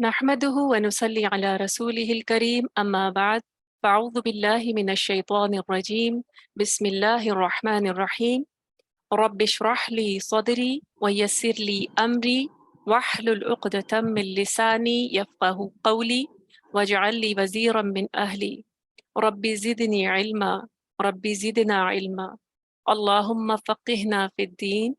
نحمده ونصلي على رسوله الكريم أما بعد فأعوذ بالله من الشيطان الرجيم بسم الله الرحمن الرحيم رب اشرح لي صدري ويسر لي أمري واحلل عقدة من لساني يفقه قولي واجعل لي وزيرا من أهلي رب زدني علما رب زدنا علما اللهم فقهنا في الدين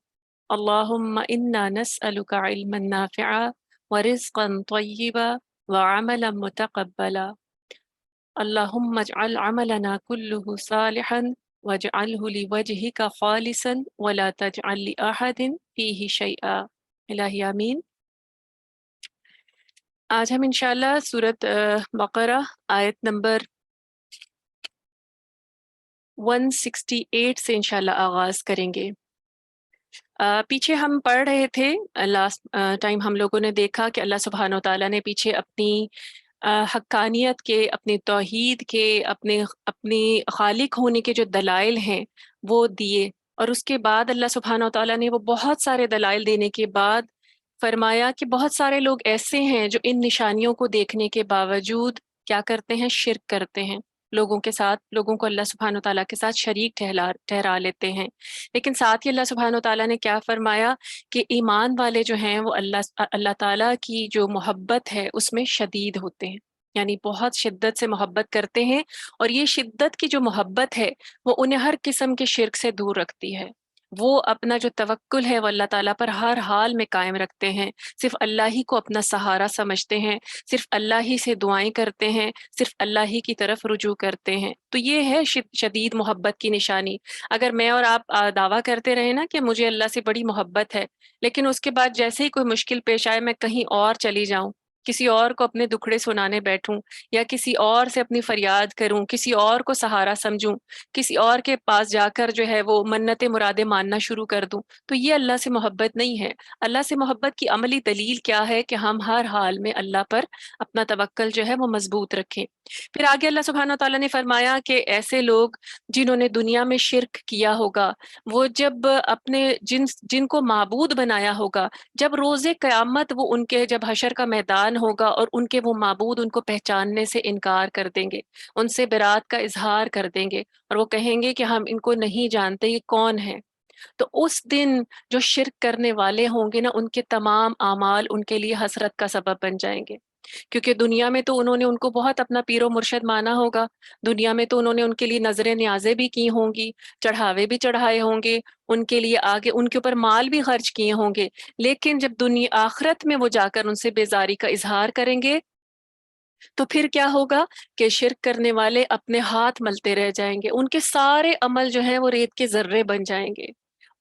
اللهم إنا نسألك علما نافعا ورزقا طيبا وعملا متقبلا اللهم اجعل عملنا كله صالحا واجعله لوجهك خالصا ولا تجعل لأحد فيه شيئا الہی آمین۔ آج ہم انشاءاللہ سورت بقرہ آیت نمبر 168 سے انشاءاللہ آغاز کریں گے۔ پیچھے ہم پڑھ رہے تھے، لاسٹ ٹائم ہم لوگوں نے دیکھا کہ اللہ سبحانہ و تعالیٰ نے پیچھے اپنی حقانیت کے، اپنی توحید کے، اپنی خالق ہونے کے جو دلائل ہیں وہ دیے، اور اس کے بعد اللہ سبحانہ و تعالیٰ نے وہ بہت سارے دلائل دینے کے بعد فرمایا کہ بہت سارے لوگ ایسے ہیں جو ان نشانیوں کو دیکھنے کے باوجود کیا کرتے ہیں؟ شرک کرتے ہیں، لوگوں کے ساتھ، لوگوں کو اللہ سبحانہ و تعالیٰ کے ساتھ شریک ٹھہرا لیتے ہیں۔ لیکن ساتھ ہی اللہ سبحانہ و تعالیٰ نے کیا فرمایا کہ ایمان والے جو ہیں وہ اللہ تعالیٰ کی جو محبت ہے اس میں شدید ہوتے ہیں، یعنی بہت شدت سے محبت کرتے ہیں، اور یہ شدت کی جو محبت ہے وہ انہیں ہر قسم کے شرک سے دور رکھتی ہے۔ وہ اپنا جو توکل ہے وہ اللہ تعالیٰ پر ہر حال میں قائم رکھتے ہیں، صرف اللہ ہی کو اپنا سہارا سمجھتے ہیں، صرف اللہ ہی سے دعائیں کرتے ہیں، صرف اللہ ہی کی طرف رجوع کرتے ہیں۔ تو یہ ہے شدید محبت کی نشانی۔ اگر میں اور آپ دعویٰ کرتے رہے نا کہ مجھے اللہ سے بڑی محبت ہے، لیکن اس کے بعد جیسے ہی کوئی مشکل پیش آئے میں کہیں اور چلی جاؤں، کسی اور کو اپنے دکھڑے سنانے بیٹھوں، یا کسی اور سے اپنی فریاد کروں، کسی اور کو سہارا سمجھوں، کسی اور کے پاس جا کر جو ہے وہ منتیں مرادیں ماننا شروع کر دوں، تو یہ اللہ سے محبت نہیں ہے۔ اللہ سے محبت کی عملی دلیل کیا ہے کہ ہم ہر حال میں اللہ پر اپنا توکل جو ہے وہ مضبوط رکھیں۔ پھر آگے اللہ سبحانہ تعالیٰ نے فرمایا کہ ایسے لوگ جنہوں نے دنیا میں شرک کیا ہوگا، وہ جب اپنے جن کو معبود بنایا ہوگا، جب روز قیامت وہ ان کے جب حشر کا میدان ہوگا اور ان کے وہ معبود ان کو پہچاننے سے انکار کر دیں گے، ان سے برات کا اظہار کر دیں گے، اور وہ کہیں گے کہ ہم ان کو نہیں جانتے، یہ کون ہے، تو اس دن جو شرک کرنے والے ہوں گے نا، ان کے تمام اعمال ان کے لیے حسرت کا سبب بن جائیں گے، کیونکہ دنیا میں تو انہوں نے ان کو بہت اپنا پیر و مرشد مانا ہوگا، دنیا میں تو انہوں نے ان کے لیے نظر نیازیں بھی کی ہوں گی، چڑھاوے بھی چڑھائے ہوں گے، ان کے لیے آگے ان کے اوپر مال بھی خرچ کیے ہوں گے، لیکن جب دنیا آخرت میں وہ جا کر ان سے بیزاری کا اظہار کریں گے تو پھر کیا ہوگا کہ شرک کرنے والے اپنے ہاتھ ملتے رہ جائیں گے، ان کے سارے عمل جو ہیں وہ ریت کے ذرے بن جائیں گے۔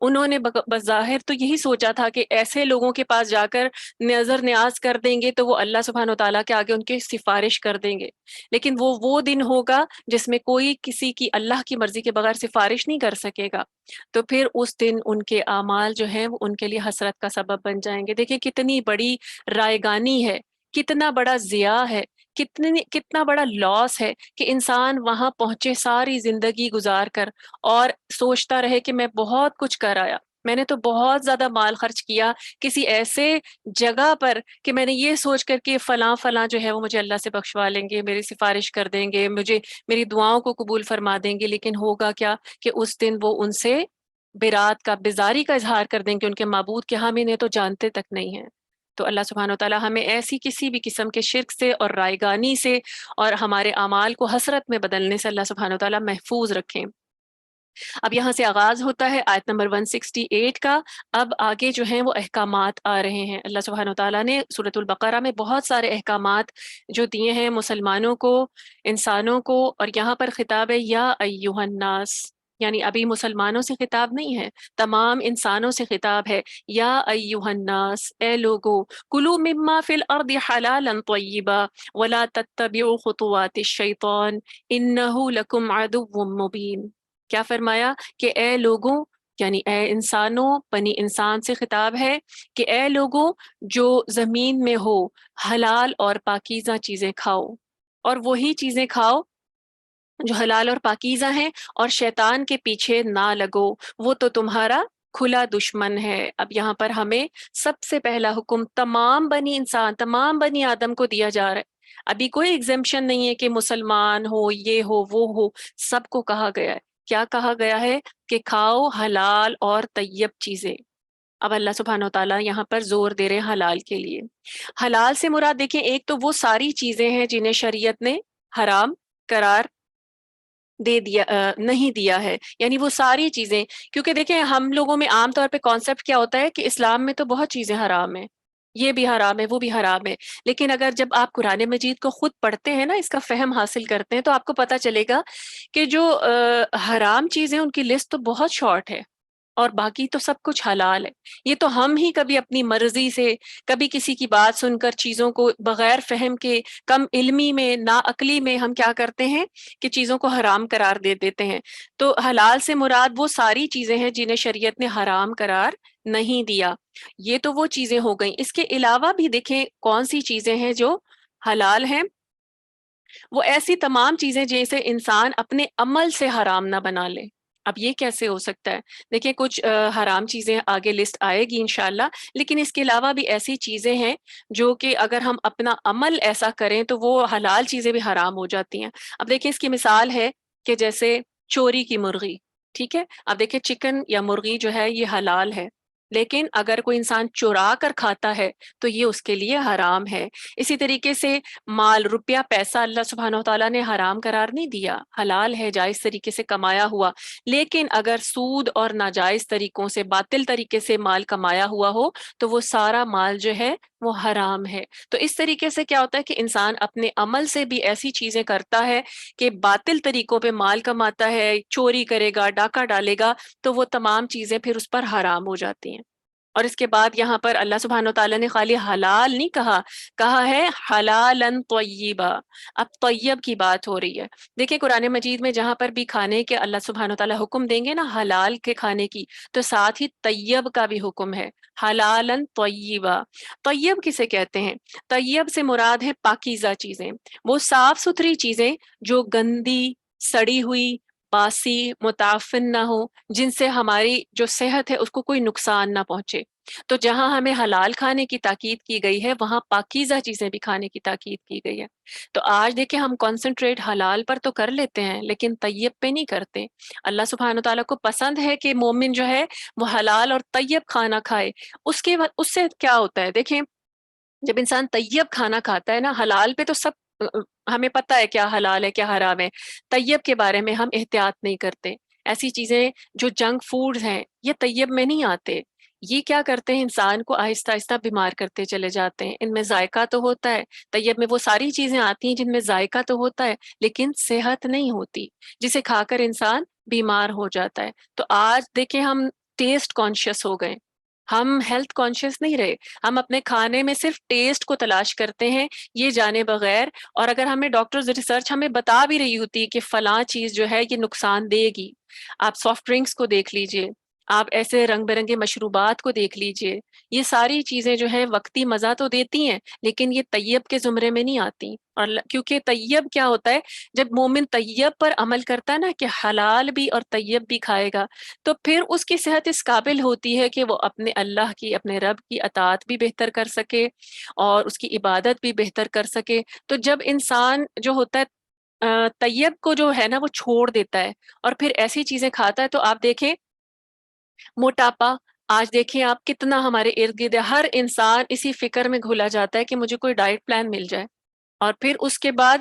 انہوں نے بظاہر تو یہی سوچا تھا کہ ایسے لوگوں کے پاس جا کر نظر نیاز کر دیں گے تو وہ اللہ سبحانہ و تعالیٰ کے آگے ان کی سفارش کر دیں گے، لیکن وہ دن ہوگا جس میں کوئی کسی کی اللہ کی مرضی کے بغیر سفارش نہیں کر سکے گا، تو پھر اس دن ان کے اعمال جو ہیں وہ ان کے لیے حسرت کا سبب بن جائیں گے۔ دیکھیں کتنی بڑی رائیگانی ہے، کتنا بڑا ضیاع ہے، کتنا بڑا لاس ہے کہ انسان وہاں پہنچے ساری زندگی گزار کر اور سوچتا رہے کہ میں بہت کچھ کر آیا، میں نے تو بہت زیادہ مال خرچ کیا کسی ایسے جگہ پر کہ میں نے یہ سوچ کر کہ فلاں فلاں جو ہے وہ مجھے اللہ سے بخشوا لیں گے، میری سفارش کر دیں گے، مجھے میری دعاؤں کو قبول فرما دیں گے، لیکن ہوگا کیا کہ اس دن وہ ان سے برات کا، بیزاری کا اظہار کر دیں گے ان کے معبود کہ ہم انہیں تو جانتے تک نہیں ہیں۔ تو اللہ سبحانہ و تعالیٰ ہمیں ایسی کسی بھی قسم کے شرک سے اور رائیگانی سے اور ہمارے اعمال کو حسرت میں بدلنے سے اللہ سبحانہ و تعالیٰ محفوظ رکھیں۔ اب یہاں سے آغاز ہوتا ہے آیت نمبر 168 کا۔ اب آگے جو ہیں وہ احکامات آ رہے ہیں۔ اللہ سبحانہ و تعالیٰ نے سورۃ البقرہ میں بہت سارے احکامات جو دیے ہیں مسلمانوں کو، انسانوں کو، اور یہاں پر خطاب ہے یا ایہا الناس، یعنی ابھی مسلمانوں سے خطاب نہیں ہے، تمام انسانوں سے خطاب ہے۔ یا ایہا الناس، اے لوگو، کلوا مما فی الارض حلالا طیبا ولا تتبعوا خطوات الشیطان انہ لکم عدو مبین۔ کیا فرمایا کہ اے لوگوں، یعنی اے انسانوں، بنی انسان سے خطاب ہے کہ اے لوگوں جو زمین میں ہو، حلال اور پاکیزہ چیزیں کھاؤ، اور وہی چیزیں کھاؤ جو حلال اور پاکیزہ ہیں، اور شیطان کے پیچھے نہ لگو، وہ تو تمہارا کھلا دشمن ہے۔ اب یہاں پر ہمیں سب سے پہلا حکم تمام بنی انسان، تمام بنی آدم کو دیا جا رہا ہے۔ ابھی کوئی ایگزمپشن نہیں ہے کہ مسلمان ہو، یہ ہو، وہ ہو، سب کو کہا گیا ہے۔ کیا کہا گیا ہے؟ کہ کھاؤ حلال اور طیب چیزیں۔ اب اللہ سبحانہ و تعالیٰ یہاں پر زور دے رہے ہیں حلال کے لیے۔ حلال سے مراد دیکھیں، ایک تو وہ ساری چیزیں ہیں جنہیں شریعت نے حرام قرار دے دیا نہیں دیا ہے، یعنی وہ ساری چیزیں، کیونکہ دیکھیں ہم لوگوں میں عام طور پہ کانسیپٹ کیا ہوتا ہے کہ اسلام میں تو بہت چیزیں حرام ہیں، یہ بھی حرام ہے، وہ بھی حرام ہے، لیکن اگر جب آپ قرآن مجید کو خود پڑھتے ہیں نا، اس کا فہم حاصل کرتے ہیں، تو آپ کو پتہ چلے گا کہ جو حرام چیزیں ان کی لسٹ تو بہت شارٹ ہے، اور باقی تو سب کچھ حلال ہے۔ یہ تو ہم ہی کبھی اپنی مرضی سے، کبھی کسی کی بات سن کر چیزوں کو بغیر فہم کے، کم علمی میں، نا عقلی میں ہم کیا کرتے ہیں کہ چیزوں کو حرام قرار دے دیتے ہیں۔ تو حلال سے مراد وہ ساری چیزیں ہیں جنہیں شریعت نے حرام قرار نہیں دیا۔ یہ تو وہ چیزیں ہو گئیں۔ اس کے علاوہ بھی دیکھیں کون سی چیزیں ہیں جو حلال ہیں۔ وہ ایسی تمام چیزیں جیسے انسان اپنے عمل سے حرام نہ بنا لے۔ اب یہ کیسے ہو سکتا ہے؟ دیکھیں کچھ حرام چیزیں آگے لسٹ آئے گی انشاءاللہ، لیکن اس کے علاوہ بھی ایسی چیزیں ہیں جو کہ اگر ہم اپنا عمل ایسا کریں تو وہ حلال چیزیں بھی حرام ہو جاتی ہیں۔ اب دیکھیں اس کی مثال ہے کہ جیسے چوری کی مرغی، ٹھیک ہے؟ اب دیکھیں چکن یا مرغی جو ہے یہ حلال ہے، لیکن اگر کوئی انسان چرا کر کھاتا ہے تو یہ اس کے لیے حرام ہے۔ اسی طریقے سے مال، روپیہ، پیسہ اللہ سبحانہ و تعالیٰ نے حرام قرار نہیں دیا، حلال ہے، جائز طریقے سے کمایا ہوا، لیکن اگر سود اور ناجائز طریقوں سے، باطل طریقے سے مال کمایا ہوا ہو تو وہ سارا مال جو ہے وہ حرام ہے۔ تو اس طریقے سے کیا ہوتا ہے کہ انسان اپنے عمل سے بھی ایسی چیزیں کرتا ہے کہ باطل طریقوں پہ مال کماتا ہے، چوری کرے گا، ڈاکہ ڈالے گا، تو وہ تمام چیزیں پھر اس پر حرام ہو جاتی ہیں۔ اور اس کے بعد یہاں پر اللہ سبحانہ و تعالیٰ نے خالی حلال نہیں کہا، کہا ہے حلالن طیبا۔ اب طیب کی بات ہو رہی ہے۔ دیکھیں قرآن مجید میں جہاں پر بھی کھانے کے اللہ سبحانہ و تعالیٰ حکم دیں گے نا حلال کے کھانے کی، تو ساتھ ہی طیب کا بھی حکم ہے، حلالن طیبا۔ طیب کسے کہتے ہیں؟ طیب سے مراد ہے پاکیزہ چیزیں، وہ صاف ستھری چیزیں جو گندی، سڑی ہوئی، باسی، متعفن نہ ہو، جن سے ہماری جو صحت ہے اس کو کوئی نقصان نہ پہنچے۔ تو جہاں ہمیں حلال کھانے کی تاکید کی گئی ہے وہاں پاکیزہ چیزیں بھی کھانے کی تاکید کی گئی ہے۔ تو آج دیکھیں ہم کنسنٹریٹ حلال پر تو کر لیتے ہیں لیکن طیب پہ نہیں کرتے۔ اللہ سبحانہ و تعالیٰ کو پسند ہے کہ مومن جو ہے وہ حلال اور طیب کھانا کھائے۔ اس سے کیا ہوتا ہے؟ دیکھیں جب انسان طیب کھانا کھاتا ہے نا، حلال پہ تو سب ہمیں پتہ ہے کیا حلال ہے کیا حرام ہے، طیب کے بارے میں ہم احتیاط نہیں کرتے۔ ایسی چیزیں جو جنک فوڈز ہیں یہ طیب میں نہیں آتے، یہ کیا کرتے ہیں انسان کو آہستہ آہستہ بیمار کرتے چلے جاتے ہیں۔ ان میں ذائقہ تو ہوتا ہے، طیب میں وہ ساری چیزیں آتی ہیں جن میں ذائقہ تو ہوتا ہے لیکن صحت نہیں ہوتی، جسے کھا کر انسان بیمار ہو جاتا ہے۔ تو آج دیکھیں ہم ٹیسٹ کانشیس ہو گئے، ہم ہیلتھ کانشیس نہیں رہے، ہم اپنے کھانے میں صرف ٹیسٹ کو تلاش کرتے ہیں یہ جانے بغیر، اور اگر ہمیں ڈاکٹرز ریسرچ ہمیں بتا بھی رہی ہوتی ہے کہ فلاں چیز جو ہے یہ نقصان دے گی، آپ سافٹ ڈرنکس کو دیکھ لیجئے، آپ ایسے رنگ برنگے مشروبات کو دیکھ لیجئے، یہ ساری چیزیں جو ہے وقتی مزہ تو دیتی ہیں لیکن یہ طیب کے زمرے میں نہیں آتی۔ اور کیونکہ طیب کیا ہوتا ہے، جب مومن طیب پر عمل کرتا ہے نا کہ حلال بھی اور طیب بھی کھائے گا، تو پھر اس کی صحت اس قابل ہوتی ہے کہ وہ اپنے اللہ کی، اپنے رب کی اطاعت بھی بہتر کر سکے اور اس کی عبادت بھی بہتر کر سکے۔ تو جب انسان جو ہوتا ہے طیب کو جو ہے نا وہ چھوڑ دیتا ہے اور پھر ایسی چیزیں کھاتا ہے، تو آپ دیکھیں موٹاپا، آج دیکھیں آپ کتنا ہمارے ارد گرد ہے، ہر انسان اسی فکر میں گھلا جاتا ہے کہ مجھے کوئی ڈائٹ پلان مل جائے، اور پھر اس کے بعد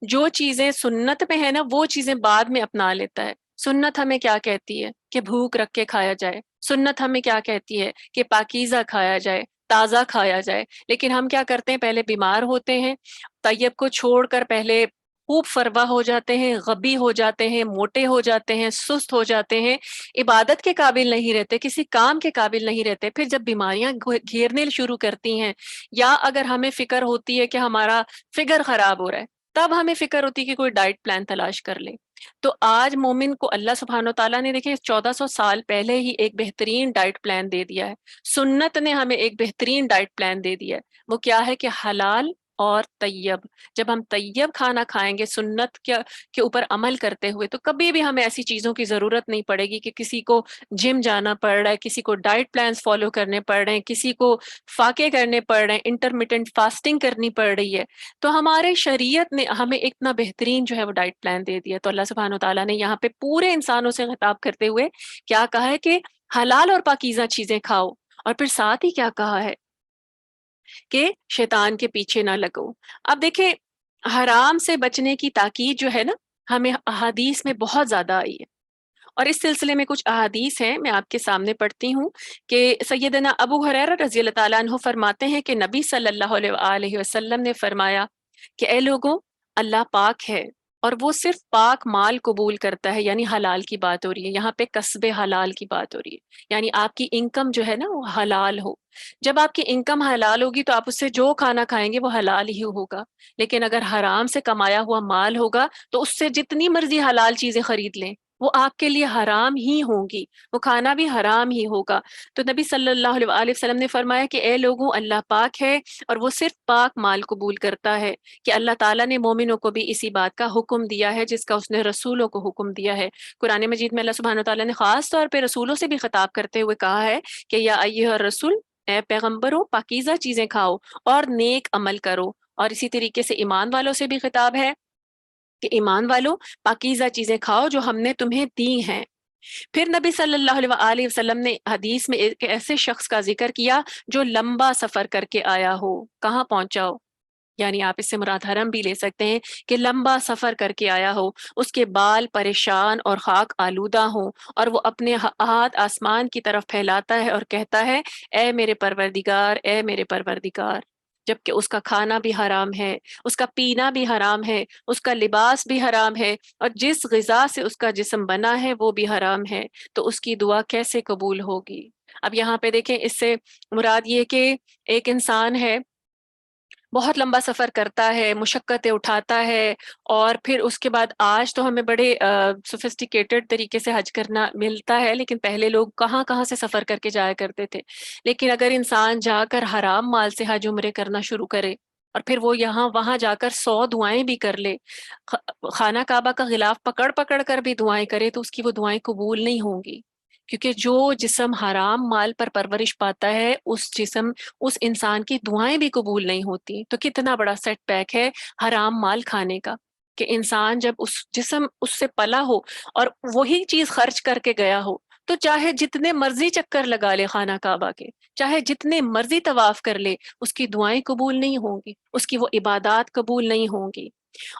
جو چیزیں سنت میں ہے نا وہ چیزیں بعد میں اپنا لیتا ہے۔ سنت ہمیں کیا کہتی ہے کہ بھوک رکھ کے کھایا جائے، سنت ہمیں کیا کہتی ہے کہ پاکیزہ کھایا جائے، تازہ کھایا جائے، لیکن ہم کیا کرتے ہیں، پہلے بیمار ہوتے ہیں، طیب کو چھوڑ کر پہلے خوب فروا ہو جاتے ہیں، غبی ہو جاتے ہیں، موٹے ہو جاتے ہیں، سست ہو جاتے ہیں، عبادت کے قابل نہیں رہتے، کسی کام کے قابل نہیں رہتے۔ پھر جب بیماریاں گھیرنے شروع کرتی ہیں یا اگر ہمیں فکر ہوتی ہے کہ ہمارا فگر خراب ہو رہا ہے، تب ہمیں فکر ہوتی ہے کہ کوئی ڈائٹ پلان تلاش کر لیں۔ تو آج مومن کو اللہ سبحانہ و تعالیٰ نے دیکھیں 1400 سال پہلے ہی ایک بہترین ڈائٹ پلان دے دیا ہے، سنت نے ہمیں ایک بہترین ڈائٹ پلان دے دیا ہے۔ وہ کیا ہے کہ حلال اور طیب. جب ہم طیب کھانا کھائیں گے سنت کے اوپر عمل کرتے ہوئے تو کبھی بھی ہمیں ایسی چیزوں کی ضرورت نہیں پڑے گی کہ کسی کو جم جانا پڑ رہا ہے، کسی کو ڈائٹ پلانز فالو کرنے پڑ رہے ہیں، کسی کو فاقے کرنے پڑ رہے ہیں، انٹرمیٹنٹ فاسٹنگ کرنی پڑ رہی ہے. تو ہمارے شریعت نے ہمیں اتنا بہترین جو ہے وہ ڈائٹ پلان دے دیا. تو اللہ سبحانہ وتعالیٰ نے یہاں پہ پورے انسانوں سے خطاب کرتے ہوئے کیا کہا ہے کہ حلال اور پاکیزہ چیزیں کھاؤ، اور پھر ساتھ ہی کیا کہا ہے کہ شیطان کے پیچھے نہ لگو. اب دیکھیں حرام سے بچنے کی تاکید جو ہے نا ہمیں احادیث میں بہت زیادہ آئی ہے، اور اس سلسلے میں کچھ احادیث ہیں میں آپ کے سامنے پڑھتی ہوں کہ سیدنا ابو ہریرہ رضی اللہ تعالیٰ عنہ فرماتے ہیں کہ نبی صلی اللہ علیہ وآلہ وسلم نے فرمایا کہ اے لوگوں، اللہ پاک ہے اور وہ صرف پاک مال قبول کرتا ہے. یعنی حلال کی بات ہو رہی ہے یہاں پہ، قصب حلال کی بات ہو رہی ہے، یعنی آپ کی انکم جو ہے نا وہ حلال ہو. جب آپ کی انکم حلال ہوگی تو آپ اس سے جو کھانا کھائیں گے وہ حلال ہی ہوگا. لیکن اگر حرام سے کمایا ہوا مال ہوگا تو اس سے جتنی مرضی حلال چیزیں خرید لیں وہ آپ کے لیے حرام ہی ہوں گی، وہ کھانا بھی حرام ہی ہوگا. تو نبی صلی اللہ علیہ وآلہ وسلم نے فرمایا کہ اے لوگوں، اللہ پاک ہے اور وہ صرف پاک مال قبول کرتا ہے. کہ اللہ تعالیٰ نے مومنوں کو بھی اسی بات کا حکم دیا ہے جس کا اس نے رسولوں کو حکم دیا ہے. قرآن مجید میں اللہ سبحانہ تعالیٰ نے خاص طور پہ رسولوں سے بھی خطاب کرتے ہوئے کہا ہے کہ یا ایھا الرسول، اے پیغمبروں، پاکیزہ چیزیں کھاؤ اور نیک عمل کرو. اور اسی طریقے سے ایمان والوں سے بھی خطاب ہے کہ ایمان والو پاکیزہ چیزیں کھاؤ جو ہم نے تمہیں دی ہیں. پھر نبی صلی اللہ علیہ وآلہ وسلم نے حدیث میں ایک ایسے شخص کا ذکر کیا جو لمبا سفر کر کے آیا ہو. کہاں پہنچا ہو؟ یعنی آپ اس سے مراد حرم بھی لے سکتے ہیں کہ لمبا سفر کر کے آیا ہو، اس کے بال پریشان اور خاک آلودہ ہوں، اور وہ اپنے ہاتھ آسمان کی طرف پھیلاتا ہے اور کہتا ہے اے میرے پروردگار، اے میرے پروردگار. جبکہ اس کا کھانا بھی حرام ہے، اس کا پینا بھی حرام ہے، اس کا لباس بھی حرام ہے، اور جس غذا سے اس کا جسم بنا ہے وہ بھی حرام ہے. تو اس کی دعا کیسے قبول ہوگی؟ اب یہاں پہ دیکھیں اس سے مراد یہ کہ ایک انسان ہے، بہت لمبا سفر کرتا ہے، مشقتیں اٹھاتا ہے، اور پھر اس کے بعد آج تو ہمیں بڑے سوفسٹیکیٹڈ طریقے سے حج کرنا ملتا ہے، لیکن پہلے لوگ کہاں کہاں سے سفر کر کے جایا کرتے تھے. لیکن اگر انسان جا کر حرام مال سے حج عمرے کرنا شروع کرے اور پھر وہ یہاں وہاں جا کر 100 دعائیں بھی کر لے، خانہ کعبہ کا غلاف پکڑ پکڑ کر بھی دعائیں کرے، تو اس کی وہ دعائیں قبول نہیں ہوں گی. کیونکہ جو جسم حرام مال پر پرورش پاتا ہے اس انسان کی دعائیں بھی قبول نہیں ہوتی. تو کتنا بڑا سیٹ بیک ہے حرام مال کھانے کا، کہ انسان جب اس جسم اس سے پلا ہو اور وہی چیز خرچ کر کے گیا ہو تو چاہے جتنے مرضی چکر لگا لے خانہ کعبہ کے، چاہے جتنے مرضی طواف کر لے، اس کی دعائیں قبول نہیں ہوں گی، اس کی وہ عبادات قبول نہیں ہوں گی.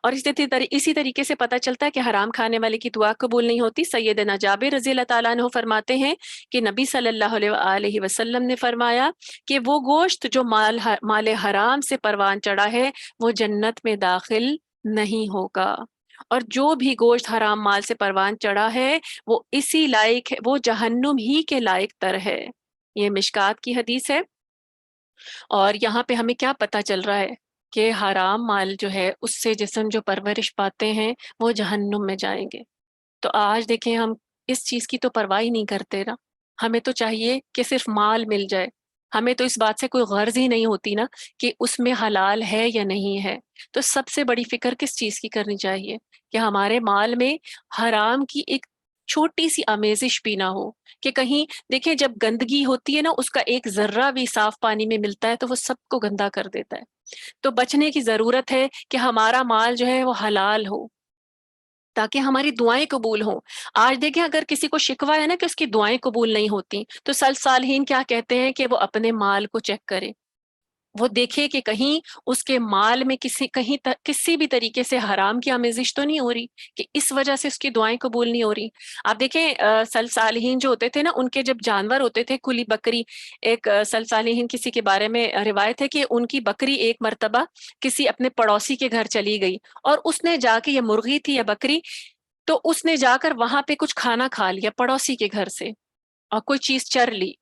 اور اسی طریقے سے پتہ چلتا ہے کہ حرام کھانے والے کی دعا قبول نہیں ہوتی. سیدنا جابر رضی اللہ تعالیٰ عنہ فرماتے ہیں کہ نبی صلی اللہ علیہ وآلہ وسلم نے فرمایا کہ وہ گوشت جو مال حرام سے پروان چڑھا ہے وہ جنت میں داخل نہیں ہوگا، اور جو بھی گوشت حرام مال سے پروان چڑھا ہے وہ اسی لائق ہے، وہ جہنم ہی کے لائق تر ہے. یہ مشکات کی حدیث ہے. اور یہاں پہ ہمیں کیا پتہ چل رہا ہے کہ حرام مال جو ہے اس سے جسم جو پرورش پاتے ہیں وہ جہنم میں جائیں گے. تو آج دیکھیں ہم اس چیز کی تو پرواہ ہی نہیں کرتے نا. ہمیں تو چاہیے کہ صرف مال مل جائے، ہمیں تو اس بات سے کوئی غرض ہی نہیں ہوتی نا کہ اس میں حلال ہے یا نہیں ہے. تو سب سے بڑی فکر کس چیز کی کرنی چاہیے کہ ہمارے مال میں حرام کی ایک چھوٹی سی آمیزش بھی نہ ہو. کہ کہیں دیکھیں جب گندگی ہوتی ہے نا، اس کا ایک ذرہ بھی صاف پانی میں ملتا ہے تو وہ سب کو گندا کر دیتا ہے. تو بچنے کی ضرورت ہے کہ ہمارا مال جو ہے وہ حلال ہو تاکہ ہماری دعائیں قبول ہوں. آج دیکھیں اگر کسی کو شکوہ ہے نا کہ اس کی دعائیں قبول نہیں ہوتی، تو صالحین کیا کہتے ہیں کہ وہ اپنے مال کو چیک کرے، وہ دیکھے کہ کہیں اس کے مال میں کسی بھی طریقے سے حرام کی آمیزش تو نہیں ہو رہی کہ اس وجہ سے اس کی دعائیں قبول نہیں ہو رہی. آپ دیکھیں صالحین جو ہوتے تھے نا، ان کے جب جانور ہوتے تھے، کھلی بکری، ایک صالحین کسی کے بارے میں روایت ہے کہ ان کی بکری ایک مرتبہ کسی اپنے پڑوسی کے گھر چلی گئی، اور اس نے جا کے، یہ مرغی تھی یا بکری، تو اس نے جا کر وہاں پہ کچھ کھانا کھا لیا پڑوسی کے گھر سے اور کوئی چیز چر لی.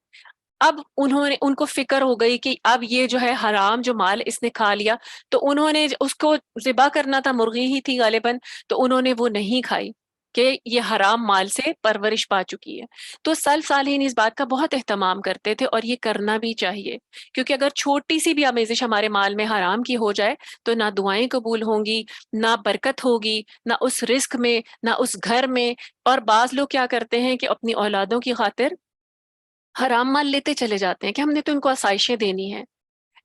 اب ان کو فکر ہو گئی کہ اب یہ جو ہے حرام جو مال اس نے کھا لیا، تو انہوں نے اس کو ذبح کرنا تھا، مرغی ہی تھی غالباً، تو انہوں نے وہ نہیں کھائی. کہ یہ حرام مال سے پرورش پا چکی ہے۔ تو سلف صالحین اس بات کا بہت اہتمام کرتے تھے، اور یہ کرنا بھی چاہیے، کیونکہ اگر چھوٹی سی بھی آمیزش ہمارے مال میں حرام کی ہو جائے تو نہ دعائیں قبول ہوں گی، نہ برکت ہوگی، نہ اس رزق میں، نہ اس گھر میں۔ اور بعض لوگ کیا کرتے ہیں کہ اپنی اولادوں کی خاطر حرام مال لیتے چلے جاتے ہیں کہ ہم نے تو ان کو آسائشیں دینی ہیں،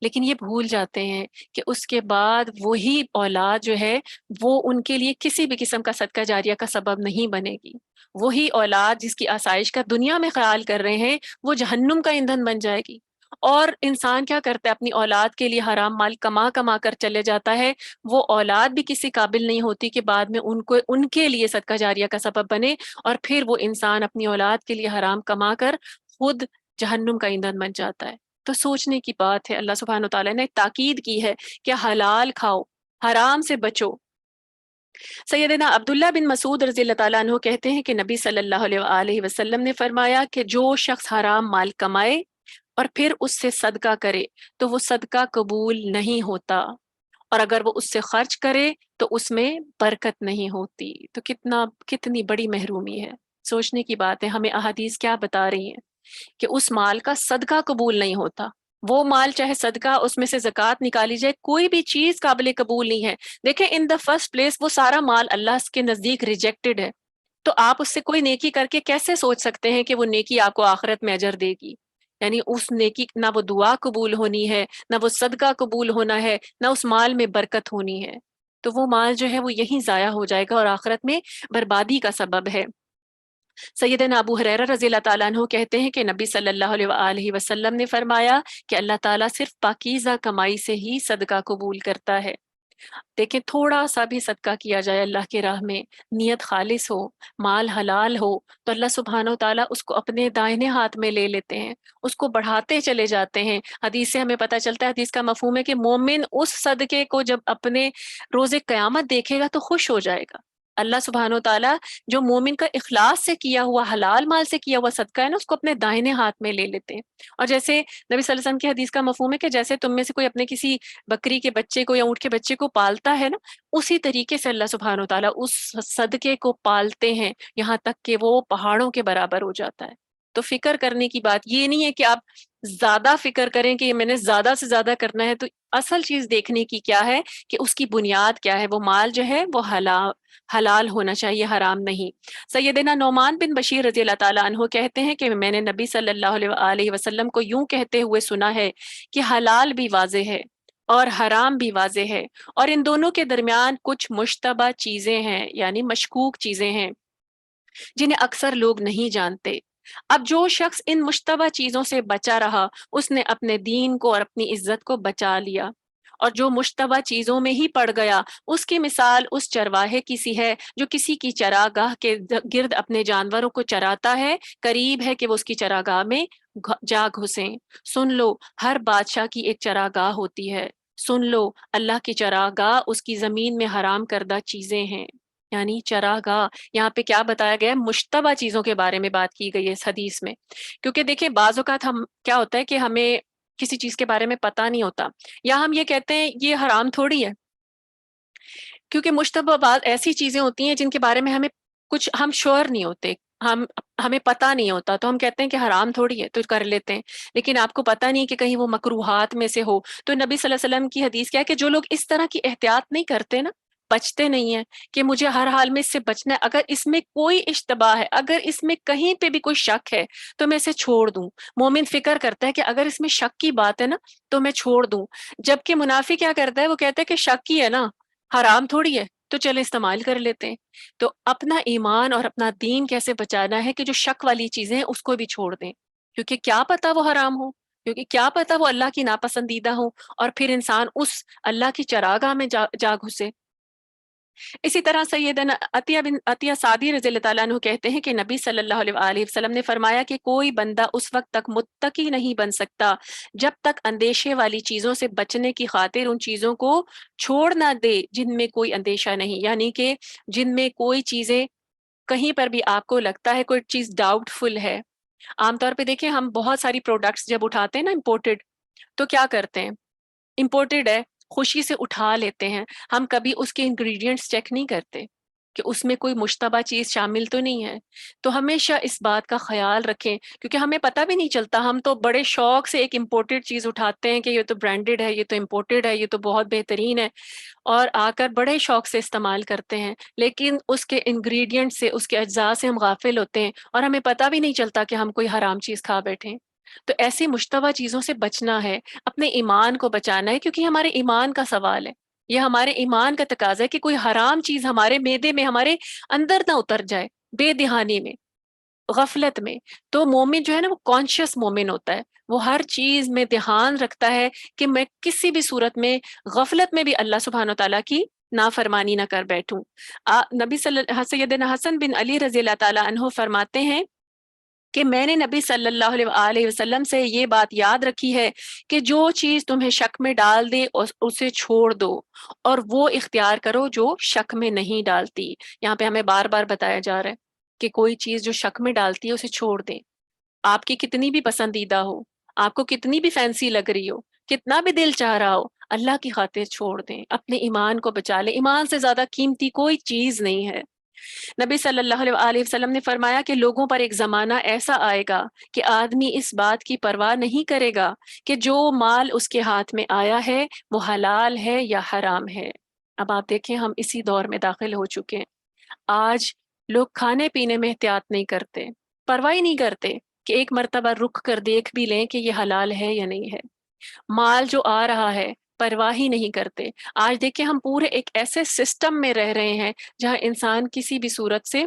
لیکن یہ بھول جاتے ہیں کہ اس کے بعد وہی اولاد جو ہے وہ ان کے لیے کسی بھی قسم کا صدقہ جاریہ کا سبب نہیں بنے گی۔ وہی اولاد جس کی آسائش کا دنیا میں خیال کر رہے ہیں وہ جہنم کا ایندھن بن جائے گی۔ اور انسان کیا کرتا ہے، اپنی اولاد کے لیے حرام مال کما کما کر چلے جاتا ہے، وہ اولاد بھی کسی قابل نہیں ہوتی کہ بعد میں ان کے لیے صدقہ جاریہ کا سبب بنے، اور پھر وہ انسان اپنی اولاد کے لیے حرام کما کر خود جہنم کا ایندھن بن جاتا ہے۔ تو سوچنے کی بات ہے، اللہ سبحانہ وتعالیٰ نے تاکید کی ہے کہ حلال کھاؤ، حرام سے بچو۔ سیدنا عبداللہ بن مسعود رضی اللہ تعالیٰ عنہ کہتے ہیں کہ نبی صلی اللہ علیہ وآلہ وسلم نے فرمایا کہ جو شخص حرام مال کمائے اور پھر اس سے صدقہ کرے تو وہ صدقہ قبول نہیں ہوتا، اور اگر وہ اس سے خرچ کرے تو اس میں برکت نہیں ہوتی۔ تو کتنی بڑی محرومی ہے۔ سوچنے کی بات ہے، ہمیں احادیث کیا بتا رہی ہیں کہ اس مال کا صدقہ قبول نہیں ہوتا۔ وہ مال چاہے صدقہ، اس میں سے زکوٰۃ نکالی جائے، کوئی بھی چیز قابل قبول نہیں ہے۔ دیکھیں، ان دا فرسٹ پلیس وہ سارا مال اللہ کے نزدیک ریجیکٹڈ ہے، تو آپ اس سے کوئی نیکی کر کے کیسے سوچ سکتے ہیں کہ وہ نیکی آپ کو آخرت میں اجر دے گی؟ یعنی اس نیکی نہ وہ دعا قبول ہونی ہے، نہ وہ صدقہ قبول ہونا ہے، نہ اس مال میں برکت ہونی ہے۔ تو وہ مال جو ہے وہ یہیں ضائع ہو جائے گا اور آخرت میں بربادی کا سبب ہے۔ سیدنا ابو ہریرہ رضی اللہ تعالیٰ عنہ کہتے ہیں کہ نبی صلی اللہ علیہ وآلہ وسلم نے فرمایا کہ اللہ تعالیٰ صرف پاکیزہ کمائی سے ہی صدقہ قبول کرتا ہے۔ دیکھیں، تھوڑا سا بھی صدقہ کیا جائے اللہ کے راہ میں، نیت خالص ہو، مال حلال ہو، تو اللہ سبحانہ و تعالیٰ اس کو اپنے دائنے ہاتھ میں لے لیتے ہیں، اس کو بڑھاتے چلے جاتے ہیں۔ حدیث سے ہمیں پتہ چلتا ہے، حدیث کا مفہوم ہے کہ مومن اس صدقے کو جب اپنے روز قیامت دیکھے گا تو خوش ہو جائے گا۔ اللہ سبحانہ و تعالیٰ جو مومن کا اخلاص سے کیا ہوا، حلال مال سے کیا ہوا صدقہ ہے نا، اس کو اپنے دائنے ہاتھ میں لے لیتے ہیں۔ اور جیسے نبی صلی اللہ علیہ وسلم کی حدیث کا مفہوم ہے کہ جیسے تم میں سے کوئی اپنے کسی بکری کے بچے کو یا اونٹ کے بچے کو پالتا ہے نا، اسی طریقے سے اللہ سبحانہ و تعالیٰ اس صدقے کو پالتے ہیں، یہاں تک کہ وہ پہاڑوں کے برابر ہو جاتا ہے۔ تو فکر کرنے کی بات یہ نہیں ہے کہ آپ زیادہ فکر کریں کہ میں نے زیادہ سے زیادہ کرنا ہے، تو اصل چیز دیکھنے کی کیا ہے کہ اس کی بنیاد کیا ہے۔ وہ مال جو ہے وہ حلال ہونا چاہیے، حرام نہیں۔ سیدنا نعمان بن بشیر رضی اللہ تعالیٰ عنہ کہتے ہیں کہ میں نے نبی صلی اللہ علیہ وآلہ وسلم کو یوں کہتے ہوئے سنا ہے کہ حلال بھی واضح ہے اور حرام بھی واضح ہے، اور ان دونوں کے درمیان کچھ مشتبہ چیزیں ہیں، یعنی مشکوک چیزیں ہیں جنہیں اکثر لوگ نہیں جانتے۔ اب جو شخص ان مشتبہ چیزوں سے بچا رہا، اس نے اپنے دین کو اور اپنی عزت کو بچا لیا، اور جو مشتبہ چیزوں میں ہی پڑ گیا، اس کی مثال اس چرواہے کی سی ہے جو کسی کی چراگاہ کے گرد اپنے جانوروں کو چراتا ہے، قریب ہے کہ وہ اس کی چراگاہ میں جا گھسیں۔ سن لو، ہر بادشاہ کی ایک چراگاہ ہوتی ہے، سن لو، اللہ کی چراگاہ اس کی زمین میں حرام کردہ چیزیں ہیں۔ یعنی چراگاہ، یہاں پہ کیا بتایا گیا ہے؟ مشتبہ چیزوں کے بارے میں بات کی گئی ہے اس حدیث میں۔ کیونکہ دیکھیں، بعض اوقات ہم کیا ہوتا ہے کہ ہمیں کسی چیز کے بارے میں پتہ نہیں ہوتا، یا ہم یہ کہتے ہیں یہ حرام تھوڑی ہے، کیونکہ مشتبہ بعض ایسی چیزیں ہوتی ہیں جن کے بارے میں ہم شور نہیں ہوتے، ہمیں پتہ نہیں ہوتا، تو ہم کہتے ہیں کہ حرام تھوڑی ہے تو کر لیتے ہیں، لیکن آپ کو پتہ نہیں کہ کہیں وہ مکروہات میں سے ہو۔ تو نبی صلی اللہ علیہ وسلم کی حدیث کیا ہے کہ جو لوگ اس طرح کی احتیاط نہیں کرتے نا، بچتے نہیں ہیں کہ مجھے ہر حال میں اس سے بچنا ہے، اگر اس میں کوئی اشتباہ ہے، اگر اس میں کہیں پہ بھی کوئی شک ہے تو میں اسے چھوڑ دوں۔ مومن فکر کرتا ہے کہ اگر اس میں شک کی بات ہے نا تو میں چھوڑ دوں، جبکہ منافق کیا کرتا ہے، وہ کہتا ہے کہ شک ہی ہے نا، حرام تھوڑی ہے، تو چلے استعمال کر لیتے ہیں۔ تو اپنا ایمان اور اپنا دین کیسے بچانا ہے کہ جو شک والی چیزیں ہیں اس کو بھی چھوڑ دیں، کیونکہ کیا پتا وہ حرام ہو، کیونکہ کیا پتا وہ اللہ کی ناپسندیدہ ہو، اور پھر انسان اس اللہ کی چراگاہ میں جا گھسے۔ اسی طرح سیدنا عطیہ سعدی رضی اللہ تعالیٰ عنہ کہتے ہیں کہ نبی صلی اللہ علیہ وآلہ وسلم نے فرمایا کہ کوئی بندہ اس وقت تک متقی نہیں بن سکتا جب تک اندیشے والی چیزوں سے بچنے کی خاطر ان چیزوں کو چھوڑ نہ دے جن میں کوئی اندیشہ نہیں، یعنی کہ جن میں کوئی چیزیں کہیں پر بھی آپ کو لگتا ہے کوئی چیز ڈاؤٹ فل ہے۔ عام طور پہ دیکھیں، ہم بہت ساری پروڈکٹس جب اٹھاتے ہیں نا امپورٹڈ، تو کیا کرتے ہیں، امپورٹڈ ہے خوشی سے اٹھا لیتے ہیں، ہم کبھی اس کے انگریڈینٹس چیک نہیں کرتے۔ کہ اس میں کوئی مشتبہ چیز شامل تو نہیں ہے. تو ہمیشہ اس بات کا خیال رکھیں، کیونکہ ہمیں پتہ بھی نہیں چلتا. ہم تو بڑے شوق سے ایک امپورٹڈ چیز اٹھاتے ہیں کہ یہ تو برانڈڈ ہے، یہ تو امپورٹڈ ہے، یہ تو بہت بہترین ہے، اور آ کر بڑے شوق سے استعمال کرتے ہیں، لیکن اس کے انگریڈینٹ سے، اس کے اجزاء سے ہم غافل ہوتے ہیں اور ہمیں پتہ بھی نہیں چلتا کہ ہم کوئی حرام چیز کھا بیٹھیں. تو ایسی مشتبہ چیزوں سے بچنا ہے، اپنے ایمان کو بچانا ہے، کیونکہ ہمارے ایمان کا سوال ہے. یہ ہمارے ایمان کا تقاضا ہے کہ کوئی حرام چیز ہمارے معدے میں، ہمارے اندر نہ اتر جائے بے دہانی میں، غفلت میں. تو مومن جو ہے نا وہ کانشیس مومن ہوتا ہے، وہ ہر چیز میں دھیان رکھتا ہے کہ میں کسی بھی صورت میں غفلت میں بھی اللہ سبحانہ و تعالیٰ کی نافرمانی نہ کر بیٹھوں. نبی سیدنا حسن بن علی رضی اللہ تعالیٰ عنہ فرماتے ہیں کہ میں نے نبی صلی اللہ علیہ وآلہ وسلم سے یہ بات یاد رکھی ہے کہ جو چیز تمہیں شک میں ڈال دے اسے چھوڑ دو، اور وہ اختیار کرو جو شک میں نہیں ڈالتی. یہاں پہ ہمیں بار بار بتایا جا رہا ہے کہ کوئی چیز جو شک میں ڈالتی ہے اسے چھوڑ دیں. آپ کی کتنی بھی پسندیدہ ہو، آپ کو کتنی بھی فینسی لگ رہی ہو، کتنا بھی دل چاہ رہا ہو، اللہ کی خاطر چھوڑ دیں. اپنے ایمان کو بچا لیں. ایمان سے زیادہ قیمتی کوئی چیز نہیں ہے. نبی صلی اللہ علیہ وآلہ وسلم نے فرمایا کہ لوگوں پر ایک زمانہ ایسا آئے گا کہ آدمی اس بات کی پرواہ نہیں کرے گا کہ جو مال اس کے ہاتھ میں آیا ہے وہ حلال ہے یا حرام ہے. اب آپ دیکھیں ہم اسی دور میں داخل ہو چکے ہیں. آج لوگ کھانے پینے میں احتیاط نہیں کرتے، پرواہ ہی نہیں کرتے کہ ایک مرتبہ رک کر دیکھ بھی لیں کہ یہ حلال ہے یا نہیں ہے. مال جو آ رہا ہے پرواہ ہی نہیں کرتے. آج دیکھیں ہم پورے ایک ایسے سسٹم میں رہ رہے ہیں جہاں انسان کسی بھی صورت سے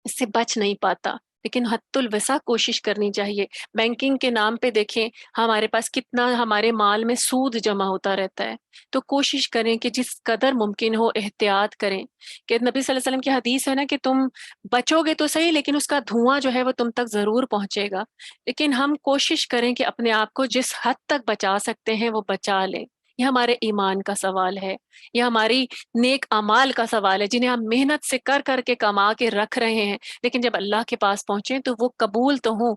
اس سے بچ نہیں پاتا، لیکن حد الوسع کوشش کرنی چاہیے. بینکنگ کے نام پہ دیکھیں ہمارے پاس کتنا ہمارے مال میں سود جمع ہوتا رہتا ہے. تو کوشش کریں کہ جس قدر ممکن ہو احتیاط کریں. کہ نبی صلی اللہ علیہ وسلم کی حدیث ہے نا کہ تم بچو گے تو صحیح، لیکن اس کا دھواں جو ہے وہ تم تک ضرور پہنچے گا. لیکن ہم کوشش کریں کہ اپنے آپ کو جس حد تک بچا سکتے ہیں وہ بچا لیں. یہ ہمارے ایمان کا سوال ہے، یہ ہماری نیک اعمال کا سوال ہے جنہیں ہم محنت سے کر کر کے کما کے رکھ رہے ہیں، لیکن جب اللہ کے پاس پہنچیں تو وہ قبول تو ہوں.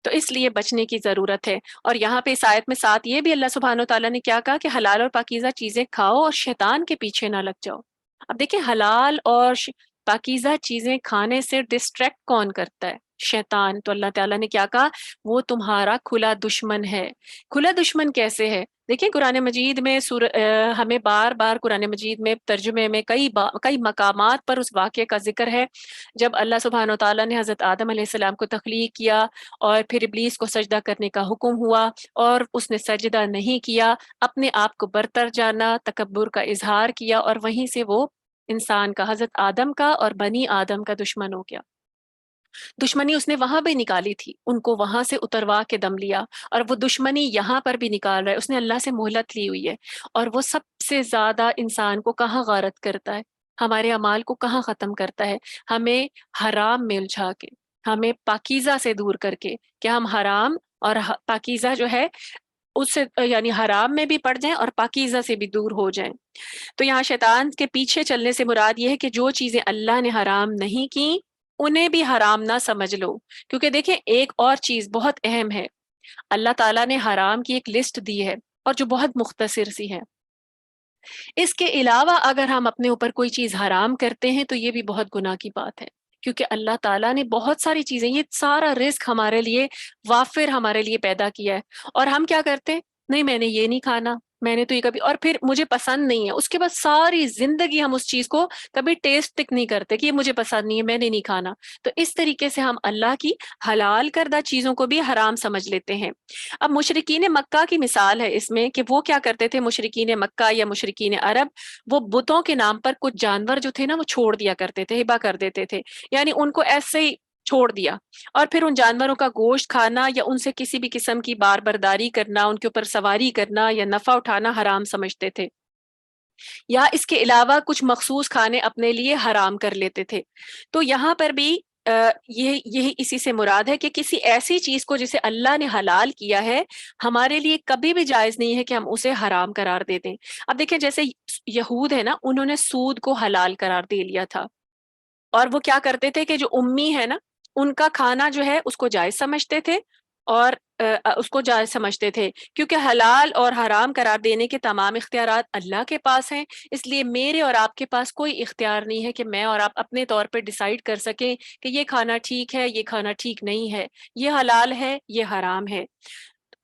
تو اس لیے بچنے کی ضرورت ہے. اور یہاں پہ اس آیت میں ساتھ یہ بھی اللہ سبحانہ و تعالیٰ نے کیا کہا کہ حلال اور پاکیزہ چیزیں کھاؤ اور شیطان کے پیچھے نہ لگ جاؤ. اب دیکھیں حلال اور پاکیزہ چیزیں کھانے سے ڈسٹریکٹ کون کرتا ہے؟ شیطان. تو اللہ تعالیٰ نے کیا کہا؟ وہ تمہارا کھلا دشمن ہے. کھلا دشمن کیسے ہے؟ دیکھیں قرآن مجید میں ہمیں بار بار قرآن مجید میں ترجمے میں کئی مقامات پر اس واقعے کا ذکر ہے جب اللہ سبحانہ و تعالیٰ نے حضرت آدم علیہ السلام کو تخلیق کیا اور پھر ابلیس کو سجدہ کرنے کا حکم ہوا اور اس نے سجدہ نہیں کیا، اپنے آپ کو برتر جانا، تکبر کا اظہار کیا، اور وہیں سے وہ انسان کا، حضرت آدم کا اور بنی آدم کا دشمن ہو گیا. دشمنی اس نے وہاں بھی نکالی تھی، ان کو وہاں سے اتروا کے دم لیا، اور وہ دشمنی یہاں پر بھی نکال رہا ہے. اس نے اللہ سے مہلت لی ہوئی ہے. اور وہ سب سے زیادہ انسان کو کہاں غارت کرتا ہے؟ ہمارے اعمال کو کہاں ختم کرتا ہے؟ ہمیں حرام میں الجھا کے، ہمیں پاکیزہ سے دور کر کے، کہ ہم حرام اور پاکیزہ جو ہے اس سے یعنی حرام میں بھی پڑ جائیں اور پاکیزہ سے بھی دور ہو جائیں. تو یہاں شیطان کے پیچھے چلنے سے مراد یہ ہے کہ جو چیزیں اللہ نے حرام نہیں کی انہیں بھی حرام نہ سمجھ لو. کیونکہ دیکھیں ایک اور چیز بہت اہم ہے، اللہ تعالیٰ نے حرام کی ایک لسٹ دی ہے اور جو بہت مختصر سی ہے. اس کے علاوہ اگر ہم اپنے اوپر کوئی چیز حرام کرتے ہیں تو یہ بھی بہت گناہ کی بات ہے، کیونکہ اللہ تعالیٰ نے بہت ساری چیزیں، یہ سارا رزق ہمارے لیے وافر ہمارے لیے پیدا کیا ہے، اور ہم کیا کرتے ہیں؟ نہیں میں نے یہ نہیں کھانا، میں نے تو یہ کبھی، اور پھر مجھے پسند نہیں ہے، اس کے بعد ساری زندگی ہم اس چیز کو کبھی ٹیسٹ تک نہیں کرتے کہ یہ مجھے پسند نہیں ہے، میں نے نہیں کھانا. تو اس طریقے سے ہم اللہ کی حلال کردہ چیزوں کو بھی حرام سمجھ لیتے ہیں. اب مشرکین مکہ کی مثال ہے اس میں کہ وہ کیا کرتے تھے، مشرکین مکہ یا مشرکین عرب، وہ بتوں کے نام پر کچھ جانور جو تھے نا وہ چھوڑ دیا کرتے تھے، ہبا کر دیتے تھے، یعنی ان کو ایسے ہی چھوڑ دیا، اور پھر ان جانوروں کا گوشت کھانا یا ان سے کسی بھی قسم کی بار برداری کرنا، ان کے اوپر سواری کرنا یا نفع اٹھانا حرام سمجھتے تھے، یا اس کے علاوہ کچھ مخصوص کھانے اپنے لیے حرام کر لیتے تھے. تو یہاں پر بھی یہی اسی سے مراد ہے کہ کسی ایسی چیز کو جسے اللہ نے حلال کیا ہے ہمارے لیے کبھی بھی جائز نہیں ہے کہ ہم اسے حرام قرار دے دیں. اب دیکھیں جیسے یہود ہے نا، انہوں نے سود کو حلال قرار دے لیا تھا، اور وہ کیا کرتے تھے کہ جو امی ہے نا ان کا کھانا جو ہے اس کو جائز سمجھتے تھے، اور اس کو جائز سمجھتے تھے، کیونکہ حلال اور حرام قرار دینے کے تمام اختیارات اللہ کے پاس ہیں، اس لیے میرے اور آپ کے پاس کوئی اختیار نہیں ہے کہ میں اور آپ اپنے طور پہ ڈیسائیڈ کر سکیں کہ یہ کھانا ٹھیک ہے، یہ کھانا ٹھیک نہیں ہے، یہ حلال ہے، یہ حرام ہے۔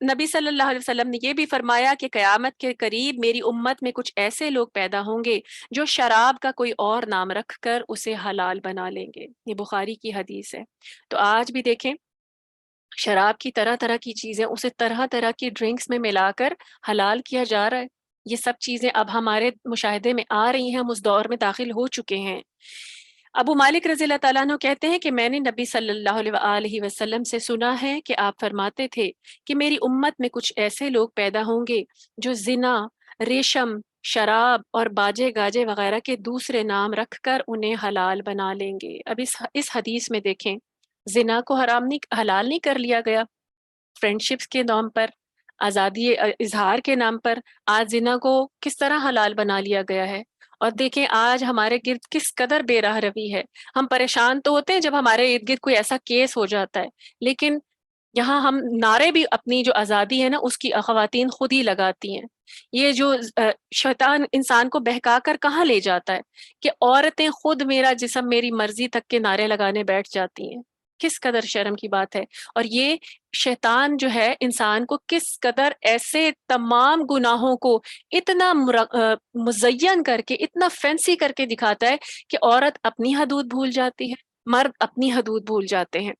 نبی صلی اللہ علیہ وسلم نے یہ بھی فرمایا کہ قیامت کے قریب میری امت میں کچھ ایسے لوگ پیدا ہوں گے جو شراب کا کوئی اور نام رکھ کر اسے حلال بنا لیں گے۔ یہ بخاری کی حدیث ہے۔ تو آج بھی دیکھیں، شراب کی طرح طرح کی چیزیں اسے طرح طرح کی ڈرنکس میں ملا کر حلال کیا جا رہا ہے۔ یہ سب چیزیں اب ہمارے مشاہدے میں آ رہی ہیں، ہم اس دور میں داخل ہو چکے ہیں۔ ابو مالک رضی اللہ تعالیٰ عنہ کہتے ہیں کہ میں نے نبی صلی اللہ علیہ وآلہ وسلم سے سنا ہے کہ آپ فرماتے تھے کہ میری امت میں کچھ ایسے لوگ پیدا ہوں گے جو زنا، ریشم، شراب اور باجے گاجے وغیرہ کے دوسرے نام رکھ کر انہیں حلال بنا لیں گے۔ اب اس حدیث میں دیکھیں، زنا کو حلال نہیں کر لیا گیا، فرینڈ شپس کے نام پر، آزادی اظہار کے نام پر آج زنا کو کس طرح حلال بنا لیا گیا ہے۔ اور دیکھیں آج ہمارے گرد کس قدر بے راہ روی ہے۔ ہم پریشان تو ہوتے ہیں جب ہمارے ارد گرد کوئی ایسا کیس ہو جاتا ہے، لیکن یہاں ہم نعرے بھی اپنی جو آزادی ہے نا اس کی خواتین خود ہی لگاتی ہیں۔ یہ جو شیطان انسان کو بہکا کر کہاں لے جاتا ہے کہ عورتیں خود میرا جسم میری مرضی تک کے نعرے لگانے بیٹھ جاتی ہیں۔ کس قدر شرم کی بات ہے۔ اور یہ شیطان جو ہے انسان کو کس قدر ایسے تمام گناہوں کو اتنا مزین کر کے، اتنا فینسی کر کے دکھاتا ہے کہ عورت اپنی حدود بھول جاتی ہے، مرد اپنی حدود بھول جاتے ہیں۔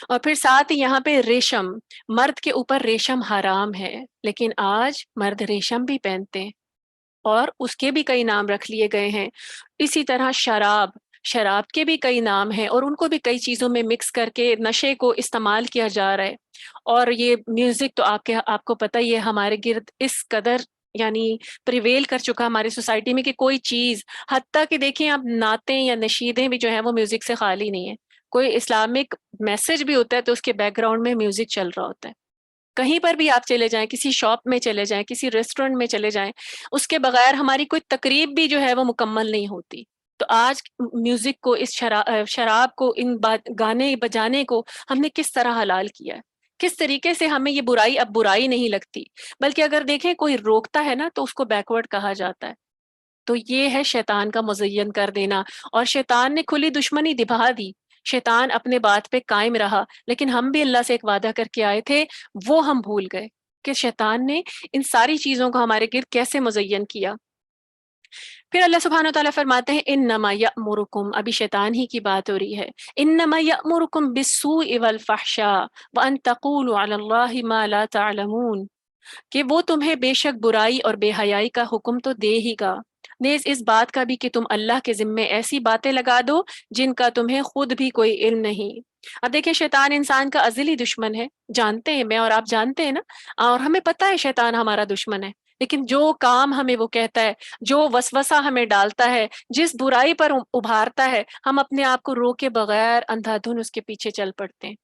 اور پھر ساتھ ہی یہاں پہ ریشم، مرد کے اوپر ریشم حرام ہے، لیکن آج مرد ریشم بھی پہنتے ہیں اور اس کے بھی کئی نام رکھ لیے گئے ہیں۔ اسی طرح شراب کے بھی کئی نام ہیں اور ان کو بھی کئی چیزوں میں مکس کر کے نشے کو استعمال کیا جا رہا ہے۔ اور یہ میوزک تو آپ کو پتہ ہی ہے ہمارے گرد اس قدر یعنی پریویل کر چکا ہماری سوسائٹی میں کہ کوئی چیز، حتیٰ کہ دیکھیں آپ نعتیں یا نشیدیں بھی جو ہیں وہ میوزک سے خالی نہیں ہے۔ کوئی اسلامک میسج بھی ہوتا ہے تو اس کے بیک گراؤنڈ میں میوزک چل رہا ہوتا ہے۔ کہیں پر بھی آپ چلے جائیں، کسی شاپ میں چلے جائیں، کسی ریسٹورینٹ میں چلے جائیں، اس کے بغیر ہماری کوئی تقریب بھی جو ہے وہ مکمل نہیں ہوتی۔ تو آج میوزک کو، اس شراب کو، ان گانے بجانے کو ہم نے کس طرح حلال کیا ہے، کس طریقے سے ہمیں یہ برائی اب برائی نہیں لگتی، بلکہ اگر دیکھیں کوئی روکتا ہے نا تو اس کو بیکورڈ کہا جاتا ہے۔ تو یہ ہے شیطان کا مزین کر دینا، اور شیطان نے کھلی دشمنی دبا دی۔ شیطان اپنے بات پہ قائم رہا، لیکن ہم بھی اللہ سے ایک وعدہ کر کے آئے تھے، وہ ہم بھول گئے کہ شیطان نے ان ساری چیزوں کو ہمارے گرد کیسے مزین کیا۔ پھر اللہ سبحانہ و تعالیٰ فرماتے ہیں انما یأمرکم، ابھی شیطان ہی کی بات ہو رہی ہے، انما یأمرکم بالسوء والفحشاء وان تقولوا علی اللہ ما لا تعلمون، کہ وہ تمہیں بے شک برائی اور بے حیائی کا حکم تو دے ہی گا، نیز اس بات کا بھی کہ تم اللہ کے ذمے ایسی باتیں لگا دو جن کا تمہیں خود بھی کوئی علم نہیں۔ اب دیکھیں شیطان انسان کا ازلی دشمن ہے، جانتے ہیں، میں اور آپ جانتے ہیں نا، اور ہمیں پتہ ہے شیطان ہمارا دشمن ہے، لیکن جو کام ہمیں وہ کہتا ہے، جو وسوسہ ہمیں ڈالتا ہے، جس برائی پر ابھارتا ہے، ہم اپنے آپ کو روکے بغیر اندھا دھن اس کے پیچھے چل پڑتے ہیں۔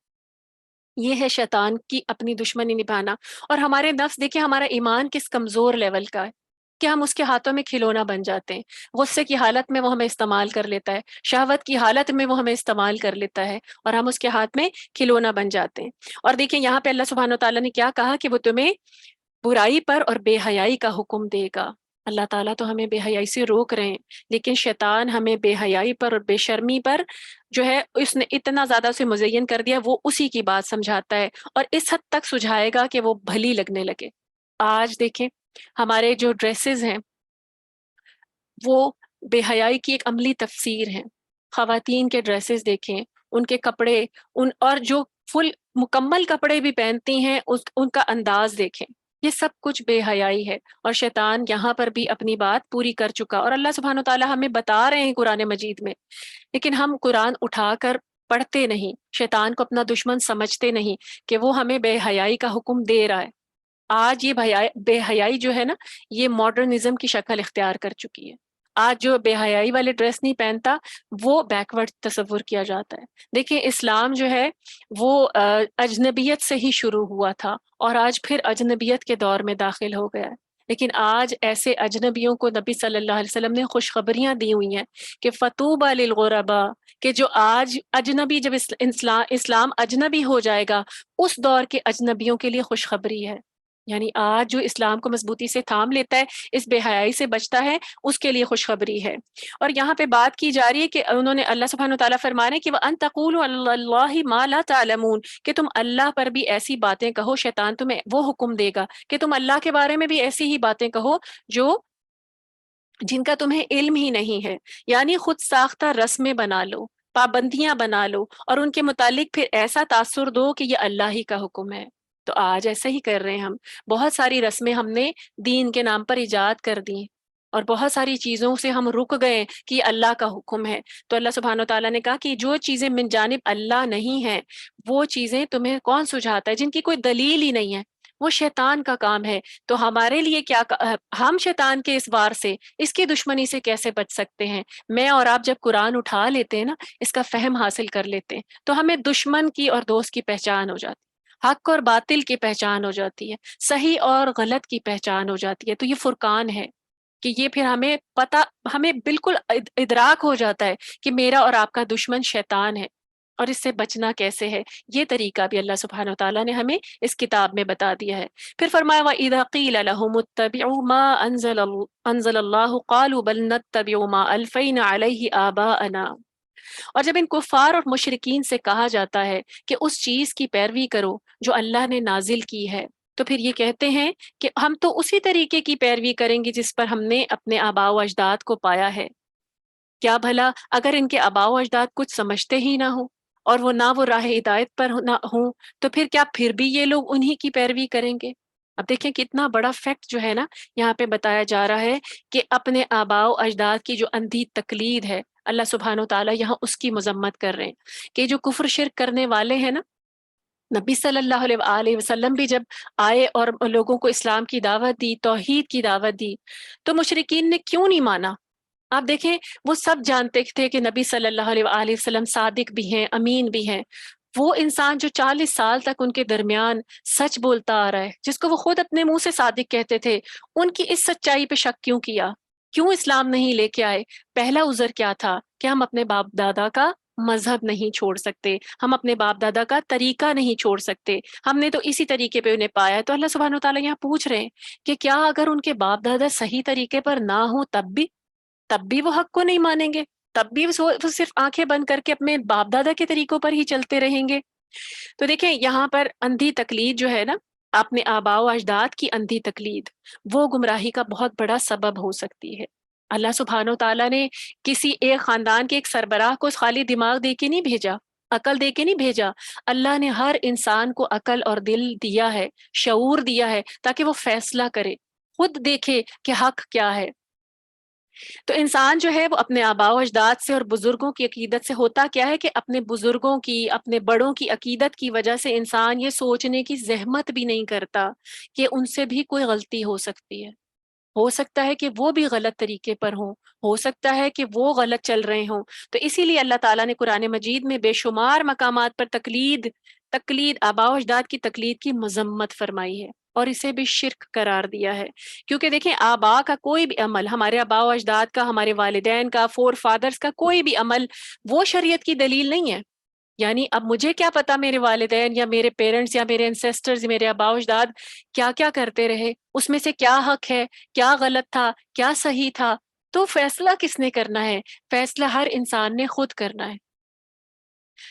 یہ ہے شیطان کی اپنی دشمنی نبھانا۔ اور ہمارے نفس دیکھیں ہمارا ایمان کس کمزور لیول کا ہے کہ ہم اس کے ہاتھوں میں کھلونا بن جاتے ہیں۔ غصے کی حالت میں وہ ہمیں استعمال کر لیتا ہے، شہوت کی حالت میں وہ ہمیں استعمال کر لیتا ہے، اور ہم اس کے ہاتھ میں کھلونا بن جاتے ہیں۔ اور دیکھیں یہاں پہ اللہ سبحانہ و تعالیٰ نے کیا کہا کہ وہ تمہیں برائی پر اور بے حیائی کا حکم دے گا۔ اللہ تعالیٰ تو ہمیں بے حیائی سے روک رہے ہیں، لیکن شیطان ہمیں بے حیائی پر اور بے شرمی پر جو ہے اس نے اتنا زیادہ اسے مزین کر دیا، وہ اسی کی بات سمجھاتا ہے اور اس حد تک سجھائے گا کہ وہ بھلی لگنے لگے۔ آج دیکھیں ہمارے جو ڈریسز ہیں وہ بے حیائی کی ایک عملی تفسیر ہیں۔ خواتین کے ڈریسز دیکھیں، ان کے کپڑے، اور جو فل مکمل کپڑے بھی پہنتی ہیں ان کا انداز دیکھیں، یہ سب کچھ بے حیائی ہے۔ اور شیطان یہاں پر بھی اپنی بات پوری کر چکا، اور اللہ سبحانہ وتعالیٰ ہمیں بتا رہے ہیں قرآن مجید میں، لیکن ہم قرآن اٹھا کر پڑھتے نہیں، شیطان کو اپنا دشمن سمجھتے نہیں کہ وہ ہمیں بے حیائی کا حکم دے رہا ہے۔ آج یہ بے حیائی جو ہے نا، یہ ماڈرنزم کی شکل اختیار کر چکی ہے۔ آج جو بے حیائی والے ڈریس نہیں پہنتا وہ بیکورڈ تصور کیا جاتا ہے۔ دیکھیں اسلام جو ہے وہ اجنبیت سے ہی شروع ہوا تھا اور آج پھر اجنبیت کے دور میں داخل ہو گیا ہے۔ لیکن آج ایسے اجنبیوں کو نبی صلی اللہ علیہ وسلم نے خوشخبریاں دی ہوئی ہیں کہ فطوبى للغرباء، کہ جو آج اجنبی، جب اسلام اجنبی ہو جائے گا، اس دور کے اجنبیوں کے لیے خوشخبری ہے. یعنی آج جو اسلام کو مضبوطی سے تھام لیتا ہے، اس بے حیائی سے بچتا ہے، اس کے لیے خوشخبری ہے. اور یہاں پہ بات کی جا رہی ہے کہ انہوں نے، اللہ سبحانہ وتعالیٰ فرما رہے ہیں کہ وَأَن تَقُولُوا عَلَى اللَّهِ مَا لَا تَعْلَمُونَ، کہ تم اللہ پر بھی ایسی باتیں کہو، شیطان تمہیں وہ حکم دے گا کہ تم اللہ کے بارے میں بھی ایسی ہی باتیں کہو جو جن کا تمہیں علم ہی نہیں ہے. یعنی خود ساختہ رسمیں بنا لو، پابندیاں بنا لو، اور ان کے متعلق پھر ایسا تاثر دو کہ یہ اللہ ہی کا حکم ہے. تو آج ایسا ہی کر رہے ہیں ہم. بہت ساری رسمیں ہم نے دین کے نام پر ایجاد کر دی، اور بہت ساری چیزوں سے ہم رک گئے کہ یہ اللہ کا حکم ہے. تو اللہ سبحانہ وتعالیٰ نے کہا کہ جو چیزیں من جانب اللہ نہیں ہیں، وہ چیزیں تمہیں کون سجھاتا ہے جن کی کوئی دلیل ہی نہیں ہے؟ وہ شیطان کا کام ہے. تو ہمارے لیے کیا، ہم شیطان کے اس وار سے، اس کی دشمنی سے کیسے بچ سکتے ہیں؟ میں اور آپ جب قرآن اٹھا لیتے ہیں نا، اس کا فہم حاصل کر لیتے ہیں، تو ہمیں دشمن کی اور دوست کی پہچان ہو جاتی ہے، حق اور باطل کی پہچان ہو جاتی ہے، صحیح اور غلط کی پہچان ہو جاتی ہے. تو یہ فرقان ہے کہ یہ پھر ہمیں پتہ، ہمیں بالکل ادراک ہو جاتا ہے کہ میرا اور آپ کا دشمن شیطان ہے، اور اس سے بچنا کیسے ہے. یہ طریقہ بھی اللہ سبحانہ وتعالیٰ نے ہمیں اس کتاب میں بتا دیا ہے. پھر فرمایا وَإِذَا قِيلَ لَهُمُ اتَّبِعُوا مَا أَنزَلَ اللَّهُ قَالُوا بَلْ نَتَّبِعُ مَا أَلْفَيْنَا عَلَيْهِ آبَاءَنَا. اور جب ان کفار اور مشرکین سے کہا جاتا ہے کہ اس چیز کی پیروی کرو جو اللہ نے نازل کی ہے، تو پھر یہ کہتے ہیں کہ ہم تو اسی طریقے کی پیروی کریں گے جس پر ہم نے اپنے آباء و اجداد کو پایا ہے. کیا بھلا اگر ان کے آباء و اجداد کچھ سمجھتے ہی نہ ہوں، اور وہ نہ وہ راہ ہدایت پر نہ ہوں، تو پھر کیا پھر بھی یہ لوگ انہی کی پیروی کریں گے؟ اب دیکھیں کتنا بڑا فیکٹ جو ہے نا یہاں پہ بتایا جا رہا ہے کہ اپنے آباء و اجداد کی جو اندھی تقلید ہے، اللہ سبحانہ و تعالیٰ یہاں اس کی مذمت کر رہے ہیں کہ جو کفر شرک کرنے والے ہیں نا، نبی صلی اللہ علیہ وآلہ وسلم بھی جب آئے اور لوگوں کو اسلام کی دعوت دی، توحید کی دعوت دی، تو مشرکین نے کیوں نہیں مانا؟ آپ دیکھیں، وہ سب جانتے تھے کہ نبی صلی اللہ علیہ وآلہ وسلم صادق بھی ہیں، امین بھی ہیں. وہ انسان جو 40 سال تک ان کے درمیان سچ بولتا آ رہا ہے، جس کو وہ خود اپنے منہ سے صادق کہتے تھے، ان کی اس سچائی پہ شک کیوں کیا؟ کیوں اسلام نہیں لے کے آئے؟ پہلا عذر کیا تھا کہ ہم اپنے باپ دادا کا مذہب نہیں چھوڑ سکتے، ہم اپنے باپ دادا کا طریقہ نہیں چھوڑ سکتے، ہم نے تو اسی طریقے پہ انہیں پایا. تو اللہ سبحانہ وتعالیٰ یہاں پوچھ رہے ہیں کہ کیا اگر ان کے باپ دادا صحیح طریقے پر نہ ہوں تب بھی وہ حق کو نہیں مانیں گے؟ تب بھی وہ صرف آنکھیں بند کر کے اپنے باپ دادا کے طریقوں پر ہی چلتے رہیں گے؟ تو دیکھیں یہاں پر اندھی تقلید جو ہے نا، اپنے آباء و اجداد کی اندھی تقلید، وہ گمراہی کا بہت بڑا سبب ہو سکتی ہے. اللہ سبحانہ و تعالیٰ نے کسی ایک خاندان کے ایک سربراہ کو خالی دماغ دے کے نہیں بھیجا، عقل دے کے نہیں بھیجا. اللہ نے ہر انسان کو عقل اور دل دیا ہے، شعور دیا ہے، تاکہ وہ فیصلہ کرے، خود دیکھے کہ حق کیا ہے. تو انسان جو ہے وہ اپنے آباء و اجداد سے اور بزرگوں کی عقیدت سے، ہوتا کیا ہے کہ اپنے بزرگوں کی، اپنے بڑوں کی عقیدت کی وجہ سے انسان یہ سوچنے کی زحمت بھی نہیں کرتا کہ ان سے بھی کوئی غلطی ہو سکتی ہے. ہو سکتا ہے کہ وہ بھی غلط طریقے پر ہوں، ہو سکتا ہے کہ وہ غلط چل رہے ہوں. تو اسی لیے اللہ تعالیٰ نے قرآن مجید میں بے شمار مقامات پر تقلید آباء و اجداد کی تقلید کی مذمت فرمائی ہے، اور اسے بھی شرک قرار دیا ہے. کیونکہ دیکھیں، آباء کا کوئی بھی عمل، ہمارے آباء و اجداد کا، ہمارے والدین کا، فور فادرز کا کوئی بھی عمل، وہ شریعت کی دلیل نہیں ہے. یعنی اب مجھے کیا پتا میرے والدین یا میرے پیرنٹس یا میرے انسیسٹرز، میرے آباء و اجداد کیا کیا کرتے رہے، اس میں سے کیا حق ہے، کیا غلط تھا، کیا صحیح تھا. تو فیصلہ کس نے کرنا ہے؟ فیصلہ ہر انسان نے خود کرنا ہے.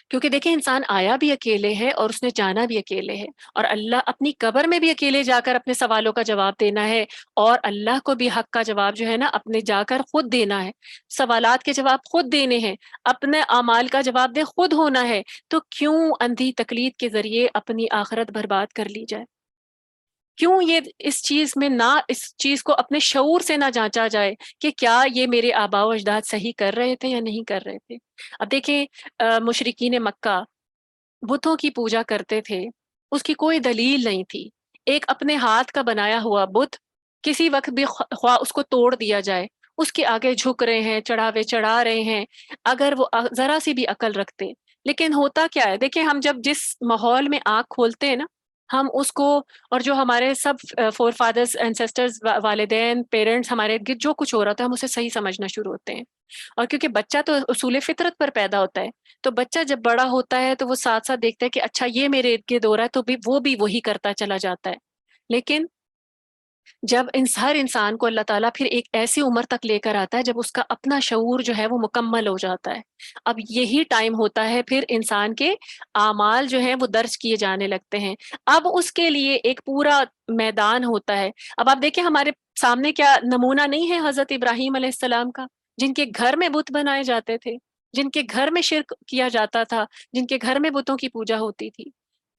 کیونکہ دیکھیں، انسان آیا بھی اکیلے ہے اور اس نے جانا بھی اکیلے ہے، اور اللہ اپنی قبر میں بھی اکیلے جا کر اپنے سوالوں کا جواب دینا ہے، اور اللہ کو بھی حق کا جواب جو ہے نا اپنے جا کر خود دینا ہے. سوالات کے جواب خود دینے ہیں، اپنے اعمال کا جواب دے خود ہونا ہے. تو کیوں اندھی تقلید کے ذریعے اپنی آخرت برباد کر لی جائے؟ کیوں یہ اس چیز میں نہ، اس چیز کو اپنے شعور سے نہ جانچا جائے کہ کیا یہ میرے آباء و اجداد صحیح کر رہے تھے یا نہیں کر رہے تھے؟ اب دیکھیں، مشرکین مکہ بتوں کی پوجا کرتے تھے، اس کی کوئی دلیل نہیں تھی. ایک اپنے ہاتھ کا بنایا ہوا بت کسی وقت بھی خواہ اس کو توڑ دیا جائے، اس کے آگے جھک رہے ہیں، چڑھاوے چڑھا رہے ہیں، اگر وہ ذرا سی بھی عقل رکھتے. لیکن ہوتا کیا ہے، دیکھیں ہم جب جس ماحول میں آنکھ کھولتے ہیں نا، ہم اس کو، اور جو ہمارے سب فور فادرز اینسسٹرز والدین پیرنٹس ہمارے ارد گرد جو کچھ ہو رہا ہوتا ہے ہم اسے صحیح سمجھنا شروع ہوتے ہیں. اور کیونکہ بچہ تو اصول فطرت پر پیدا ہوتا ہے، تو بچہ جب بڑا ہوتا ہے تو وہ ساتھ ساتھ دیکھتا ہے کہ اچھا یہ میرے ارد گرد ہو رہا ہے، تو بھی وہ بھی وہی کرتا چلا جاتا ہے. لیکن جب ہر انسان کو اللہ تعالیٰ پھر ایک ایسی عمر تک لے کر آتا ہے جب اس کا اپنا شعور جو ہے وہ مکمل ہو جاتا ہے، اب یہی ٹائم ہوتا ہے پھر انسان کے اعمال جو ہیں وہ درج کیے جانے لگتے ہیں. اب اس کے لیے ایک پورا میدان ہوتا ہے. اب آپ دیکھیں ہمارے سامنے کیا نمونہ نہیں ہے حضرت ابراہیم علیہ السلام کا، جن کے گھر میں بت بنائے جاتے تھے، جن کے گھر میں شرک کیا جاتا تھا، جن کے گھر میں بتوں کی پوجا ہوتی تھی.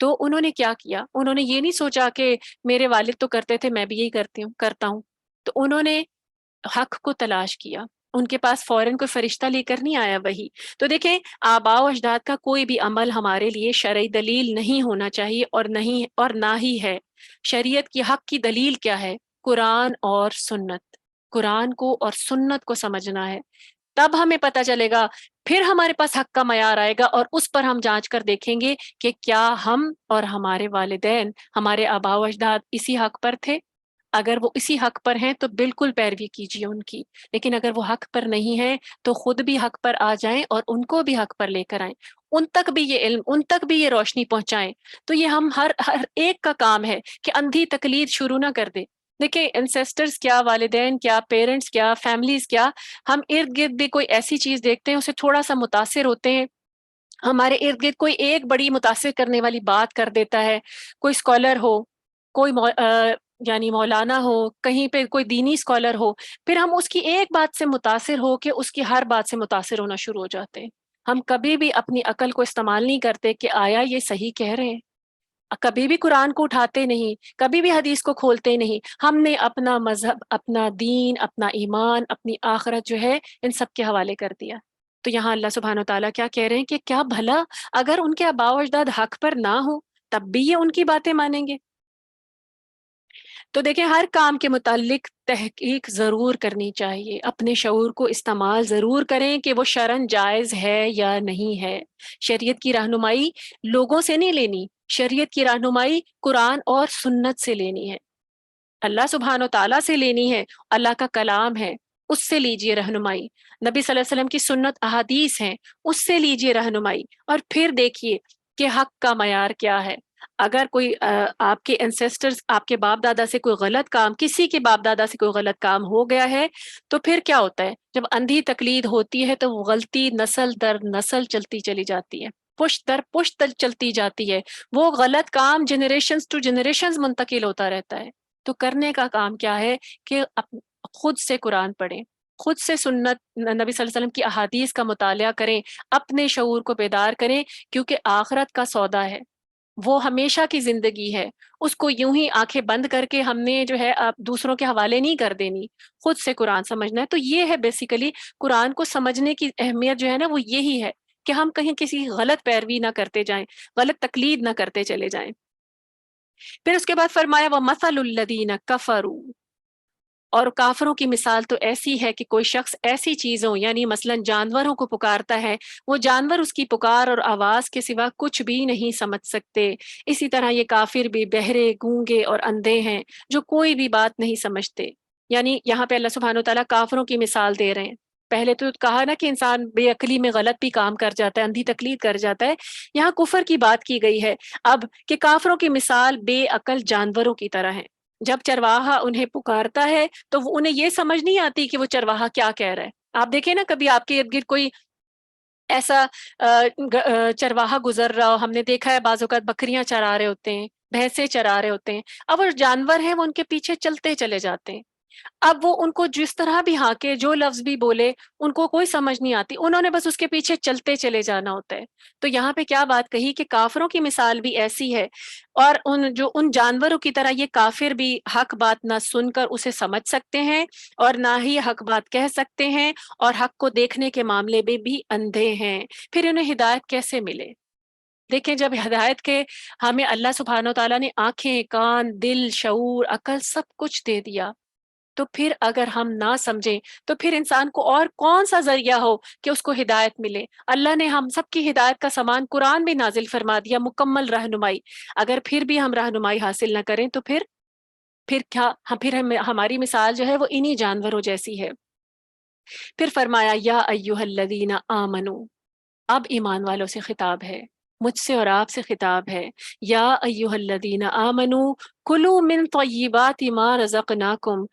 تو انہوں نے کیا کیا؟ انہوں نے یہ نہیں سوچا کہ میرے والد تو کرتے تھے میں بھی یہی کرتا ہوں. تو انہوں نے حق کو تلاش کیا. ان کے پاس فوراً کوئی فرشتہ لے کر نہیں آیا وہی. تو دیکھیں آباء و اجداد کا کوئی بھی عمل ہمارے لیے شرعی دلیل نہیں ہونا چاہیے، اور نہ ہی ہے. شریعت کی حق کی دلیل کیا ہے؟ قرآن اور سنت. قرآن کو اور سنت کو سمجھنا ہے، تب ہمیں پتہ چلے گا. پھر ہمارے پاس حق کا معیار آئے گا اور اس پر ہم جانچ کر دیکھیں گے کہ کیا ہم اور ہمارے والدین، ہمارے آباء و اجداد اسی حق پر تھے. اگر وہ اسی حق پر ہیں تو بالکل پیروی کیجیے ان کی، لیکن اگر وہ حق پر نہیں ہیں تو خود بھی حق پر آ جائیں اور ان کو بھی حق پر لے کر آئیں، ان تک بھی یہ علم، ان تک بھی یہ روشنی پہنچائیں. تو یہ ہم ہر ایک کا کام ہے کہ اندھی تقلید شروع نہ کر دے. دیکھیں انسیسٹرز کیا، والدین کیا، پیرنٹس کیا، فیملیز کیا، ہم ارد گرد بھی کوئی ایسی چیز دیکھتے ہیں اسے تھوڑا سا متاثر ہوتے ہیں. ہمارے ارد گرد کوئی ایک بڑی متاثر کرنے والی بات کر دیتا ہے، کوئی اسکالر ہو، کوئی یعنی مولانا ہو، کہیں پہ کوئی دینی اسکالر ہو، پھر ہم اس کی ایک بات سے متاثر ہو کے اس کی ہر بات سے متاثر ہونا شروع ہو جاتے ہیں. ہم کبھی بھی اپنی عقل کو استعمال نہیں کرتے کہ آیا یہ صحیح کہہ رہے ہیں. کبھی بھی قرآن کو اٹھاتے نہیں، کبھی بھی حدیث کو کھولتے نہیں. ہم نے اپنا مذہب، اپنا دین، اپنا ایمان، اپنی آخرت جو ہے ان سب کے حوالے کر دیا. تو یہاں اللہ سبحانہ و تعالیٰ کیا کہہ رہے ہیں کہ کیا بھلا اگر ان کے آباء و اجداد حق پر نہ ہو تب بھی یہ ان کی باتیں مانیں گے؟ تو دیکھیں ہر کام کے متعلق تحقیق ضرور کرنی چاہیے، اپنے شعور کو استعمال ضرور کریں کہ وہ شرعاً جائز ہے یا نہیں ہے. شریعت کی رہنمائی لوگوں سے نہیں لینی، شریعت کی رہنمائی قرآن اور سنت سے لینی ہے، اللہ سبحانہ و تعالیٰ سے لینی ہے. اللہ کا کلام ہے، اس سے لیجئے رہنمائی. نبی صلی اللہ علیہ وسلم کی سنت احادیث ہیں، اس سے لیجئے رہنمائی. اور پھر دیکھیے کہ حق کا معیار کیا ہے. اگر کوئی آپ کے انسیسٹرز، آپ کے باپ دادا سے کوئی غلط کام، کسی کے باپ دادا سے کوئی غلط کام ہو گیا ہے تو پھر کیا ہوتا ہے؟ جب اندھی تقلید ہوتی ہے تو وہ غلطی نسل در نسل چلتی چلی جاتی ہے، پشت در پشت چلتی جاتی ہے. وہ غلط کام جنریشنز ٹو جنریشنز منتقل ہوتا رہتا ہے. تو کرنے کا کام کیا ہے کہ خود سے قرآن پڑھیں، خود سے سنت نبی صلی اللہ علیہ وسلم کی احادیث کا مطالعہ کریں، اپنے شعور کو بیدار کریں، کیونکہ آخرت کا سودا ہے، وہ ہمیشہ کی زندگی ہے. اس کو یوں ہی آنکھیں بند کر کے ہم نے جو ہے دوسروں کے حوالے نہیں کر دینی، خود سے قرآن سمجھنا ہے. تو یہ ہے بیسیکلی قرآن کو سمجھنے کی اہمیت جو ہے نا وہ یہی ہے کہ ہم کہیں کسی غلط پیروی نہ کرتے جائیں، غلط تقلید نہ کرتے چلے جائیں. پھر اس کے بعد فرمایا وَمَثَلُ الَّذِينَ كَفَرُوا، اور کافروں کی مثال تو ایسی ہے کہ کوئی شخص ایسی چیزوں یعنی مثلا جانوروں کو پکارتا ہے، وہ جانور اس کی پکار اور آواز کے سوا کچھ بھی نہیں سمجھ سکتے. اسی طرح یہ کافر بھی بہرے، گونگے اور اندھے ہیں جو کوئی بھی بات نہیں سمجھتے. یعنی یہاں پہ اللہ سبحانہ و تعالیٰ کافروں کی مثال دے رہے ہیں. پہلے تو کہا نا کہ انسان بے عقلی میں غلط بھی کام کر جاتا ہے، اندھی تقلید کر جاتا ہے. یہاں کفر کی بات کی گئی ہے اب کہ کافروں کی مثال بے عقل جانوروں کی طرح ہے. جب چرواہا انہیں پکارتا ہے تو وہ انہیں یہ سمجھ نہیں آتی کہ وہ چرواہا کیا کہہ رہا ہے. آپ دیکھیں نا کبھی آپ کے ارد گرد کوئی ایسا چرواہا گزر رہا ہو، ہم نے دیکھا ہے بعض اوقات بکریاں چرا رہے ہوتے ہیں، بھینسیں چرا رہے ہوتے ہیں، اب وہ جانور ہیں وہ ان کے پیچھے چلتے چلے جاتے ہیں. اب وہ ان کو جس طرح بھی ہانکے، جو لفظ بھی بولے، ان کو کوئی سمجھ نہیں آتی، انہوں نے بس اس کے پیچھے چلتے چلے جانا ہوتا ہے. تو یہاں پہ کیا بات کہی کہ کافروں کی مثال بھی ایسی ہے، اور ان جانوروں کی طرح یہ کافر بھی حق بات نہ سن کر اسے سمجھ سکتے ہیں اور نہ ہی حق بات کہہ سکتے ہیں، اور حق کو دیکھنے کے معاملے میں بھی اندھے ہیں. پھر انہیں ہدایت کیسے ملے؟ دیکھیں جب ہدایت کے ہمیں اللہ سبحانہ و تعالیٰ نے آنکھیں، کان، دل، شعور، عقل سب کچھ دے دیا، تو پھر اگر ہم نہ سمجھیں تو پھر انسان کو اور کون سا ذریعہ ہو کہ اس کو ہدایت ملے؟ اللہ نے ہم سب کی ہدایت کا سامان قرآن بھی نازل فرما دیا، مکمل رہنمائی، اگر پھر بھی ہم رہنمائی حاصل نہ کریں تو پھر کیا، ہماری مثال جو ہے وہ انہی جانوروں جیسی ہے۔ پھر فرمایا یا ایھا الذین آمنو، اب ایمان والوں سے خطاب ہے، مجھ سے اور آپ سے خطاب ہے۔ یا ایھا الذین آمنو کلوا من طیبات ما رزقناکم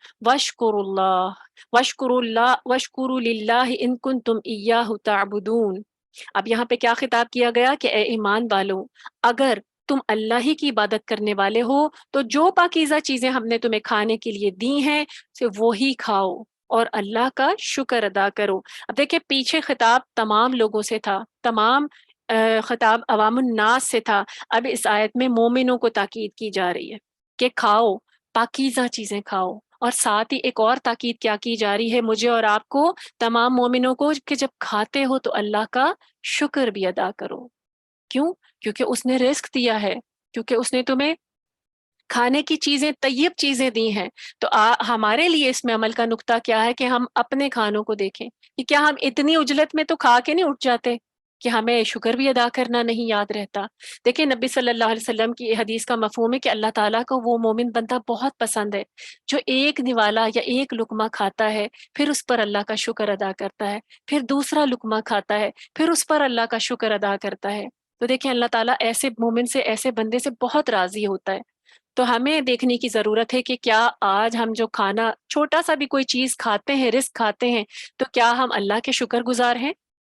واشکروا للہ ان کنتم ایاہ تعبدون۔ اب یہاں پہ کیا خطاب کیا گیا کہ اے ایمان والو، اگر تم اللہ ہی کی عبادت کرنے والے ہو تو جو پاکیزہ چیزیں ہم نے تمہیں کھانے کے لیے دی ہیں سے وہی کھاؤ اور اللہ کا شکر ادا کرو۔ اب دیکھیں پیچھے خطاب تمام لوگوں سے تھا، تمام خطاب عوام الناس سے تھا، اب اس آیت میں مومنوں کو تاکید کی جا رہی ہے کہ کھاؤ، پاکیزہ چیزیں کھاؤ، اور ساتھ ہی ایک اور تاکید کیا کی جا رہی ہے مجھے اور آپ کو، تمام مومنوں کو، کہ جب کھاتے ہو تو اللہ کا شکر بھی ادا کرو۔ کیوں؟ کیونکہ اس نے رزق دیا ہے، کیونکہ اس نے تمہیں کھانے کی چیزیں، طیب چیزیں دی ہیں، تو ہمارے لیے اس میں عمل کا نقطہ کیا ہے کہ ہم اپنے کھانوں کو دیکھیں کہ کیا ہم اتنی عجلت میں تو کھا کے نہیں اٹھ جاتے کہ ہمیں شکر بھی ادا کرنا نہیں یاد رہتا۔ دیکھیں نبی صلی اللہ علیہ وسلم کی حدیث کا مفہوم ہے کہ اللہ تعالیٰ کو وہ مومن بندہ بہت پسند ہے جو ایک نوالا یا ایک لقمہ کھاتا ہے، پھر اس پر اللہ کا شکر ادا کرتا ہے، پھر دوسرا لقمہ کھاتا ہے، پھر اس پر اللہ کا شکر ادا کرتا ہے۔ تو دیکھیں اللہ تعالیٰ ایسے مومن سے، ایسے بندے سے بہت راضی ہوتا ہے۔ تو ہمیں دیکھنے کی ضرورت ہے کہ کیا آج ہم جو کھانا، چھوٹا سا بھی کوئی چیز کھاتے ہیں، رزق کھاتے ہیں، تو کیا ہم اللہ کے شکر گزار ہیں؟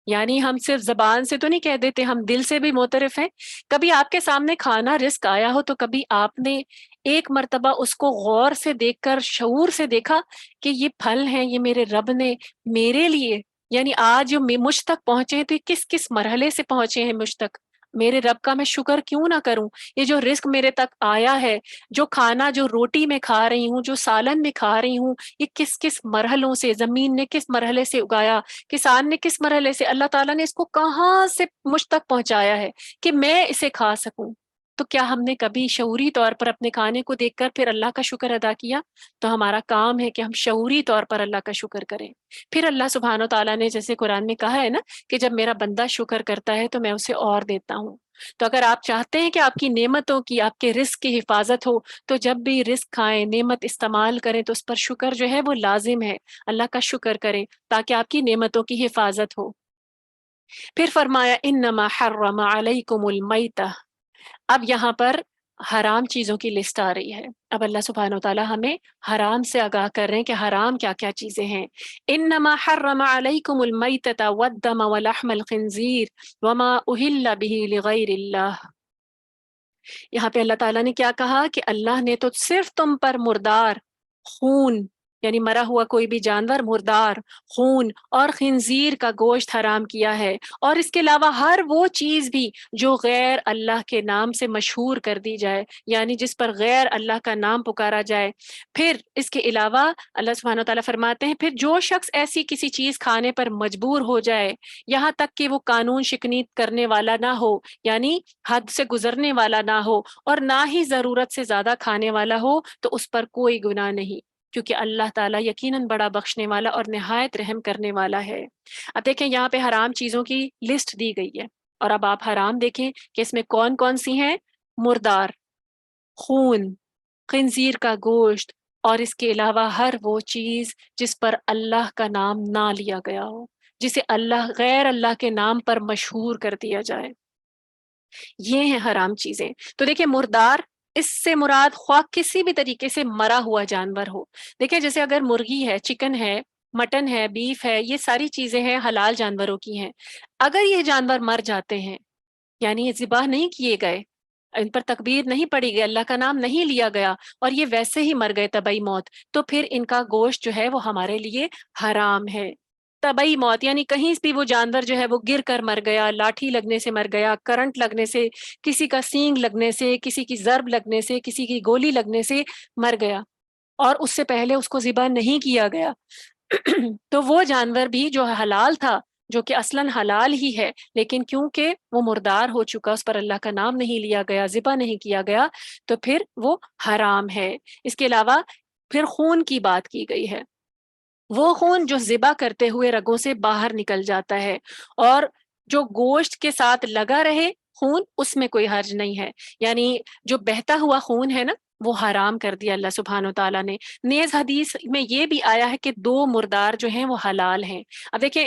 یعنی ہم صرف زبان سے تو نہیں کہہ دیتے، ہم دل سے بھی معترف ہیں۔ کبھی آپ کے سامنے کھانا، رزق آیا ہو تو کبھی آپ نے ایک مرتبہ اس کو غور سے دیکھ کر، شعور سے دیکھا کہ یہ پھل ہیں، یہ میرے رب نے میرے لیے، یعنی آج جو مجھ تک پہنچے ہیں تو یہ کس کس مرحلے سے پہنچے ہیں مجھ تک، میرے رب کا میں شکر کیوں نہ کروں؟ یہ جو رزق میرے تک آیا ہے، جو کھانا، جو روٹی میں کھا رہی ہوں، جو سالن میں کھا رہی ہوں، یہ کس کس مرحلوں سے، زمین نے کس مرحلے سے اگایا، کسان نے کس مرحلے سے، اللہ تعالیٰ نے اس کو کہاں سے مجھ تک پہنچایا ہے کہ میں اسے کھا سکوں۔ تو کیا ہم نے کبھی شعوری طور پر اپنے کھانے کو دیکھ کر پھر اللہ کا شکر ادا کیا؟ تو ہمارا کام ہے کہ ہم شعوری طور پر اللہ کا شکر کریں۔ پھر اللہ سبحانہ و تعالیٰ نے جیسے قرآن میں کہا ہے نا کہ جب میرا بندہ شکر کرتا ہے تو میں اسے اور دیتا ہوں۔ تو اگر آپ چاہتے ہیں کہ آپ کی نعمتوں کی، آپ کے رزق کی حفاظت ہو، تو جب بھی رزق کھائیں، نعمت استعمال کریں تو اس پر شکر جو ہے وہ لازم ہے، اللہ کا شکر کریں تاکہ آپ کی نعمتوں کی حفاظت ہو۔ پھر فرمایا انما حرم علیکم المیتہ، اب یہاں پر حرام چیزوں کی لسٹ آ رہی ہے۔ اب اللہ سبحانہ وتعالی ہمیں حرام سے آگاہ کر رہے ہیں کہ حرام کیا کیا چیزیں ہیں۔ انما حرم علیکم المیتۃ والدم ولحم الخنزیر وما اہل به لغیر اللہ۔ یہاں پہ اللہ تعالیٰ نے کیا کہا کہ اللہ نے تو صرف تم پر مردار، خون، یعنی مرا ہوا کوئی بھی جانور، مردار، خون اور خنزیر کا گوشت حرام کیا ہے، اور اس کے علاوہ ہر وہ چیز بھی جو غیر اللہ کے نام سے مشہور کر دی جائے، یعنی جس پر غیر اللہ کا نام پکارا جائے۔ پھر اس کے علاوہ اللہ سبحانہ وتعالیٰ فرماتے ہیں پھر جو شخص ایسی کسی چیز کھانے پر مجبور ہو جائے، یہاں تک کہ وہ قانون شکنی کرنے والا نہ ہو، یعنی حد سے گزرنے والا نہ ہو، اور نہ ہی ضرورت سے زیادہ کھانے والا ہو، تو اس پر کوئی گناہ نہیں، کیونکہ اللہ تعالیٰ یقیناً بڑا بخشنے والا اور نہایت رحم کرنے والا ہے۔ اب دیکھیں یہاں پہ حرام چیزوں کی لسٹ دی گئی ہے، اور اب آپ حرام دیکھیں کہ اس میں کون کون سی ہیں۔ مردار، خون، خنزیر کا گوشت، اور اس کے علاوہ ہر وہ چیز جس پر اللہ کا نام نہ لیا گیا ہو، جسے اللہ، غیر اللہ کے نام پر مشہور کر دیا جائے، یہ ہیں حرام چیزیں۔ تو دیکھیں مردار، اس سے مراد خواہ کسی بھی طریقے سے مرا ہوا جانور ہو۔ دیکھیں جیسے اگر مرغی ہے، چکن ہے، مٹن ہے، بیف ہے، یہ ساری چیزیں ہیں حلال جانوروں کی ہیں۔ اگر یہ جانور مر جاتے ہیں، یعنی یہ ذبح نہیں کیے گئے، ان پر تکبیر نہیں پڑی گئی، اللہ کا نام نہیں لیا گیا، اور یہ ویسے ہی مر گئے طبعی موت، تو پھر ان کا گوشت جو ہے وہ ہمارے لیے حرام ہے۔ طبعی موت یعنی کہیں بھی وہ جانور جو ہے وہ گر کر مر گیا، لاٹھی لگنے سے مر گیا، کرنٹ لگنے سے، کسی کا سینگ لگنے سے، کسی کی ضرب لگنے سے، کسی کی گولی لگنے سے مر گیا، اور اس سے پہلے اس کو ذبح نہیں کیا گیا تو وہ جانور بھی جو حلال تھا، جو کہ اصلاً حلال ہی ہے، لیکن کیونکہ وہ مردار ہو چکا، اس پر اللہ کا نام نہیں لیا گیا، ذبح نہیں کیا گیا، تو پھر وہ حرام ہے۔ اس کے علاوہ پھر خون کی بات کی گئی ہے، وہ خون جو ذبح کرتے ہوئے رگوں سے باہر نکل جاتا ہے، اور جو گوشت کے ساتھ لگا رہے خون، اس میں کوئی حرج نہیں ہے، یعنی جو بہتا ہوا خون ہے نا وہ حرام کر دیا اللہ سبحانہ و تعالیٰ نے۔ نیز حدیث میں یہ بھی آیا ہے کہ دو مردار جو ہیں وہ حلال ہیں۔ اب دیکھیں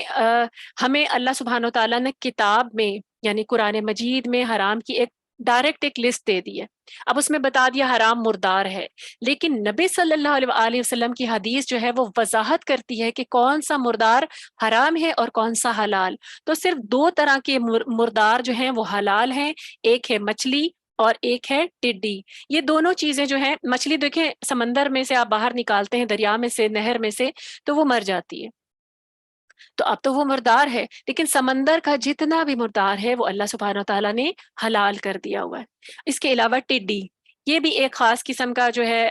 ہمیں اللہ سبحانہ و تعالیٰ نے کتاب میں یعنی قرآن مجید میں حرام کی ایک ڈائریکٹ ایک لسٹ دے دی ہے، اب اس میں بتا دیا حرام مردار ہے، لیکن نبی صلی اللہ علیہ وسلم کی حدیث جو ہے وہ وضاحت کرتی ہے کہ کون سا مردار حرام ہے اور کون سا حلال۔ تو صرف دو طرح کے مردار جو ہیں وہ حلال ہیں، ایک ہے مچھلی اور ایک ہے ٹڈی۔ یہ دونوں چیزیں جو ہیں، مچھلی دیکھیں سمندر میں سے آپ باہر نکالتے ہیں، دریا میں سے، نہر میں سے، تو وہ مر جاتی ہے، تو اب تو وہ مردار ہے، لیکن سمندر کا جتنا بھی مردار ہے وہ اللہ سبحانہ تعالیٰ نے حلال کر دیا ہوا ہے۔ اس کے علاوہ ٹڈی، یہ بھی ایک خاص قسم کا جو ہے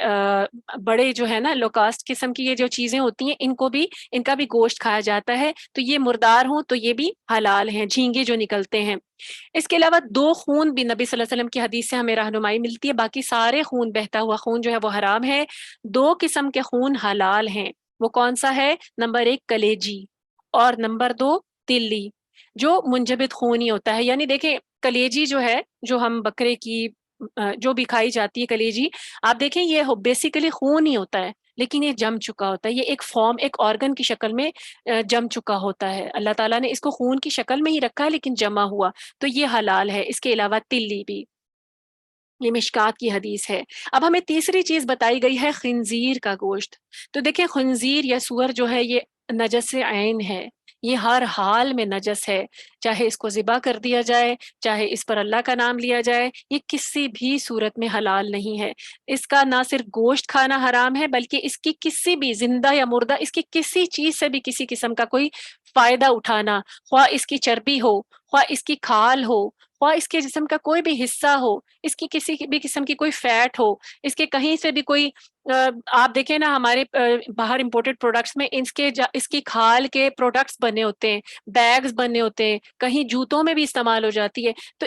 بڑے جو ہے نا لوکاسٹ قسم کی یہ جو چیزیں ہوتی ہیں، ان کا بھی گوشت کھایا جاتا ہے، تو یہ مردار ہوں تو یہ بھی حلال ہیں، جھینگے جو نکلتے ہیں۔ اس کے علاوہ دو خون بھی نبی صلی اللہ علیہ وسلم کی حدیث سے ہمیں رہنمائی ملتی ہے، باقی سارے خون، بہتا ہوا خون جو ہے وہ حرام ہے، دو قسم کے خون حلال ہیں۔ وہ کون سا ہے؟ نمبر ایک کلیجی، اور نمبر دو تلی، جو منجمد خونی ہوتا ہے۔ یعنی دیکھیں کلیجی جو ہے، جو ہم بکرے کی جو بھی کھائی جاتی ہے کلیجی، آپ دیکھیں یہ بیسیکلی خون ہی ہوتا ہے، لیکن یہ جم چکا ہوتا ہے، یہ ایک فارم، ایک آرگن کی شکل میں جم چکا ہوتا ہے۔ اللہ تعالیٰ نے اس کو خون کی شکل میں ہی رکھا ہے لیکن جمع ہوا، تو یہ حلال ہے۔ اس کے علاوہ تلی بھی، یہ مشکات کی حدیث ہے۔ اب ہمیں تیسری چیز بتائی گئی ہے خنزیر کا گوشت۔ تو دیکھیں خنزیر یا سور جو ہے یہ نجس عین ہے، یہ ہر حال میں نجس ہے، چاہے اس کو ذبح کر دیا جائے، چاہے اس پر اللہ کا نام لیا جائے، یہ کسی بھی صورت میں حلال نہیں ہے۔ اس کا نہ صرف گوشت کھانا حرام ہے، بلکہ اس کی کسی بھی زندہ یا مردہ، اس کی کسی چیز سے بھی کسی قسم کا کوئی فائدہ اٹھانا، خواہ اس کی چربی ہو، خواہ اس کی کھال ہو، خواہ اس کے جسم کا کوئی بھی حصہ ہو، اس کی کسی بھی قسم کی کوئی فیٹ ہو، اس کے کہیں سے بھی کوئی آپ دیکھیں نا ہمارے باہر امپورٹڈ پروڈکٹس میں اس کی کھال کے پروڈکٹس بنے ہوتے ہیں، بیگز بنے ہوتے ہیں، کہیں جوتوں میں بھی استعمال ہو جاتی ہے، تو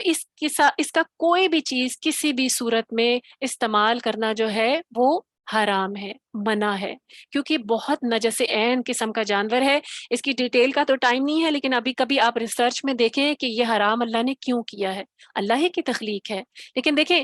اس کا کوئی بھی چیز کسی بھی صورت میں استعمال کرنا جو ہے وہ حرام ہے، منع ہے، کیونکہ بہت نجس عین قسم کا جانور ہے۔ اس کی ڈیٹیل کا تو ٹائم نہیں ہے، لیکن ابھی کبھی آپ ریسرچ میں دیکھیں کہ یہ حرام اللہ نے کیوں کیا ہے، اللہ ہی کی تخلیق ہے۔ لیکن دیکھیں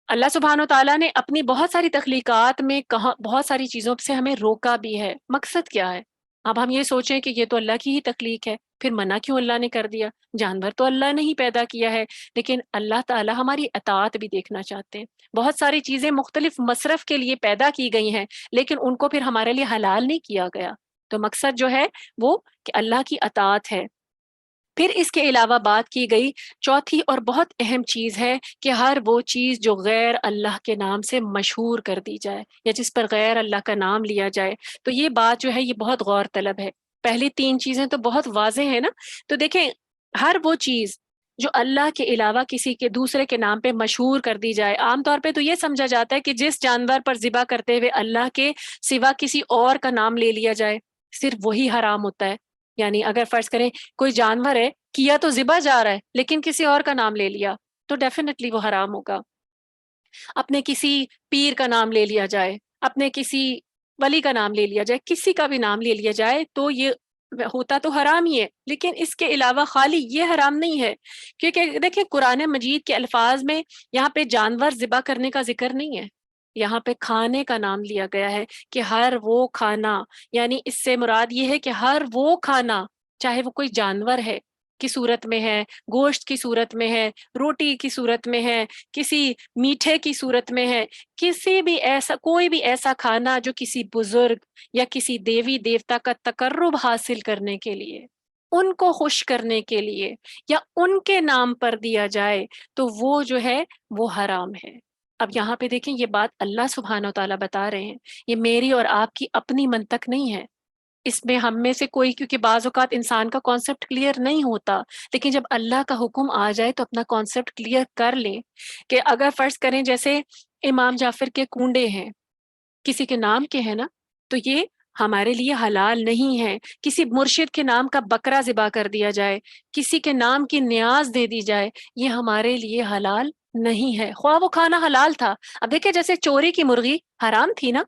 اللہ سبحانہ و تعالیٰ نے اپنی بہت ساری تخلیقات میں بہت ساری چیزوں سے ہمیں روکا بھی ہے، مقصد کیا ہے؟ اب ہم یہ سوچیں کہ یہ تو اللہ کی ہی تخلیق ہے، پھر منع کیوں اللہ نے کر دیا؟ جانور تو اللہ نے ہی پیدا کیا ہے، لیکن اللہ تعالیٰ ہماری اطاعت بھی دیکھنا چاہتے ہیں۔ بہت ساری چیزیں مختلف مصرف کے لیے پیدا کی گئی ہیں، لیکن ان کو پھر ہمارے لیے حلال نہیں کیا گیا، تو مقصد جو ہے وہ کہ اللہ کی اطاعت ہے۔ پھر اس کے علاوہ بات کی گئی چوتھی اور بہت اہم چیز ہے کہ ہر وہ چیز جو غیر اللہ کے نام سے مشہور کر دی جائے یا جس پر غیر اللہ کا نام لیا جائے، تو یہ بات جو ہے یہ بہت غور طلب ہے۔ پہلی تین چیزیں تو بہت واضح ہیں نا، تو دیکھیں ہر وہ چیز جو اللہ کے علاوہ کسی کے دوسرے کے نام پہ مشہور کر دی جائے، عام طور پہ تو یہ سمجھا جاتا ہے کہ جس جانور پر ذبح کرتے ہوئے اللہ کے سوا کسی اور کا نام لے لیا جائے صرف وہی حرام ہوتا ہے۔ یعنی اگر فرض کریں کوئی جانور ہے، کیا تو ذبح جا رہا ہے لیکن کسی اور کا نام لے لیا تو ڈیفینیٹلی وہ حرام ہوگا۔ اپنے کسی پیر کا نام لے لیا جائے، اپنے کسی ولی کا نام لے لیا جائے، کسی کا بھی نام لے لیا جائے تو یہ ہوتا تو حرام ہی ہے، لیکن اس کے علاوہ خالی یہ حرام نہیں ہے، کیونکہ دیکھیں قرآن مجید کے الفاظ میں یہاں پہ جانور ذبح کرنے کا ذکر نہیں ہے، یہاں پہ کھانے کا نام لیا گیا ہے کہ ہر وہ کھانا، یعنی اس سے مراد یہ ہے کہ ہر وہ کھانا چاہے وہ کوئی جانور ہے کی صورت میں ہے، گوشت کی صورت میں ہے، روٹی کی صورت میں ہے، کسی میٹھے کی صورت میں ہے، کسی بھی ایسا کوئی بھی ایسا کھانا جو کسی بزرگ یا کسی دیوی دیوتا کا تقرب حاصل کرنے کے لیے، ان کو خوش کرنے کے لیے یا ان کے نام پر دیا جائے تو وہ جو ہے وہ حرام ہے۔ اب یہاں پہ دیکھیں یہ بات اللہ سبحانہ و تعالیٰ بتا رہے ہیں، یہ میری اور آپ کی اپنی منطق نہیں ہے، اس میں ہم میں سے کوئی، کیونکہ بعض اوقات انسان کا کانسیپٹ کلیئر نہیں ہوتا، لیکن جب اللہ کا حکم آ جائے تو اپنا کانسیپٹ کلیئر کر لیں کہ اگر فرض کریں جیسے امام جعفر کے کنڈے ہیں، کسی کے نام کے ہیں نا، تو یہ ہمارے لیے حلال نہیں ہے۔ کسی مرشد کے نام کا بکرا ذبح کر دیا جائے، کسی کے نام کی نیاز دے دی جائے، یہ ہمارے لیے حلال نہیں ہے، خواہ وہ کھانا حلال تھا۔ اب دیکھیں جیسے چوری کی مرغی حرام تھی نا،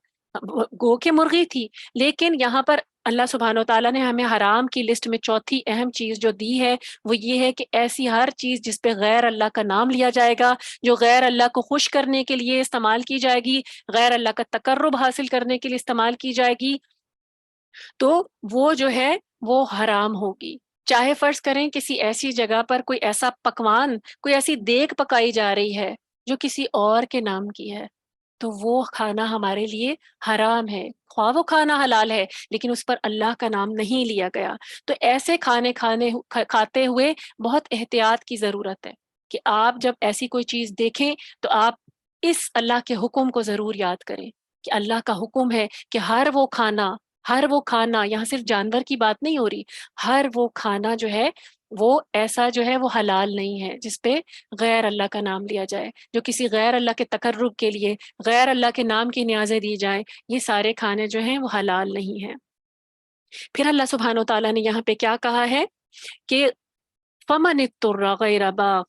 گو کہ مرغی تھی، لیکن یہاں پر اللہ سبحانہ و تعالیٰ نے ہمیں حرام کی لسٹ میں چوتھی اہم چیز جو دی ہے وہ یہ ہے کہ ایسی ہر چیز جس پہ غیر اللہ کا نام لیا جائے گا، جو غیر اللہ کو خوش کرنے کے لیے استعمال کی جائے گی، غیر اللہ کا تقرب حاصل کرنے کے لیے استعمال کی جائے گی، تو وہ جو ہے وہ حرام ہوگی۔ چاہے فرض کریں کسی ایسی جگہ پر کوئی ایسا پکوان، کوئی ایسی دیگ پکائی جا رہی ہے جو کسی اور کے نام کی ہے، تو وہ کھانا ہمارے لیے حرام ہے، خواہ وہ کھانا حلال ہے لیکن اس پر اللہ کا نام نہیں لیا گیا۔ تو ایسے کھاتے ہوئے بہت احتیاط کی ضرورت ہے کہ آپ جب ایسی کوئی چیز دیکھیں تو آپ اس اللہ کے حکم کو ضرور یاد کریں کہ اللہ کا حکم ہے کہ ہر وہ کھانا یہاں صرف جانور کی بات نہیں ہو رہی، ہر وہ کھانا جو ہے وہ ایسا جو ہے وہ حلال نہیں ہے جس پہ غیر اللہ کا نام لیا جائے، جو کسی غیر اللہ کے تقرب کے لیے غیر اللہ کے نام کی نیازیں دی جائیں، یہ سارے کھانے جو ہیں وہ حلال نہیں ہیں۔ پھر اللہ سبحانہ و تعالیٰ نے یہاں پہ کیا کہا ہے کہ فَمَنِ اضْطُرَّ غَيْرَ بَاغٍ،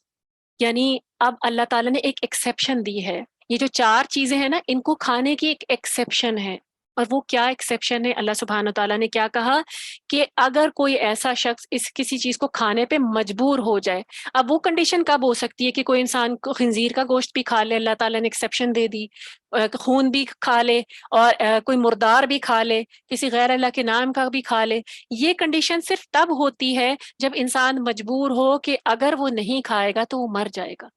یعنی اب اللہ تعالیٰ نے ایک ایکسیپشن دی ہے۔ یہ جو چار چیزیں ہیں نا، ان کو کھانے کی ایک ایکسیپشن ہے، اور وہ کیا ایکسیپشن ہے؟ اللہ سبحانہ تعالیٰ نے کیا کہا کہ اگر کوئی ایسا شخص کسی چیز کو کھانے پہ مجبور ہو جائے، اب وہ کنڈیشن کب ہو سکتی ہے کہ کوئی انسان کو خنزیر کا گوشت بھی کھا لے، اللہ تعالیٰ نے ایکسیپشن دے دی، خون بھی کھا لے، اور کوئی مردار بھی کھا لے، کسی غیر اللہ کے نام کا بھی کھا لے۔ یہ کنڈیشن صرف تب ہوتی ہے جب انسان مجبور ہو کہ اگر وہ نہیں کھائے گا تو وہ مر جائے گا،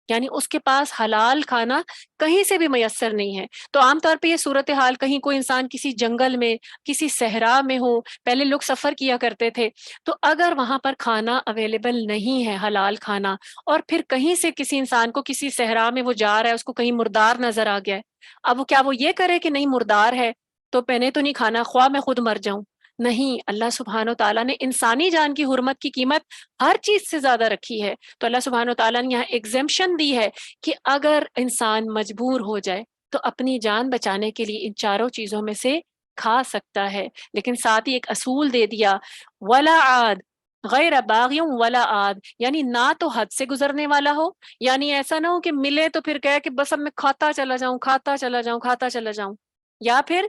یعنی اس کے پاس حلال کھانا کہیں سے بھی میسر نہیں ہے۔ تو عام طور پہ یہ صورتحال کہیں کوئی انسان کسی جنگل میں، کسی صحرا میں ہو، پہلے لوگ سفر کیا کرتے تھے، تو اگر وہاں پر کھانا اویلیبل نہیں ہے حلال کھانا، اور پھر کہیں سے کسی انسان کو کسی صحرا میں وہ جا رہا ہے، اس کو کہیں مردار نظر آ گیا ہے، اب وہ کیا وہ یہ کرے کہ نہیں مردار ہے تو پہنے تو نہیں کھانا، خواہ میں خود مر جاؤں؟ نہیں، اللہ سبحانہ و تعالیٰ نے انسانی جان کی حرمت کی قیمت ہر چیز سے زیادہ رکھی ہے، تو اللہ سبحانہ و تعالیٰ نے یہاں ایگزمپشن دی ہے کہ اگر انسان مجبور ہو جائے تو اپنی جان بچانے کے لیے ان چاروں چیزوں میں سے کھا سکتا ہے، لیکن ساتھ ہی ایک اصول دے دیا، ولا عاد غیر باغی ولا عاد، یعنی نہ تو حد سے گزرنے والا ہو، یعنی ایسا نہ ہو کہ ملے تو پھر کہے کہ بس اب میں کھاتا چلا جاؤں، کھاتا چلا جاؤں، کھاتا چلا جاؤں، یا پھر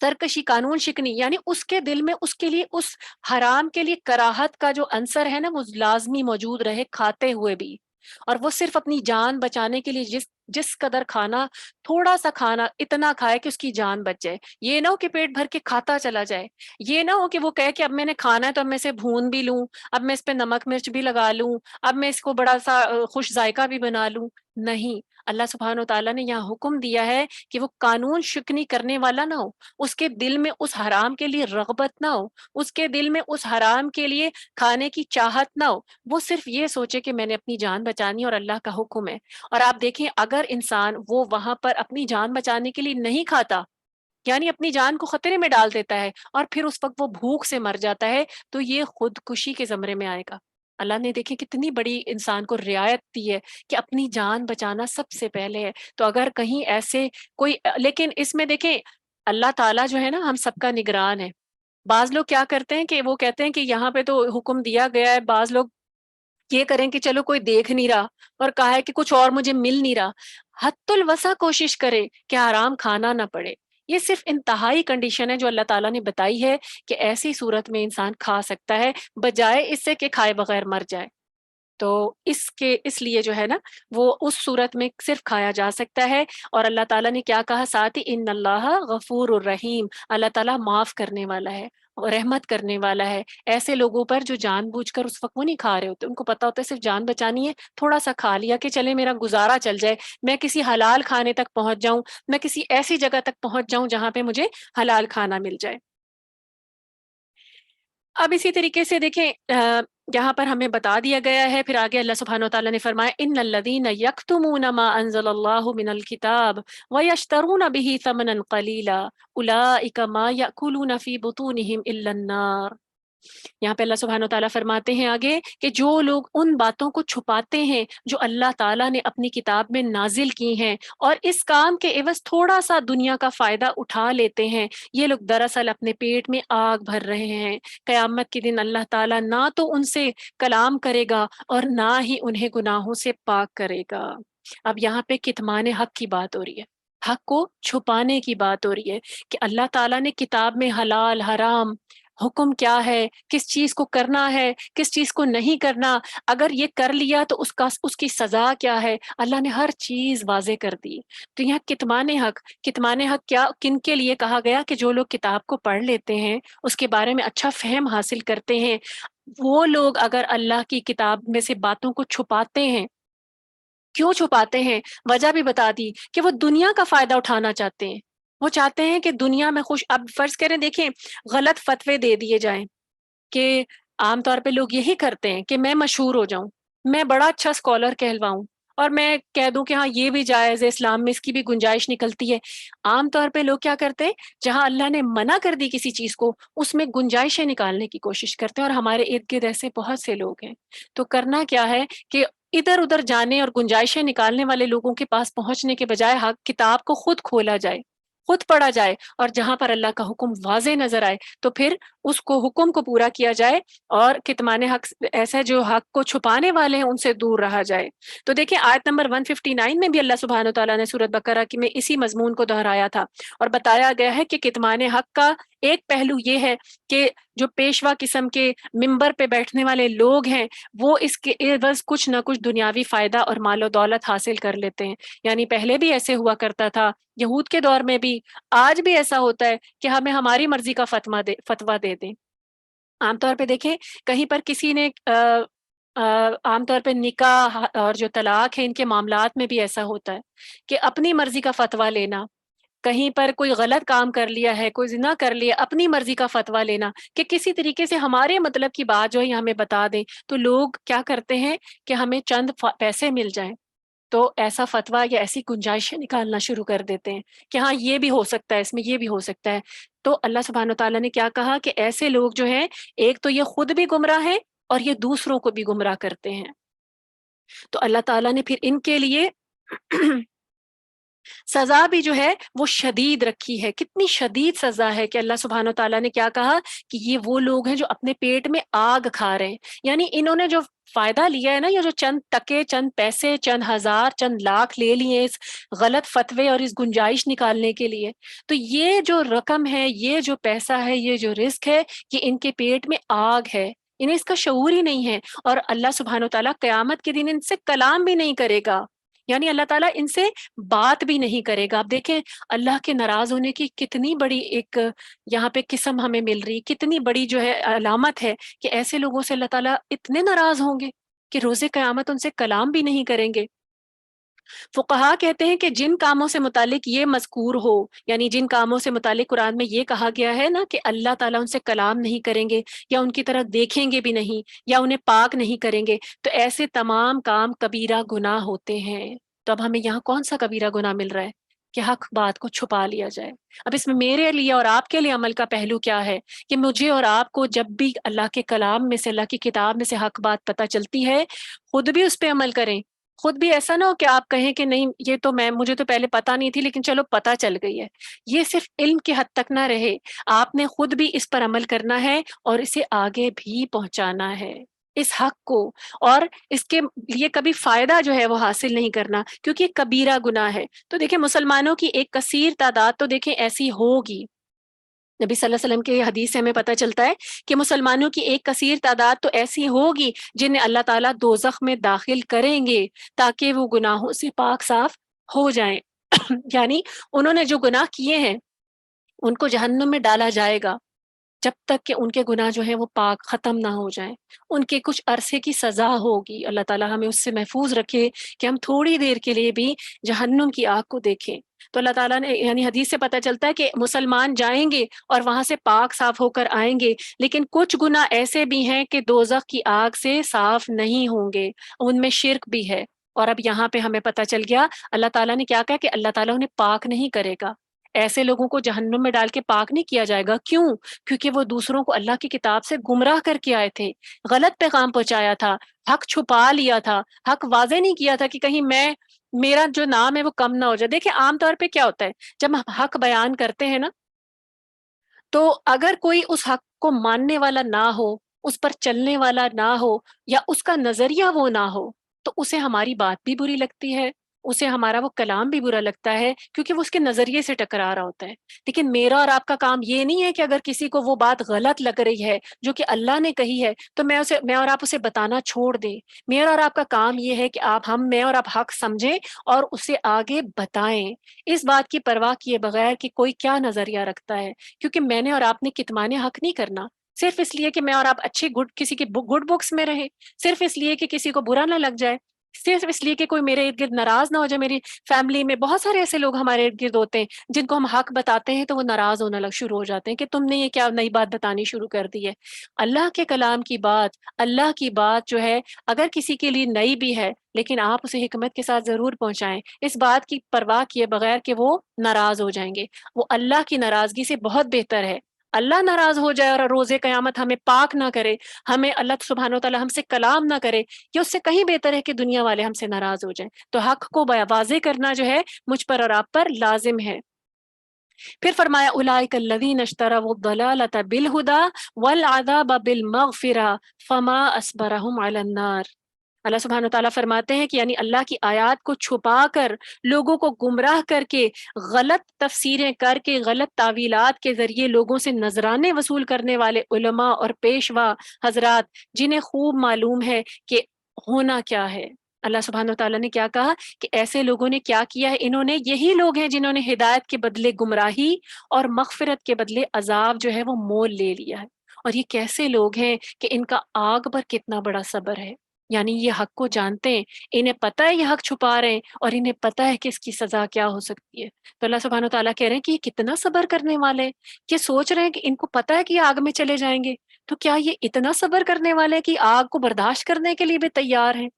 سرکشی، قانون شکنی، یعنی اس کے دل میں اس کے لیے اس حرام کے لیے کراہت کا جو عنصر ہے نا وہ لازمی موجود رہے کھاتے ہوئے بھی، اور وہ صرف اپنی جان بچانے کے لیے جس قدر کھانا، تھوڑا سا کھانا اتنا کھائے کہ اس کی جان بچ جائے، یہ نہ ہو کہ پیٹ بھر کے کھاتا چلا جائے، یہ نہ ہو کہ وہ کہے کہ اب میں نے کھانا ہے تو اب میں اسے بھون بھی لوں، اب میں اس پہ نمک مرچ بھی لگا لوں، اب میں اس کو بڑا سا خوش ذائقہ بھی بنا لوں۔ نہیں، اللہ سبحانہ و تعالیٰ نے یہاں حکم دیا ہے کہ وہ قانون شکنی کرنے والا نہ ہو، اس کے دل میں اس حرام کے لیے رغبت نہ ہو، اس کے دل میں اس حرام کے لیے کھانے کی چاہت نہ ہو، وہ صرف یہ سوچے کہ میں نے اپنی جان بچانی اور اللہ کا حکم ہے۔ اور آپ دیکھیں اگر انسان وہ وہاں پر اپنی جان بچانے کے لیے نہیں کھاتا، یعنی اپنی جان کو خطرے میں ڈال دیتا ہے، اور پھر اس وقت وہ بھوک سے مر جاتا ہے، تو یہ خودکشی کے زمرے میں آئے گا۔ اللہ نے دیکھیں کتنی بڑی انسان کو رعایت دی ہے کہ اپنی جان بچانا سب سے پہلے ہے۔ تو اگر کہیں ایسے کوئی، لیکن اس میں دیکھیں اللہ تعالیٰ جو ہے نا ہم سب کا نگران ہے۔ بعض لوگ کیا کرتے ہیں کہ وہ کہتے ہیں کہ یہاں پہ تو حکم دیا گیا ہے، بعض لوگ یہ کریں کہ چلو کوئی دیکھ نہیں رہا اور کہا ہے کہ کچھ اور مجھے مل نہیں رہا، حت الوسع کوشش کرے کہ حرام کھانا نہ پڑے۔ یہ صرف انتہائی کنڈیشن ہے جو اللہ تعالیٰ نے بتائی ہے کہ ایسی صورت میں انسان کھا سکتا ہے، بجائے اس سے کہ کھائے بغیر مر جائے۔ تو اس لیے جو ہے نا وہ اس صورت میں صرف کھایا جا سکتا ہے۔ اور اللہ تعالیٰ نے کیا کہا ساتھ ہی، ان اللہ غفور الرحیم، اللہ تعالیٰ معاف کرنے والا ہے، رحمت کرنے والا ہے ایسے لوگوں پر جو جان بوجھ کر اس وقت وہ نہیں کھا رہے ہوتے، ان کو پتا ہوتا ہے صرف جان بچانی ہے، تھوڑا سا کھا لیا کہ چلے میرا گزارا چل جائے، میں کسی حلال کھانے تک پہنچ جاؤں، میں کسی ایسی جگہ تک پہنچ جاؤں جہاں پہ مجھے حلال کھانا مل جائے۔ اب اسی طریقے سے دیکھیں یہاں پر ہمیں بتا دیا گیا ہے، پھر آگے اللہ سبحانہ و تعالیٰ نے فرمایا، ان الذین یکتمون ما انزل اللہ من الکتاب ویشترون به ثمنا قلیلا اولئک ما یأکلون فی بطونہم الا النار۔ یہاں پہ اللہ سبحانہ و تعالیٰ فرماتے ہیں آگے کہ جو لوگ ان باتوں کو چھپاتے ہیں جو اللہ تعالیٰ نے اپنی کتاب میں نازل کی ہیں، اور اس کام کے عوض تھوڑا سا دنیا کا فائدہ اٹھا لیتے ہیں، یہ لوگ دراصل اپنے پیٹ میں آگ بھر رہے ہیں۔ قیامت کے دن اللہ تعالیٰ نہ تو ان سے کلام کرے گا اور نہ ہی انہیں گناہوں سے پاک کرے گا۔ اب یہاں پہ کتمان حق کی بات ہو رہی ہے۔ حق کو چھپانے کی بات ہو رہی ہے کہ اللہ تعالیٰ نے کتاب میں حلال حرام حکم کیا ہے، کس چیز کو کرنا ہے، کس چیز کو نہیں کرنا، اگر یہ کر لیا تو اس کی سزا کیا ہے، اللہ نے ہر چیز واضح کر دی۔ تو یہاں کتمان حق کیا کن کے لیے کہا گیا؟ کہ جو لوگ کتاب کو پڑھ لیتے ہیں، اس کے بارے میں اچھا فہم حاصل کرتے ہیں، وہ لوگ اگر اللہ کی کتاب میں سے باتوں کو چھپاتے ہیں، کیوں چھپاتے ہیں؟ وجہ بھی بتا دی کہ وہ دنیا کا فائدہ اٹھانا چاہتے ہیں، وہ چاہتے ہیں کہ دنیا میں خوش، اب فرض کریں دیکھیں غلط فتوے دے دیے جائیں کہ عام طور پہ لوگ یہی کرتے ہیں کہ میں مشہور ہو جاؤں، میں بڑا اچھا اسکالر کہلواؤں، اور میں کہہ دوں کہ ہاں یہ بھی جائز ہے، اسلام میں اس کی بھی گنجائش نکلتی ہے۔ عام طور پہ لوگ کیا کرتے ہیں، جہاں اللہ نے منع کر دی کسی چیز کو، اس میں گنجائشیں نکالنے کی کوشش کرتے ہیں، اور ہمارے ارد گرد ایسے بہت سے لوگ ہیں۔ تو کرنا کیا ہے کہ ادھر ادھر جانے اور گنجائشیں نکالنے والے لوگوں کے پاس پہنچنے کے بجائے حق کتاب کو خود کھولا جائے، خود پڑھا جائے، اور جہاں پر اللہ کا حکم واضح نظر آئے تو پھر اس کو حکم کو پورا کیا جائے، اور کتمان حق ایسا جو حق کو چھپانے والے ہیں ان سے دور رہا جائے۔ تو دیکھیں آیت نمبر 159 میں بھی اللہ سبحانہ وتعالیٰ نے سورۃ بقرہ کی میں اسی مضمون کو دہرایا تھا، اور بتایا گیا ہے کہ کتمان حق کا ایک پہلو یہ ہے کہ جو پیشوا قسم کے ممبر پہ بیٹھنے والے لوگ ہیں، وہ اس کے عوض کچھ نہ کچھ دنیاوی فائدہ اور مال و دولت حاصل کر لیتے ہیں۔ یعنی پہلے بھی ایسے ہوا کرتا تھا، یہود کے دور میں بھی، آج بھی ایسا ہوتا ہے کہ ہمیں ہماری مرضی کا فتویٰ دے دیں۔ عام طور پہ دیکھیں کہیں پر کسی نے عام طور پہ نکاح اور جو طلاق ہے ان کے معاملات میں بھی ایسا ہوتا ہے کہ اپنی مرضی کا فتویٰ لینا، کہیں پر کوئی غلط کام کر لیا ہے، کوئی زنا کر لیا، اپنی مرضی کا فتویٰ لینا کہ کسی طریقے سے ہمارے مطلب کی بات جو ہے ہمیں بتا دیں، تو لوگ کیا کرتے ہیں کہ ہمیں چند پیسے مل جائیں تو ایسا فتویٰ یا ایسی گنجائشیں نکالنا شروع کر دیتے ہیں کہ ہاں یہ بھی ہو سکتا ہے، اس میں یہ بھی ہو سکتا ہے۔ تو اللہ سبحانہ تعالیٰ نے کیا کہا کہ ایسے لوگ جو ہیں، ایک تو یہ خود بھی گمراہ ہیں اور یہ دوسروں کو بھی گمراہ کرتے ہیں۔ تو اللہ تعالیٰ نے پھر ان کے لیے سزا بھی جو ہے وہ شدید رکھی ہے۔ کتنی شدید سزا ہے کہ اللہ سبحانہ تعالیٰ نے کیا کہا کہ یہ وہ لوگ ہیں جو اپنے پیٹ میں آگ کھا رہے ہیں، یعنی انہوں نے جو فائدہ لیا ہے نا، یہ جو چند ٹکے، چند پیسے، چند ہزار، چند لاکھ لے لیے اس غلط فتوے اور اس گنجائش نکالنے کے لیے، تو یہ جو رقم ہے، یہ جو پیسہ ہے، یہ جو رزق ہے، یہ ان کے پیٹ میں آگ ہے، انہیں اس کا شعور ہی نہیں ہے، اور اللہ سبحانہ تعالیٰ قیامت کے دن ان سے کلام بھی نہیں کرے گا، یعنی اللہ تعالیٰ ان سے بات بھی نہیں کرے گا۔ آپ دیکھیں اللہ کے ناراض ہونے کی کتنی بڑی ایک یہاں پہ قسم ہمیں مل رہی، کتنی بڑی جو ہے علامت ہے کہ ایسے لوگوں سے اللہ تعالیٰ اتنے ناراض ہوں گے کہ روز قیامت ان سے کلام بھی نہیں کریں گے۔ فقہا کہتے ہیں کہ جن کاموں سے متعلق یہ مذکور ہو، یعنی جن کاموں سے متعلق قرآن میں یہ کہا گیا ہے نا کہ اللہ تعالیٰ ان سے کلام نہیں کریں گے، یا ان کی طرف دیکھیں گے بھی نہیں، یا انہیں پاک نہیں کریں گے، تو ایسے تمام کام کبیرہ گناہ ہوتے ہیں۔ تو اب ہمیں یہاں کون سا کبیرہ گناہ مل رہا ہے کہ حق بات کو چھپا لیا جائے؟ اب اس میں میرے لیے اور آپ کے لیے عمل کا پہلو کیا ہے کہ مجھے اور آپ کو جب بھی اللہ کے کلام میں سے، اللہ کی کتاب میں سے حق بات پتہ چلتی ہے، خود بھی اس پہ عمل کریں۔ خود بھی ایسا نہ ہو کہ آپ کہیں کہ نہیں یہ تو مجھے تو پہلے پتہ نہیں تھی لیکن چلو پتہ چل گئی ہے، یہ صرف علم کی حد تک نہ رہے، آپ نے خود بھی اس پر عمل کرنا ہے اور اسے آگے بھی پہنچانا ہے، اس حق کو، اور اس کے لیے کبھی فائدہ جو ہے وہ حاصل نہیں کرنا، کیونکہ یہ کبیرہ گناہ ہے۔ تو دیکھیں مسلمانوں کی ایک کثیر تعداد تو دیکھیں ایسی ہوگی، نبی صلی اللہ علیہ وسلم کے حدیث سے ہمیں پتہ چلتا ہے کہ مسلمانوں کی ایک کثیر تعداد تو ایسی ہوگی جنہیں اللہ تعالیٰ دوزخ میں داخل کریں گے تاکہ وہ گناہوں سے پاک صاف ہو جائیں یعنی انہوں نے جو گناہ کیے ہیں ان کو جہنم میں ڈالا جائے گا جب تک کہ ان کے گناہ جو ہیں وہ پاک ختم نہ ہو جائیں، ان کے کچھ عرصے کی سزا ہوگی۔ اللہ تعالیٰ ہمیں اس سے محفوظ رکھے کہ ہم تھوڑی دیر کے لیے بھی جہنم کی آگ کو دیکھیں۔ تو اللہ تعالیٰ نے یعنی حدیث سے پتہ چلتا ہے کہ مسلمان جائیں گے اور وہاں سے پاک صاف ہو کر آئیں گے، لیکن کچھ گناہ ایسے بھی ہیں کہ دوزخ کی آگ سے صاف نہیں ہوں گے، ان میں شرک بھی ہے۔ اور اب یہاں پہ ہمیں پتہ چل گیا اللہ تعالیٰ نے کیا کہا کہ اللہ تعالیٰ انہیں پاک نہیں کرے گا، ایسے لوگوں کو جہنم میں ڈال کے پاک نہیں کیا جائے گا۔ کیوں؟ کیونکہ وہ دوسروں کو اللہ کی کتاب سے گمراہ کر کے آئے تھے، غلط پیغام پہنچایا تھا، حق چھپا لیا تھا، حق واضح نہیں کیا تھا کہ کہیں میرا جو نام ہے وہ کم نہ ہو جائے۔ دیکھیں عام طور پہ کیا ہوتا ہے جب ہم حق بیان کرتے ہیں نا، تو اگر کوئی اس حق کو ماننے والا نہ ہو، اس پر چلنے والا نہ ہو، یا اس کا نظریہ وہ نہ ہو، تو اسے ہماری بات بھی بری لگتی ہے، اسے ہمارا وہ کلام بھی برا لگتا ہے کیونکہ وہ اس کے نظریے سے ٹکرا رہا ہوتا ہے. لیکن میرا اور آپ کا کام یہ نہیں ہے کہ اگر کسی کو وہ بات غلط لگ رہی ہے جو کہ اللہ نے کہی ہے تو میں اور آپ اسے بتانا چھوڑ دیں. میرا اور آپ کا کام یہ ہے کہ میں اور آپ حق سمجھیں اور اسے آگے بتائیں، اس بات کی پرواہ کیے بغیر کہ کوئی کیا نظریہ رکھتا ہے. کیونکہ میں نے اور آپ نے کتمان حق نہیں کرنا صرف اس لیے کہ میں اور آپ اچھے کسی کے گڈ بکس میں رہیں، صرف اس لیے کہ کسی کو برا نہ لگ جائے، صرف اس لیے کہ کوئی میرے ارد گرد ناراض نہ ہو جائے. میری فیملی میں بہت سارے ایسے لوگ ہمارے ارد گرد ہوتے ہیں جن کو ہم حق بتاتے ہیں تو وہ ناراض ہونا شروع ہو جاتے ہیں کہ تم نے یہ کیا نئی بات بتانی شروع کر دی ہے. اللہ کے کلام کی بات، اللہ کی بات جو ہے اگر کسی کے لیے نئی بھی ہے لیکن آپ اسے حکمت کے ساتھ ضرور پہنچائیں، اس بات کی پرواہ کیے بغیر کہ وہ ناراض ہو جائیں گے. وہ اللہ کی ناراضگی سے بہت بہتر ہے اللہ ناراض ہو جائے اور روز قیامت ہمیں پاک نہ کرے، ہمیں اللہ سبحانہ و تعالی ہم سے کلام نہ کرے، یہ اس سے کہیں بہتر ہے کہ دنیا والے ہم سے ناراض ہو جائیں. تو حق کو واضح کرنا جو ہے مجھ پر اور آپ پر لازم ہے. پھر فرمایا اولئک الذین اشتروا الضلالۃ بالہدی والعذاب بالمغفرہ فما اصبرهم علی النار. اللہ سبحانہ وتعالیٰ فرماتے ہیں کہ یعنی اللہ کی آیات کو چھپا کر، لوگوں کو گمراہ کر کے، غلط تفسیریں کر کے، غلط تعویلات کے ذریعے لوگوں سے نذرانے وصول کرنے والے علماء اور پیشوا حضرات جنہیں خوب معلوم ہے کہ ہونا کیا ہے. اللہ سبحانہ وتعالیٰ نے کیا کہا کہ ایسے لوگوں نے کیا کیا ہے، یہی لوگ ہیں جنہوں نے ہدایت کے بدلے گمراہی اور مغفرت کے بدلے عذاب جو ہے وہ مول لے لیا ہے. اور یہ کیسے لوگ ہیں کہ ان کا آگ پر کتنا بڑا صبر ہے، یعنی یہ حق کو جانتے ہیں، انہیں پتہ ہے یہ حق چھپا رہے ہیں اور انہیں پتہ ہے کہ اس کی سزا کیا ہو سکتی ہے. تو اللہ سبحانہ و تعالیٰ کہہ رہے ہیں کہ یہ کتنا صبر کرنے والے ہیں، کہ سوچ رہے ہیں کہ ان کو پتہ ہے کہ یہ آگ میں چلے جائیں گے، تو کیا یہ اتنا صبر کرنے والے ہیں کہ آگ کو برداشت کرنے کے لیے بھی تیار ہیں.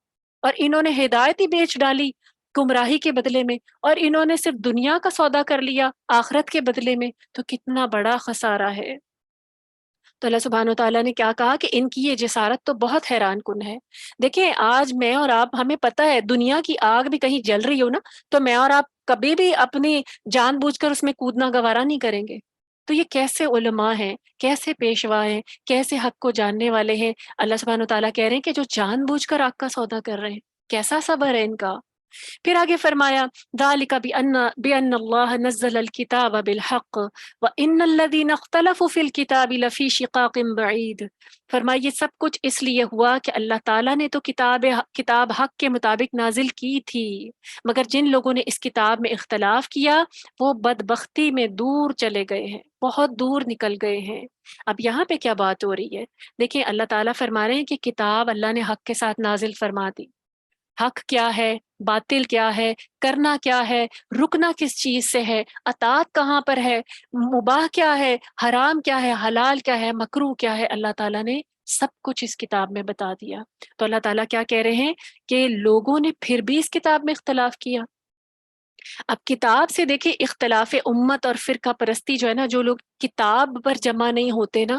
اور انہوں نے ہدایت ہی بیچ ڈالی گمراہی کے بدلے میں، اور انہوں نے صرف دنیا کا سودا کر لیا آخرت کے بدلے میں، تو کتنا بڑا خسارہ ہے. تو اللہ سبحانہ و تعالیٰ نے کیا کہا کہ ان کی یہ جسارت تو بہت حیران کن ہے. دیکھیں آج میں اور آپ، ہمیں پتہ ہے دنیا کی آگ بھی کہیں جل رہی ہو نا تو میں اور آپ کبھی بھی اپنی جان بوجھ کر اس میں کودنا گوارا نہیں کریں گے. تو یہ کیسے علماء ہیں، کیسے پیشوا ہیں، کیسے حق کو جاننے والے ہیں. اللہ سبحانہ و تعالیٰ کہہ رہے ہیں کہ جو جان بوجھ کر آگ کا سودا کر رہے ہیں، کیسا صبر ہے ان کا. پھر آگے فرمایا ذالک بأن اللہ نزل الکتاب بالحق وان الذین اختلفوا فی الکتاب لفی شقاق بعید. فرمایا یہ سب کچھ اس لیے ہوا کہ اللہ تعالیٰ نے تو کتاب حق کے مطابق نازل کی تھی، مگر جن لوگوں نے اس کتاب میں اختلاف کیا وہ بدبختی میں دور چلے گئے ہیں، بہت دور نکل گئے ہیں. اب یہاں پہ کیا بات ہو رہی ہے؟ دیکھیں اللہ تعالیٰ فرما رہے ہیں کہ کتاب اللہ نے حق کے ساتھ نازل فرما دی. حق کیا ہے، باطل کیا ہے، کرنا کیا ہے، رکنا کس چیز سے ہے، اطاعت کہاں پر ہے، مباح کیا ہے، حرام کیا ہے، حلال کیا ہے، مکروہ کیا ہے، اللہ تعالیٰ نے سب کچھ اس کتاب میں بتا دیا. تو اللہ تعالیٰ کیا کہہ رہے ہیں کہ لوگوں نے پھر بھی اس کتاب میں اختلاف کیا. اب کتاب سے دیکھیں اختلاف امت اور فرقہ پرستی جو ہے نا، جو لوگ کتاب پر جمع نہیں ہوتے نا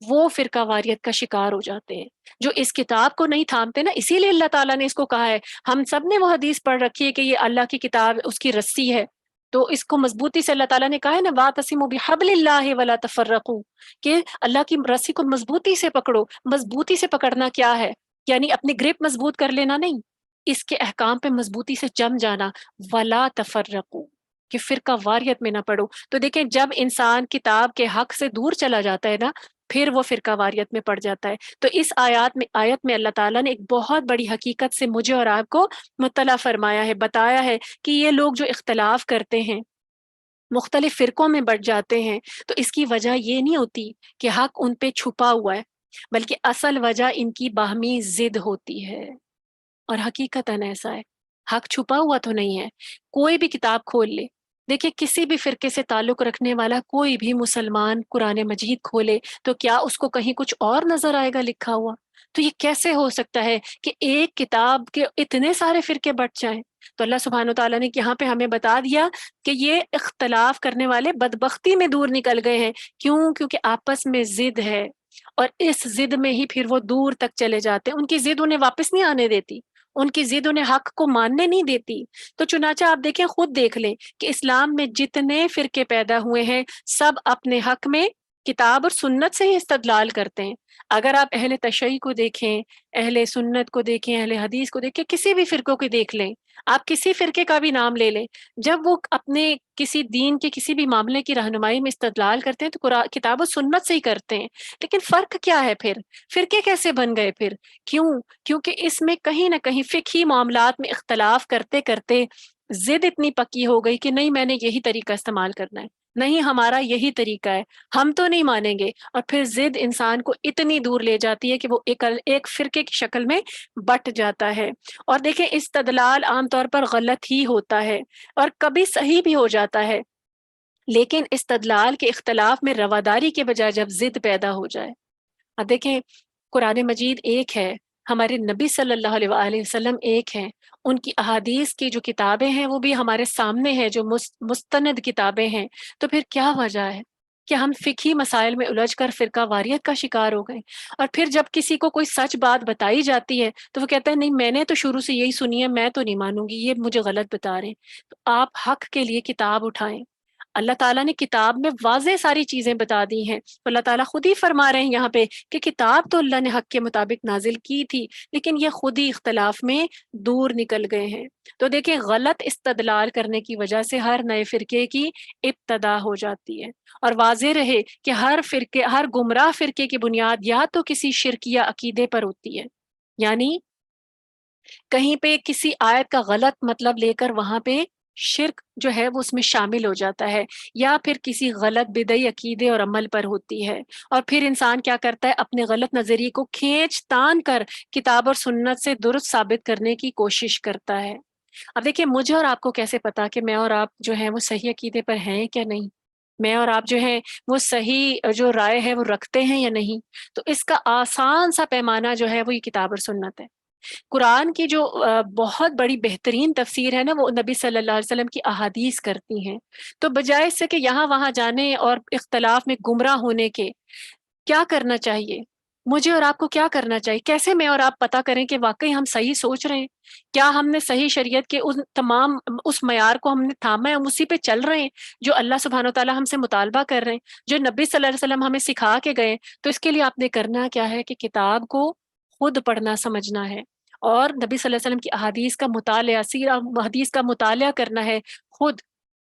وہ فرقہ واریت کا شکار ہو جاتے ہیں. جو اس کتاب کو نہیں تھامتے نا، اسی لیے اللہ تعالیٰ نے اس کو کہا ہے، ہم سب نے وہ حدیث پڑھ رکھی ہے کہ یہ اللہ کی کتاب اس کی رسی ہے، تو اس کو مضبوطی سے اللہ تعالیٰ نے کہا ہے نا وَاعْتَصِمُوا بِحَبْلِ اللَّهِ وَلَا تَفَرَّقُوا، کہ اللہ کی رسی کو مضبوطی سے پکڑو. مضبوطی سے پکڑنا کیا ہے؟ یعنی اپنی گرپ مضبوط کر لینا نہیں، اس کے احکام پہ مضبوطی سے جم جانا. ولا تفرقوا، کہ فرقہ واریت میں نہ پڑو. تو دیکھیں جب انسان کتاب کے حق سے دور چلا جاتا ہے نا پھر وہ فرقہ واریت میں پڑ جاتا ہے. تو اس آیت میں اللہ تعالیٰ نے ایک بہت بڑی حقیقت سے مجھے اور آپ کو مطلع فرمایا ہے، بتایا ہے کہ یہ لوگ جو اختلاف کرتے ہیں، مختلف فرقوں میں بٹ جاتے ہیں، تو اس کی وجہ یہ نہیں ہوتی کہ حق ان پہ چھپا ہوا ہے، بلکہ اصل وجہ ان کی باہمی ضد ہوتی ہے. اور حقیقتاً ایسا ہے، حق چھپا ہوا تو نہیں ہے. کوئی بھی کتاب کھول لے، دیکھیں کسی بھی فرقے سے تعلق رکھنے والا کوئی بھی مسلمان قرآن مجید کھولے تو کیا اس کو کہیں کچھ اور نظر آئے گا لکھا ہوا؟ تو یہ کیسے ہو سکتا ہے کہ ایک کتاب کے اتنے سارے فرقے بٹ جائیں؟ تو اللہ سبحانہ و تعالیٰ نے یہاں پہ ہمیں بتا دیا کہ یہ اختلاف کرنے والے بدبختی میں دور نکل گئے ہیں. کیوں؟ کیونکہ آپس میں ضد ہے، اور اس ضد میں ہی پھر وہ دور تک چلے جاتے ہیں. ان کی ضد انہیں واپس نہیں آنے دیتی، ان کی ضد انہیں حق کو ماننے نہیں دیتی. تو چنانچہ آپ دیکھیں، خود دیکھ لیں کہ اسلام میں جتنے فرقے پیدا ہوئے ہیں سب اپنے حق میں کتاب اور سنت سے ہی استدلال کرتے ہیں. اگر آپ اہل تشیع کو دیکھیں، اہل سنت کو دیکھیں، اہل حدیث کو دیکھیں، کسی بھی فرقوں کو دیکھ لیں، آپ کسی فرقے کا بھی نام لے لیں، جب وہ اپنے کسی دین کے کسی بھی معاملے کی رہنمائی میں استدلال کرتے ہیں تو کتاب و سنت سے ہی کرتے ہیں، لیکن فرق کیا ہے پھر؟ فرقے کیسے بن گئے پھر؟ کیوں؟ کیونکہ اس میں کہیں نہ کہیں فقہی معاملات میں اختلاف کرتے کرتے ضد اتنی پکی ہو گئی کہ نہیں، میں نے یہی طریقہ استعمال کرنا ہے، نہیں ہمارا یہی طریقہ ہے، ہم تو نہیں مانیں گے، اور پھر ضد انسان کو اتنی دور لے جاتی ہے کہ وہ ایک فرقے کی شکل میں بٹ جاتا ہے۔ اور دیکھیں استدلال عام طور پر غلط ہی ہوتا ہے اور کبھی صحیح بھی ہو جاتا ہے، لیکن استدلال کے اختلاف میں رواداری کے بجائے جب ضد پیدا ہو جائے، اب دیکھیں قرآن مجید ایک ہے، ہمارے نبی صلی اللہ علیہ وآلہ وسلم ایک ہیں، ان کی احادیث کی جو کتابیں ہیں وہ بھی ہمارے سامنے ہیں، جو مستند کتابیں ہیں، تو پھر کیا وجہ ہے کہ ہم فقہی مسائل میں الجھ کر فرقہ واریت کا شکار ہو گئے؟ اور پھر جب کسی کو کوئی سچ بات بتائی جاتی ہے تو وہ کہتا ہے نہیں، میں نے تو شروع سے یہی سنی ہے، میں تو نہیں مانوں گی، یہ مجھے غلط بتا رہے ہیں۔ تو آپ حق کے لیے کتاب اٹھائیں، اللہ تعالیٰ نے کتاب میں واضح ساری چیزیں بتا دی ہیں، تو اللہ تعالیٰ خود ہی فرما رہے ہیں یہاں پہ کہ کتاب تو اللہ نے حق کے مطابق نازل کی تھی، لیکن یہ خود ہی اختلاف میں دور نکل گئے ہیں۔ تو دیکھیں غلط استدلال کرنے کی وجہ سے ہر نئے فرقے کی ابتدا ہو جاتی ہے، اور واضح رہے کہ ہر گمراہ فرقے کی بنیاد یا تو کسی شرکیہ عقیدے پر ہوتی ہے، یعنی کہیں پہ کسی آیت کا غلط مطلب لے کر وہاں پہ شرک جو ہے وہ اس میں شامل ہو جاتا ہے، یا پھر کسی غلط بدعی عقیدے اور عمل پر ہوتی ہے، اور پھر انسان کیا کرتا ہے، اپنے غلط نظریے کو کھینچ تان کر کتاب اور سنت سے درست ثابت کرنے کی کوشش کرتا ہے۔ اب دیکھیے مجھے اور آپ کو کیسے پتا کہ میں اور آپ جو ہیں وہ صحیح عقیدے پر ہیں کیا نہیں؟ میں اور آپ جو ہیں وہ صحیح جو رائے ہے وہ رکھتے ہیں یا نہیں؟ تو اس کا آسان سا پیمانہ جو ہے وہ یہ کتاب اور سنت ہے۔ قرآن کی جو بہت بڑی بہترین تفسیر ہے نا، وہ نبی صلی اللہ علیہ وسلم کی احادیث کرتی ہیں۔ تو بجائے اس سے کہ یہاں وہاں جانے اور اختلاف میں گمراہ ہونے کے، کیا کرنا چاہیے؟ مجھے اور آپ کو کیا کرنا چاہیے؟ کیسے میں اور آپ پتہ کریں کہ واقعی ہم صحیح سوچ رہے ہیں؟ کیا ہم نے صحیح شریعت کے اس معیار کو ہم نے تھاما ہے، ہم اسی پہ چل رہے ہیں جو اللہ سبحانہ و تعالیٰ ہم سے مطالبہ کر رہے ہیں، جو نبی صلی اللہ علیہ وسلم ہمیں سکھا کے گئے؟ تو اس کے لیے آپ نے کرنا کیا ہے کہ کتاب کو خود پڑھنا سمجھنا ہے، اور نبی صلی اللہ علیہ وسلم کی احادیث کا مطالعہ، سیرہ حدیث کا مطالعہ کرنا ہے خود،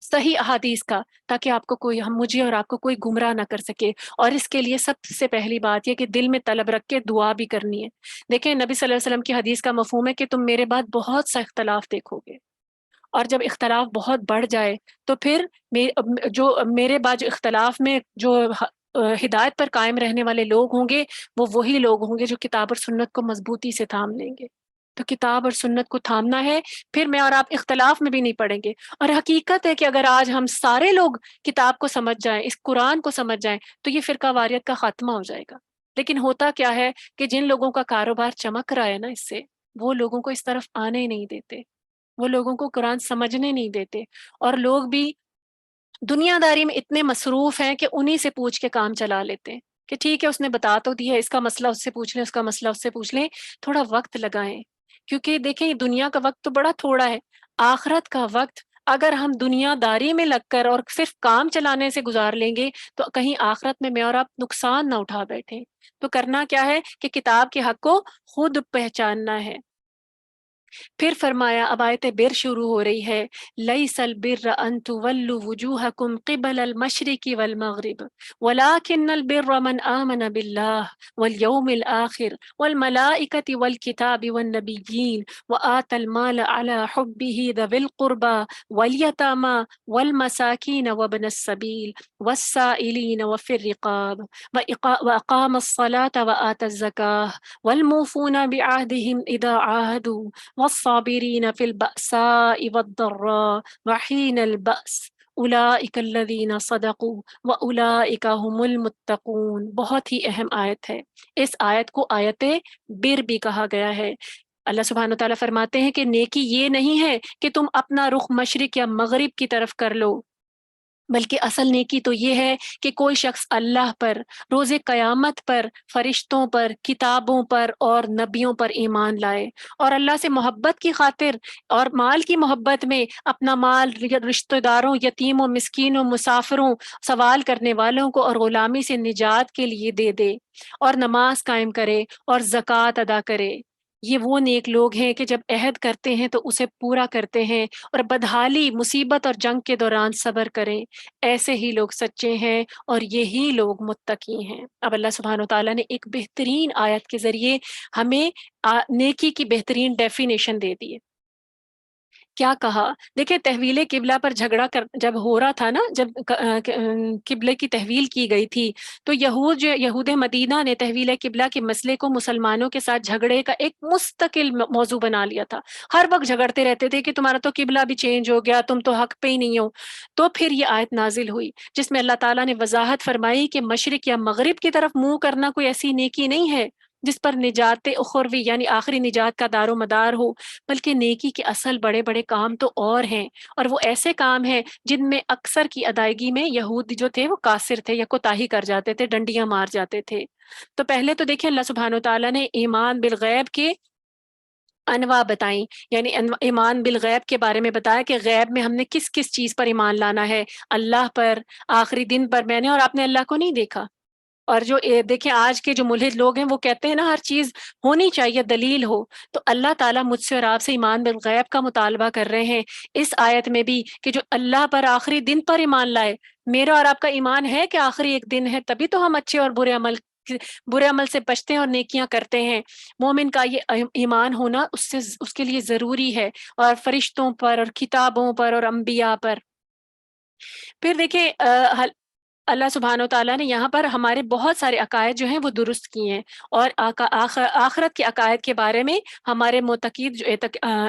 صحیح احادیث کا، تاکہ آپ کو مجھے اور آپ کو کوئی گمراہ نہ کر سکے۔ اور اس کے لیے سب سے پہلی بات یہ کہ دل میں طلب رکھ کے دعا بھی کرنی ہے۔ دیکھیں نبی صلی اللہ علیہ وسلم کی حدیث کا مفہوم ہے کہ تم میرے بعد بہت سا اختلاف دیکھو گے، اور جب اختلاف بہت بڑھ جائے تو پھر جو میرے بعد جو اختلاف میں جو ہدایت پر قائم رہنے والے لوگ ہوں گے، وہ وہی لوگ ہوں گے جو کتاب اور سنت کو مضبوطی سے تھام لیں گے۔ تو کتاب اور سنت کو تھامنا ہے، پھر میں اور آپ اختلاف میں بھی نہیں پڑیں گے۔ اور حقیقت ہے کہ اگر آج ہم سارے لوگ کتاب کو سمجھ جائیں، اس قرآن کو سمجھ جائیں، تو یہ فرقہ واریت کا خاتمہ ہو جائے گا۔ لیکن ہوتا کیا ہے کہ جن لوگوں کا کاروبار چمک رہا ہے نا اس سے، وہ لوگوں کو اس طرف آنے ہی نہیں دیتے، وہ لوگوں کو قرآن سمجھنے نہیں دیتے، اور لوگ بھی دنیا داری میں اتنے مصروف ہیں کہ انہی سے پوچھ کے کام چلا لیتے ہیں کہ ٹھیک ہے اس نے بتا تو دیا، اس کا مسئلہ اس سے پوچھ لیں، اس کا مسئلہ اس سے پوچھ لیں، تھوڑا وقت لگائیں، کیونکہ دیکھیں دنیا کا وقت تو بڑا تھوڑا ہے، آخرت کا وقت اگر ہم دنیا داری میں لگ کر اور صرف کام چلانے سے گزار لیں گے تو کہیں آخرت میں اور آپ نقصان نہ اٹھا بیٹھیں۔ تو کرنا کیا ہے کہ کتاب کے حق کو خود پہچاننا ہے۔ پھر فرمایا، اب آیت بر شروع ہو رہی ہے، لیس البر ان تولوا وجوہکم قبل المشرق والمغرب ولکن البر من آمن باللہ والیوم الآخر والملائکة والکتاب والنبیین وآت المال على حبه ذوی القربى والیتامى والمساکین وابن السبیل والسائلین وفی الرقاب وأقام الصلاة وآت الزکاة والموفون بعهدهم إذا عاهدوا والصابرین فی البأساء والضراء وحین البأس اولئک الذین صدقوا واولئک هم المتقون۔ بہت ہی اہم آیت ہے، اس آیت کو آیت بر بھی کہا گیا ہے۔ اللہ سبحانہ وتعالیٰ فرماتے ہیں کہ نیکی یہ نہیں ہے کہ تم اپنا رخ مشرق یا مغرب کی طرف کر لو، بلکہ اصل نیکی تو یہ ہے کہ کوئی شخص اللہ پر، روز قیامت پر، فرشتوں پر، کتابوں پر اور نبیوں پر ایمان لائے، اور اللہ سے محبت کی خاطر اور مال کی محبت میں اپنا مال رشتہ داروں، یتیموں، مسکینوں، مسافروں، سوال کرنے والوں کو اور غلامی سے نجات کے لیے دے دے، اور نماز قائم کرے اور زکوٰۃ ادا کرے۔ یہ وہ نیک لوگ ہیں کہ جب عہد کرتے ہیں تو اسے پورا کرتے ہیں اور بدحالی، مصیبت اور جنگ کے دوران صبر کریں، ایسے ہی لوگ سچے ہیں اور یہی لوگ متقی ہیں۔ اب اللہ سبحانہ وتعالیٰ نے ایک بہترین آیت کے ذریعے ہمیں نیکی کی بہترین ڈیفینیشن دے دی ہے۔ کیا کہا؟ دیکھیں، تحویل قبلہ پر جھگڑا جب ہو رہا تھا نا، جب قبلے کی تحویل کی گئی تھی، تو یہود مدینہ نے تحویل قبلہ کے مسئلے کو مسلمانوں کے ساتھ جھگڑے کا ایک مستقل موضوع بنا لیا تھا۔ ہر وقت جھگڑتے رہتے تھے کہ تمہارا تو قبلہ بھی چینج ہو گیا، تم تو حق پہ ہی نہیں ہو۔ تو پھر یہ آیت نازل ہوئی جس میں اللہ تعالیٰ نے وضاحت فرمائی کہ مشرق یا مغرب کی طرف منہ کرنا کوئی ایسی نیکی نہیں ہے جس پر نجات اخروی یعنی آخری نجات کا دار و مدار ہو، بلکہ نیکی کے اصل بڑے بڑے کام تو اور ہیں، اور وہ ایسے کام ہیں جن میں اکثر کی ادائیگی میں یہود جو تھے وہ قاصر تھے یا کوتاہی کر جاتے تھے، ڈنڈیاں مار جاتے تھے۔ تو پہلے تو دیکھیں اللہ سبحانہ وتعالیٰ نے ایمان بالغیب کے انواع بتائیں، یعنی ایمان بالغیب کے بارے میں بتایا کہ غیب میں ہم نے کس کس چیز پر ایمان لانا ہے، اللہ پر، آخری دن پر۔ میں نے اور آپ نے اللہ کو نہیں دیکھا۔ اور جو دیکھیں آج کے جو ملحد لوگ ہیں وہ کہتے ہیں نا ہر چیز ہونی چاہیے دلیل ہو، تو اللہ تعالیٰ مجھ سے اور آپ سے ایمان بالغیب کا مطالبہ کر رہے ہیں اس آیت میں بھی کہ جو اللہ پر آخری دن پر ایمان لائے۔ میرا اور آپ کا ایمان ہے کہ آخری ایک دن ہے، تبھی تو ہم اچھے اور برے عمل سے بچتے ہیں اور نیکیاں کرتے ہیں۔ مومن کا یہ ایمان ہونا اس کے لیے ضروری ہے، اور فرشتوں پر اور کتابوں پر اور انبیاء پر۔ پھر دیکھیں اللہ سبحانہ و تعالیٰ نے یہاں پر ہمارے بہت سارے عقائد جو ہیں وہ درست کیے ہیں، اور آخرت کے عقائد کے بارے میں ہمارے معتقد جو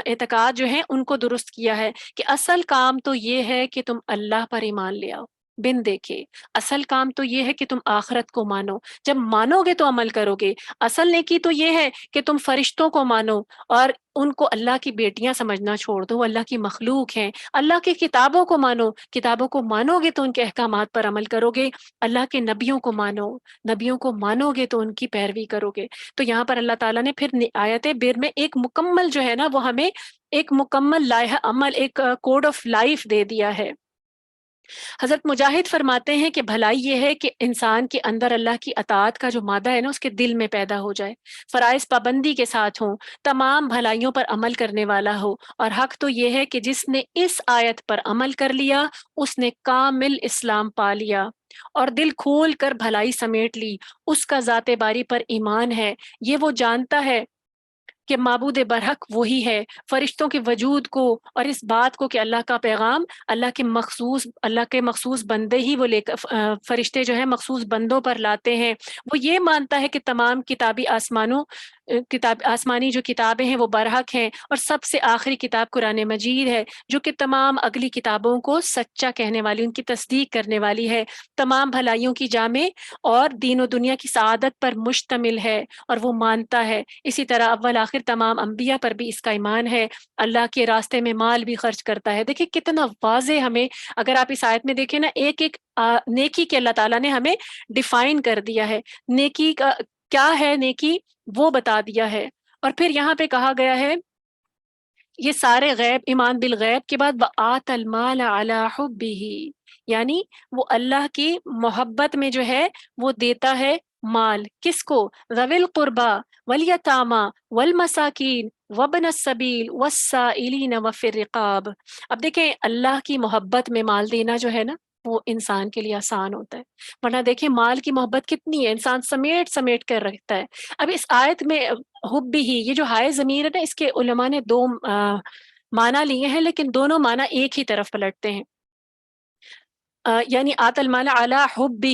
اعتقاد جو ہیں ان کو درست کیا ہے کہ اصل کام تو یہ ہے کہ تم اللہ پر ایمان لے آؤ بن دیکھے۔ اصل کام تو یہ ہے کہ تم آخرت کو مانو، جب مانو گے تو عمل کرو گے۔ اصل نیکی تو یہ ہے کہ تم فرشتوں کو مانو اور ان کو اللہ کی بیٹیاں سمجھنا چھوڑ دو، اللہ کی مخلوق ہیں۔ اللہ کی کتابوں کو مانو، کتابوں کو مانو گے تو ان کے احکامات پر عمل کرو گے۔ اللہ کے نبیوں کو مانو، نبیوں کو مانو گے تو ان کی پیروی کرو گے۔ تو یہاں پر اللہ تعالیٰ نے پھر آیت بر میں ایک مکمل جو ہے نا وہ ہمیں ایک مکمل لائحہ عمل، ایک کوڈ آف لائف دے دیا ہے۔ حضرت مجاہد فرماتے ہیں کہ بھلائی یہ ہے کہ انسان کے اندر اللہ کی اطاعت کا جو مادہ ہے نا اس کے دل میں پیدا ہو جائے، فرائض پابندی کے ساتھ ہوں، تمام بھلائیوں پر عمل کرنے والا ہو۔ اور حق تو یہ ہے کہ جس نے اس آیت پر عمل کر لیا اس نے کامل اسلام پا لیا اور دل کھول کر بھلائی سمیٹ لی، اس کا ذات باری پر ایمان ہے، یہ وہ جانتا ہے کہ معبود برحق وہی ہے، فرشتوں کے وجود کو اور اس بات کو کہ اللہ کا پیغام اللہ کے مخصوص بندے ہی وہ لے کر فرشتے جو ہیں مخصوص بندوں پر لاتے ہیں۔ وہ یہ مانتا ہے کہ تمام آسمانی جو کتابیں ہیں وہ برحق ہیں، اور سب سے آخری کتاب قرآن مجید ہے جو کہ تمام اگلی کتابوں کو سچا کہنے والی، ان کی تصدیق کرنے والی ہے، تمام بھلائیوں کی جامع اور دین و دنیا کی سعادت پر مشتمل ہے، اور وہ مانتا ہے۔ اسی طرح اول آخر تمام انبیاء پر بھی اس کا ایمان ہے، اللہ کے راستے میں مال بھی خرچ کرتا ہے۔ دیکھیں کتنا واضح ہمیں، اگر آپ اس آیت میں دیکھیں نا، ایک ایک نیکی کے اللہ تعالیٰ نے ہمیں ڈیفائن کر دیا ہے، نیکی کا کیا ہے، نیکی وہ بتا دیا ہے۔ اور پھر یہاں پہ کہا گیا ہے یہ سارے غیب، ایمان بالغیب کے بعد وَآتَ الْمَالَ عَلَى حُبِّهِ، یعنی وہ اللہ کی محبت میں جو ہے وہ دیتا ہے مال، کس کو؟ ذوی القربى والیتامى والمساکین وابن السبیل والسائلین وفی الرقاب۔ اب دیکھیں اللہ کی محبت میں مال دینا جو ہے نا وہ انسان کے لیے آسان ہوتا ہے، ورنہ دیکھیں مال کی محبت کتنی ہے، انسان سمیٹ سمیٹ کر رکھتا ہے۔ اب اس آیت میں حب ہی، یہ جو ہائے ضمیر ہے نا، اس کے علماء نے دو معنی لیے ہیں، لیکن دونوں معنی ایک ہی طرف پلٹتے ہیں۔ یعنی آت المال علی حب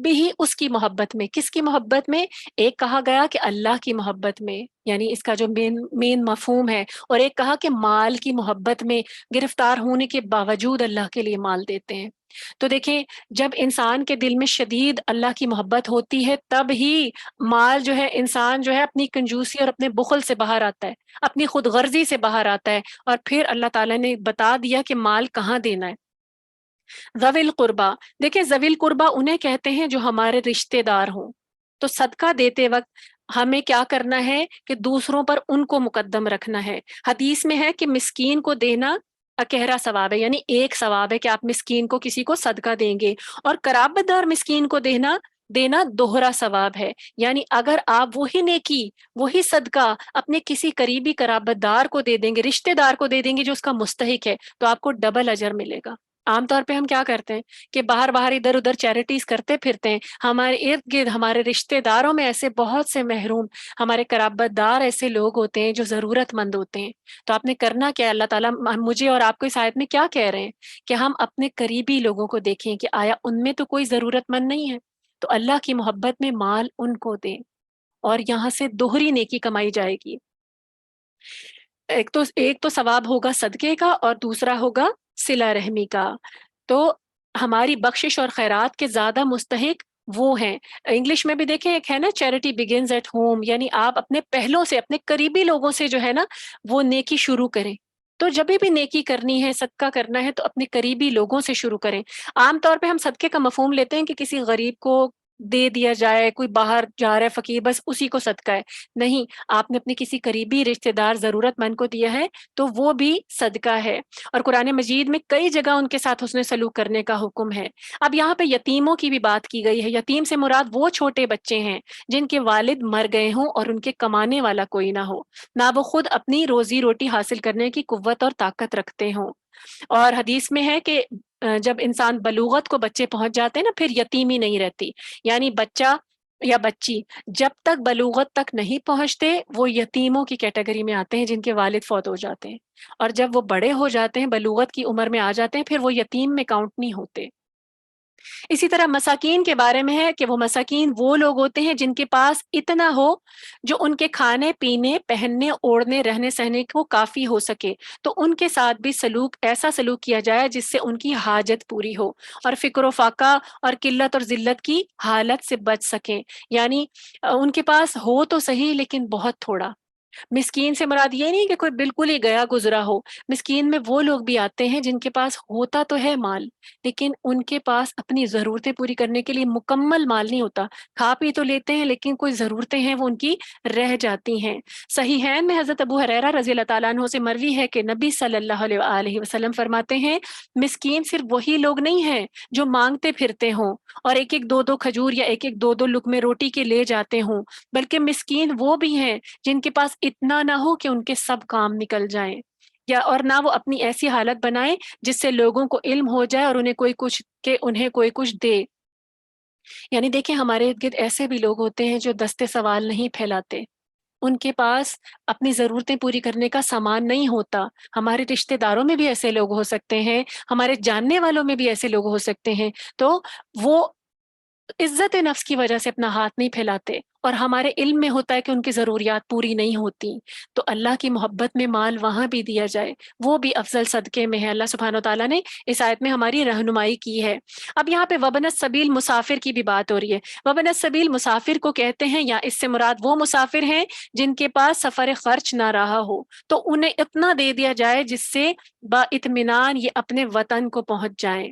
ہی اس کی محبت میں، کس کی محبت میں؟ ایک کہا گیا کہ اللہ کی محبت میں، یعنی اس کا جو مین مفہوم ہے، اور ایک کہا کہ مال کی محبت میں، گرفتار ہونے کے باوجود اللہ کے لیے مال دیتے ہیں۔ تو دیکھیں جب انسان کے دل میں شدید اللہ کی محبت ہوتی ہے تب ہی مال جو ہے، انسان جو ہے اپنی کنجوسی اور اپنے بخل سے باہر آتا ہے، اپنی خود غرضی سے باہر آتا ہے، اور پھر اللہ تعالیٰ نے بتا دیا کہ مال کہاں دینا ہے۔ ذوی القربہ، دیکھیں ذوی القربہ انہیں کہتے ہیں جو ہمارے رشتے دار ہوں۔ تو صدقہ دیتے وقت ہمیں کیا کرنا ہے کہ دوسروں پر ان کو مقدم رکھنا ہے۔ حدیث میں ہے کہ مسکین کو دینا اکہرا ثواب ہے، یعنی ایک ثواب ہے کہ آپ مسکین کو کسی کو صدقہ دیں گے، اور قرابت دار مسکین کو دینا دینا دوہرا ثواب ہے. یعنی اگر آپ وہی نیکی وہی صدقہ اپنے کسی قریبی قرابت دار کو دے دیں گے, رشتہ دار کو دے دیں گے جو اس کا مستحق ہے, تو آپ کو ڈبل اجر ملے گا. عام طور پہ ہم کیا کرتے ہیں کہ باہر باہر ادھر ادھر چیریٹیز کرتے پھرتے ہیں, ہمارے ارد گرد ہمارے رشتہ داروں میں ایسے بہت سے محروم ہمارے قرابت دار ایسے لوگ ہوتے ہیں جو ضرورت مند ہوتے ہیں. تو آپ نے کرنا کیا, اللہ تعالیٰ مجھے اور آپ کو اس آیت میں کیا کہہ رہے ہیں کہ ہم اپنے قریبی لوگوں کو دیکھیں کہ آیا ان میں تو کوئی ضرورت مند نہیں ہے, تو اللہ کی محبت میں مال ان کو دیں اور یہاں سے دوہری نیکی کمائی جائے گی. ایک تو ثواب ہوگا صدقے کا اور دوسرا ہوگا صلہ رحمی کا. تو ہماری بخشش اور خیرات کے زیادہ مستحق وہ ہیں. انگلش میں بھی دیکھیں ایک ہے نا, چیریٹی بگنز ایٹ ہوم, یعنی آپ اپنے پہلوں سے اپنے قریبی لوگوں سے جو ہے نا وہ نیکی شروع کریں. تو جب بھی نیکی کرنی ہے, صدقہ کرنا ہے, تو اپنے قریبی لوگوں سے شروع کریں. عام طور پہ ہم صدقے کا مفہوم لیتے ہیں کہ کسی غریب کو دے دیا جائے, کوئی باہر جا رہا ہے فقیر بس اسی کو صدقہ ہے. نہیں, آپ نے اپنے کسی قریبی رشتہ دار ضرورت مند کو دیا ہے تو وہ بھی صدقہ ہے. اور قرآن مجید میں کئی جگہ ان کے ساتھ حسن سلوک کرنے کا حکم ہے. اب یہاں پہ یتیموں کی بھی بات کی گئی ہے. یتیم سے مراد وہ چھوٹے بچے ہیں جن کے والد مر گئے ہوں اور ان کے کمانے والا کوئی نہ ہو, نہ وہ خود اپنی روزی روٹی حاصل کرنے کی قوت اور طاقت رکھتے ہوں. اور حدیث میں ہے کہ جب انسان بلوغت کو بچے پہنچ جاتے ہیں نا, پھر یتیمی نہیں رہتی. یعنی بچہ یا بچی جب تک بلوغت تک نہیں پہنچتے وہ یتیموں کی کیٹیگری میں آتے ہیں جن کے والد فوت ہو جاتے ہیں, اور جب وہ بڑے ہو جاتے ہیں, بلوغت کی عمر میں آ جاتے ہیں, پھر وہ یتیم میں کاؤنٹ نہیں ہوتے. اسی طرح مساکین کے بارے میں ہے کہ وہ مساکین وہ لوگ ہوتے ہیں جن کے پاس اتنا ہو جو ان کے کھانے پینے پہننے اوڑھنے رہنے سہنے کو کافی ہو سکے, تو ان کے ساتھ بھی ایسا سلوک کیا جائے جس سے ان کی حاجت پوری ہو اور فکر و فاقہ اور قلت اور ذلت کی حالت سے بچ سکیں. یعنی ان کے پاس ہو تو صحیح لیکن بہت تھوڑا. مسکین سے مراد یہ نہیں کہ کوئی بالکل ہی گیا گزرا ہو. مسکین میں وہ لوگ بھی آتے ہیں جن کے پاس ہوتا تو ہے مال, لیکن ان کے پاس اپنی ضرورتیں پوری کرنے کے لیے مکمل مال نہیں ہوتا. کھا پی تو لیتے ہیں لیکن کوئی ضرورتیں ہیں وہ ان کی رہ جاتی ہیں. صحیحین میں حضرت ابو ہریرہ رضی اللہ تعالیٰ عنہ سے مروی ہے کہ نبی صلی اللہ علیہ وآلہ وسلم فرماتے ہیں, مسکین صرف وہی لوگ نہیں ہیں جو مانگتے پھرتے ہوں اور ایک ایک دو دو کھجور یا ایک ایک دو دو لقمے روٹی کے لے جاتے ہوں, بلکہ مسکین وہ بھی ہیں جن کے پاس اتنا نہ ہو کہ ان کے سب کام نکل جائیں, یا اور نہ وہ اپنی ایسی حالت بنائیں جس سے لوگوں کو علم ہو جائے اور انہیں کوئی کچھ دے. یعنی دیکھیں ہمارے ارد گرد ایسے بھی لوگ ہوتے ہیں جو دستے سوال نہیں پھیلاتے, ان کے پاس اپنی ضرورتیں پوری کرنے کا سامان نہیں ہوتا. ہمارے رشتہ داروں میں بھی ایسے لوگ ہو سکتے ہیں, ہمارے جاننے والوں میں بھی ایسے لوگ ہو سکتے ہیں, تو وہ عزت نفس کی وجہ سے اپنا ہاتھ نہیں پھیلاتے, اور ہمارے علم میں ہوتا ہے کہ ان کی ضروریات پوری نہیں ہوتی. تو اللہ کی محبت میں مال وہاں بھی دیا جائے, وہ بھی افضل صدقے میں ہے. اللہ سبحانہ و تعالیٰ نے اس آیت میں ہماری رہنمائی کی ہے. اب یہاں پہ وابن السبیل مسافر کی بھی بات ہو رہی ہے. وابن السبیل مسافر کو کہتے ہیں, یا اس سے مراد وہ مسافر ہیں جن کے پاس سفر خرچ نہ رہا ہو, تو انہیں اتنا دے دیا جائے جس سے با اطمینان یہ اپنے وطن کو پہنچ جائیں.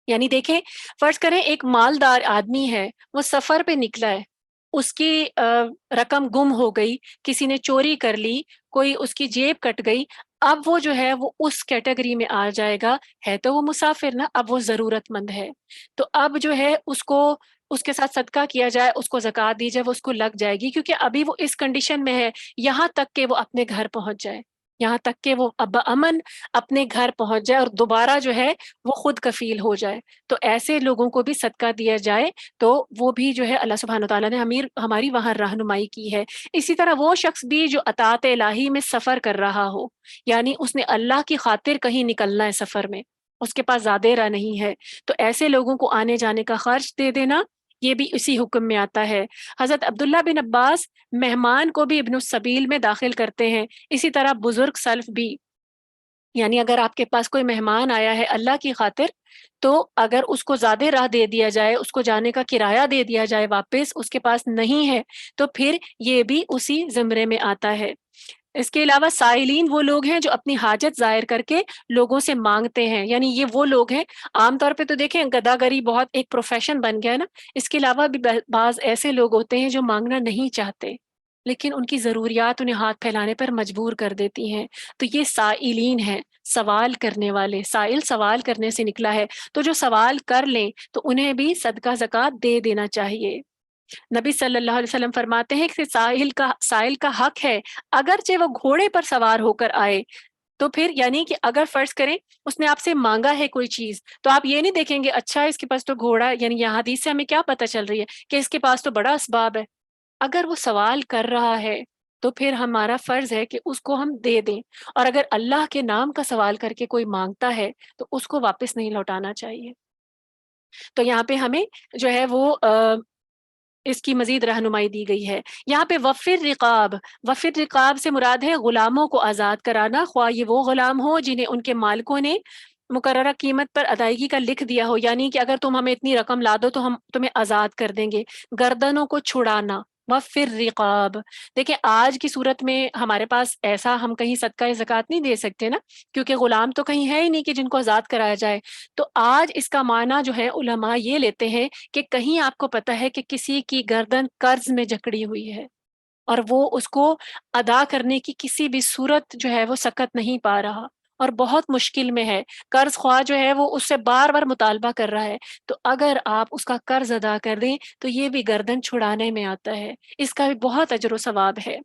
یعنی دیکھیں, فرض کریں ایک مالدار آدمی ہے, وہ سفر پہ نکلا ہے, اس کی رقم گم ہو گئی, کسی نے چوری کر لی, کوئی اس کی جیب کٹ گئی, اب وہ جو ہے وہ اس کیٹیگری میں آ جائے گا. ہے تو وہ مسافر نا, اب وہ ضرورت مند ہے, تو اب جو ہے اس کے ساتھ صدقہ کیا جائے, اس کو زکوٰۃ دی جائے, وہ اس کو لگ جائے گی, کیونکہ ابھی وہ اس کنڈیشن میں ہے یہاں تک کہ وہ اپنے گھر پہنچ جائے, یہاں تک کہ وہ امن اپنے گھر پہنچ جائے اور دوبارہ جو ہے وہ خود کفیل ہو جائے. تو ایسے لوگوں کو بھی صدقہ دیا جائے, تو وہ بھی جو ہے اللہ سبحانہ تعالیٰ نے ہماری وہاں رہنمائی کی ہے. اسی طرح وہ شخص بھی جو اطاعت الہی میں سفر کر رہا ہو, یعنی اس نے اللہ کی خاطر کہیں نکلنا ہے سفر میں, اس کے پاس زیادہ راہ نہیں ہے, تو ایسے لوگوں کو آنے جانے کا خرچ دے دینا, یہ بھی اسی حکم میں آتا ہے. حضرت عبداللہ بن عباس مہمان کو بھی ابن السبیل میں داخل کرتے ہیں. اسی طرح بزرگ سلف بھی, یعنی اگر آپ کے پاس کوئی مہمان آیا ہے اللہ کی خاطر, تو اگر اس کو زیادہ راہ دے دیا جائے, اس کو جانے کا کرایہ دے دیا جائے واپس, اس کے پاس نہیں ہے, تو پھر یہ بھی اسی زمرے میں آتا ہے. اس کے علاوہ سائلین وہ لوگ ہیں جو اپنی حاجت ظاہر کر کے لوگوں سے مانگتے ہیں, یعنی یہ وہ لوگ ہیں. عام طور پہ تو دیکھیں گداگری بہت ایک پروفیشن بن گیا ہے نا, اس کے علاوہ بھی بعض ایسے لوگ ہوتے ہیں جو مانگنا نہیں چاہتے, لیکن ان کی ضروریات انہیں ہاتھ پھیلانے پر مجبور کر دیتی ہیں۔ تو یہ سائلین ہیں، سوال کرنے والے، سائل سوال کرنے سے نکلا ہے، تو جو سوال کر لیں تو انہیں بھی صدقہ زکوٰۃ دے دینا چاہیے۔ نبی صلی اللہ علیہ وسلم فرماتے ہیں کہ سائل کا حق ہے، اگرچہ وہ گھوڑے پر سوار ہو کر آئے تو پھر یعنی کہ اگر فرض کریں اس نے آپ سے مانگا ہے کوئی چیز، تو آپ یہ نہیں دیکھیں گے اچھا اس کے پاس تو گھوڑا ہے، یعنی یہ حدیث سے ہمیں کیا پتہ چل رہی ہے کہ اس کے پاس تو بڑا اسباب ہے۔ اگر وہ سوال کر رہا ہے تو پھر ہمارا فرض ہے کہ اس کو ہم دے دیں، اور اگر اللہ کے نام کا سوال کر کے کوئی مانگتا ہے تو اس کو واپس نہیں لوٹانا چاہیے۔ تو یہاں پہ ہمیں جو ہے وہ اس کی مزید رہنمائی دی گئی ہے۔ یہاں پہ وفر رقاب سے مراد ہے غلاموں کو آزاد کرانا، خواہ یہ وہ غلام ہو جنہیں ان کے مالکوں نے مقررہ قیمت پر ادائیگی کا لکھ دیا ہو، یعنی کہ اگر تم ہمیں اتنی رقم لا دو تو ہم تمہیں آزاد کر دیں گے۔ گردنوں کو چھڑانا، وفر رقاب۔ دیکھیں آج کی صورت میں ہمارے پاس ایسا ہم کہیں صدقہ زکوٰۃ نہیں دے سکتے نا، کیونکہ غلام تو کہیں ہے ہی نہیں کہ جن کو آزاد کرایا جائے۔ تو آج اس کا معنی جو ہے علماء یہ لیتے ہیں کہ کہیں آپ کو پتہ ہے کہ کسی کی گردن قرض میں جکڑی ہوئی ہے اور وہ اس کو ادا کرنے کی کسی بھی صورت جو ہے وہ سکت نہیں پا رہا اور بہت مشکل میں ہے، قرض خواہ جو ہے وہ اس سے بار بار مطالبہ کر رہا ہے، تو اگر آپ اس کا قرض ادا کر دیں تو یہ بھی گردن چھڑانے میں آتا ہے، اس کا بھی بہت اجر و ثواب ہے۔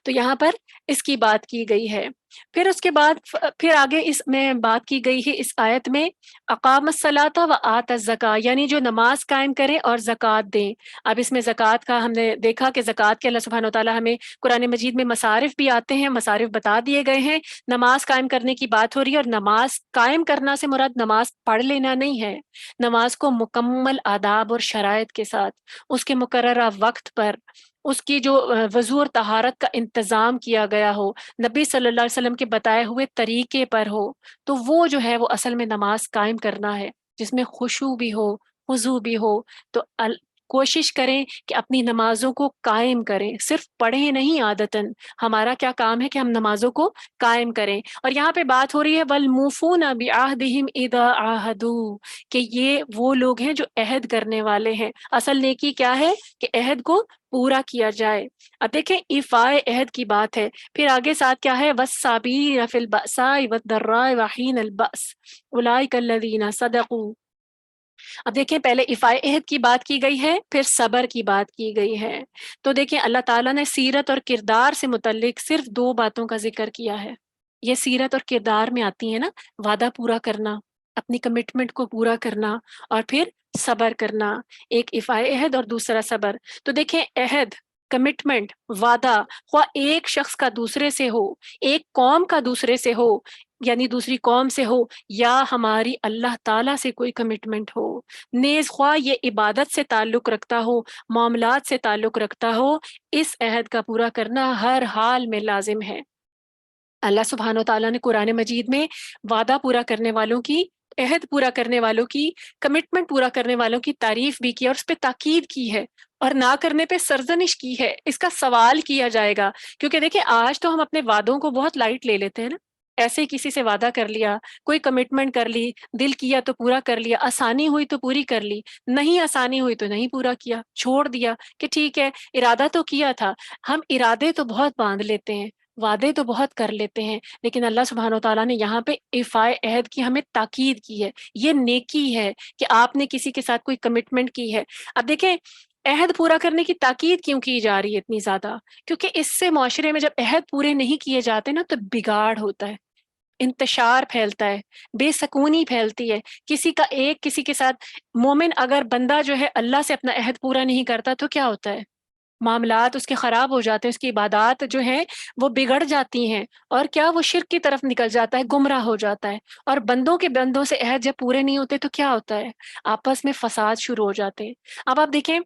تو یہاں پر اس کی بات کی گئی ہے۔ پھر اس کے بعد پھر آگے اس میں بات کی گئی ہے اس آیت میں اقام الصلاۃ و آت الزکاۃ، یعنی جو نماز قائم کریں اور زکوٰۃ دیں۔ اب اس میں زکوٰۃ کا ہم نے دیکھا کہ زکوٰۃ کے اللہ سبحانہ وتعالیٰ ہمیں قرآن مجید میں مصارف بھی آتے ہیں، مصارف بتا دیے گئے ہیں۔ نماز قائم کرنے کی بات ہو رہی ہے، اور نماز قائم کرنا سے مراد نماز پڑھ لینا نہیں ہے، نماز کو مکمل آداب اور شرائط کے ساتھ، اس کے مقررہ وقت پر، اس کی جو وضو اور طہارت کا انتظام کیا گیا ہو، نبی صلی اللہ علیہ وسلم کے بتائے ہوئے طریقے پر ہو، تو وہ جو ہے وہ اصل میں نماز قائم کرنا ہے، جس میں خشوع بھی ہو، خضوع بھی ہو۔ تو کوشش کریں کہ اپنی نمازوں کو قائم کریں، صرف پڑھیں نہیں عادتاً، ہمارا کیا کام ہے کہ ہم نمازوں کو قائم کریں۔ اور یہاں پہ بات ہو رہی ہے وَالْمُوفُونَ بِعَهْدِهِمْ إِذَا عَاهَدُوا، کہ یہ وہ لوگ ہیں جو عہد کرنے والے ہیں۔ اصل نیکی کیا ہے کہ عہد کو پورا کیا جائے۔ اب دیکھیں ایفائے عہد کی بات ہے، پھر آگے ساتھ کیا ہے وَالصَّابِرِينَ فِي الْبَأْسَاءِ وَالضَّرَّاءِ وَحِينَ الْبَأْسِ أُولَٰئِكَ الَّذِينَ صَدَقُوا۔ اب دیکھیں پہلے ایفائے عہد کی بات کی گئی ہے، پھر صبر کی بات کی گئی ہے۔ تو دیکھیں اللہ تعالیٰ نے سیرت اور کردار سے متعلق صرف دو باتوں کا ذکر کیا ہے، یہ سیرت اور کردار میں آتی ہیں نا، وعدہ پورا کرنا، اپنی کمٹمنٹ کو پورا کرنا، اور پھر صبر کرنا، ایک ایفائے عہد اور دوسرا صبر۔ تو دیکھیں عہد، کمٹمنٹ، وعدہ، خواہ ایک شخص کا دوسرے سے ہو، ایک قوم کا دوسرے سے ہو، یعنی دوسری قوم سے ہو، یا ہماری اللہ تعالیٰ سے کوئی کمٹمنٹ ہو، نیز خواہ یہ عبادت سے تعلق رکھتا ہو، معاملات سے تعلق رکھتا ہو، اس عہد کا پورا کرنا ہر حال میں لازم ہے۔ اللہ سبحانہ و تعالیٰ نے قرآن مجید میں وعدہ پورا کرنے والوں کی، عہد پورا کرنے والوں کی، کمٹمنٹ پورا کرنے والوں کی تعریف بھی کی اور اس پہ تاکید کی ہے، اور نہ کرنے پہ سرزنش کی ہے، اس کا سوال کیا جائے گا۔ کیونکہ دیکھیں آج تو ہم اپنے وعدوں کو بہت لائٹ لے لیتے ہیں نا، ایسے ہی کسی سے وعدہ کر لیا، کوئی کمٹمنٹ کر لی، دل کیا تو پورا کر لیا، آسانی ہوئی تو پوری کر لی، نہیں آسانی ہوئی تو نہیں پورا کیا، چھوڑ دیا کہ ٹھیک ہے ارادہ تو کیا تھا۔ ہم ارادے تو بہت باندھ لیتے ہیں، وعدے تو بہت کر لیتے ہیں، لیکن اللہ سبحانہ و تعالیٰ نے یہاں پہ ایفائے عہد کی ہمیں تاکید کی ہے، یہ نیکی ہے کہ آپ نے کسی کے ساتھ کوئی کمٹمنٹ کی ہے۔ اب دیکھیں عہد پورا کرنے کی تاکید کیوں کی جا رہی ہے اتنی زیادہ؟ کیونکہ اس سے معاشرے میں جب عہد پورے نہیں کیے جاتے نا تو بگاڑ ہوتا ہے، انتشار پھیلتا ہے، بے سکونی پھیلتی ہے، کسی کا ایک کسی کے ساتھ، مومن اگر بندہ جو ہے اللہ سے اپنا عہد پورا نہیں کرتا تو کیا ہوتا ہے؟ معاملات اس کے خراب ہو جاتے ہیں، اس کی عبادات جو ہیں وہ بگڑ جاتی ہیں، اور کیا وہ شرک کی طرف نکل جاتا ہے، گمراہ ہو جاتا ہے۔ اور بندوں کے بندوں سے عہد جب پورے نہیں ہوتے تو کیا ہوتا ہے؟ آپس میں فساد شروع ہو جاتے ہیں۔ اب آپ دیکھیں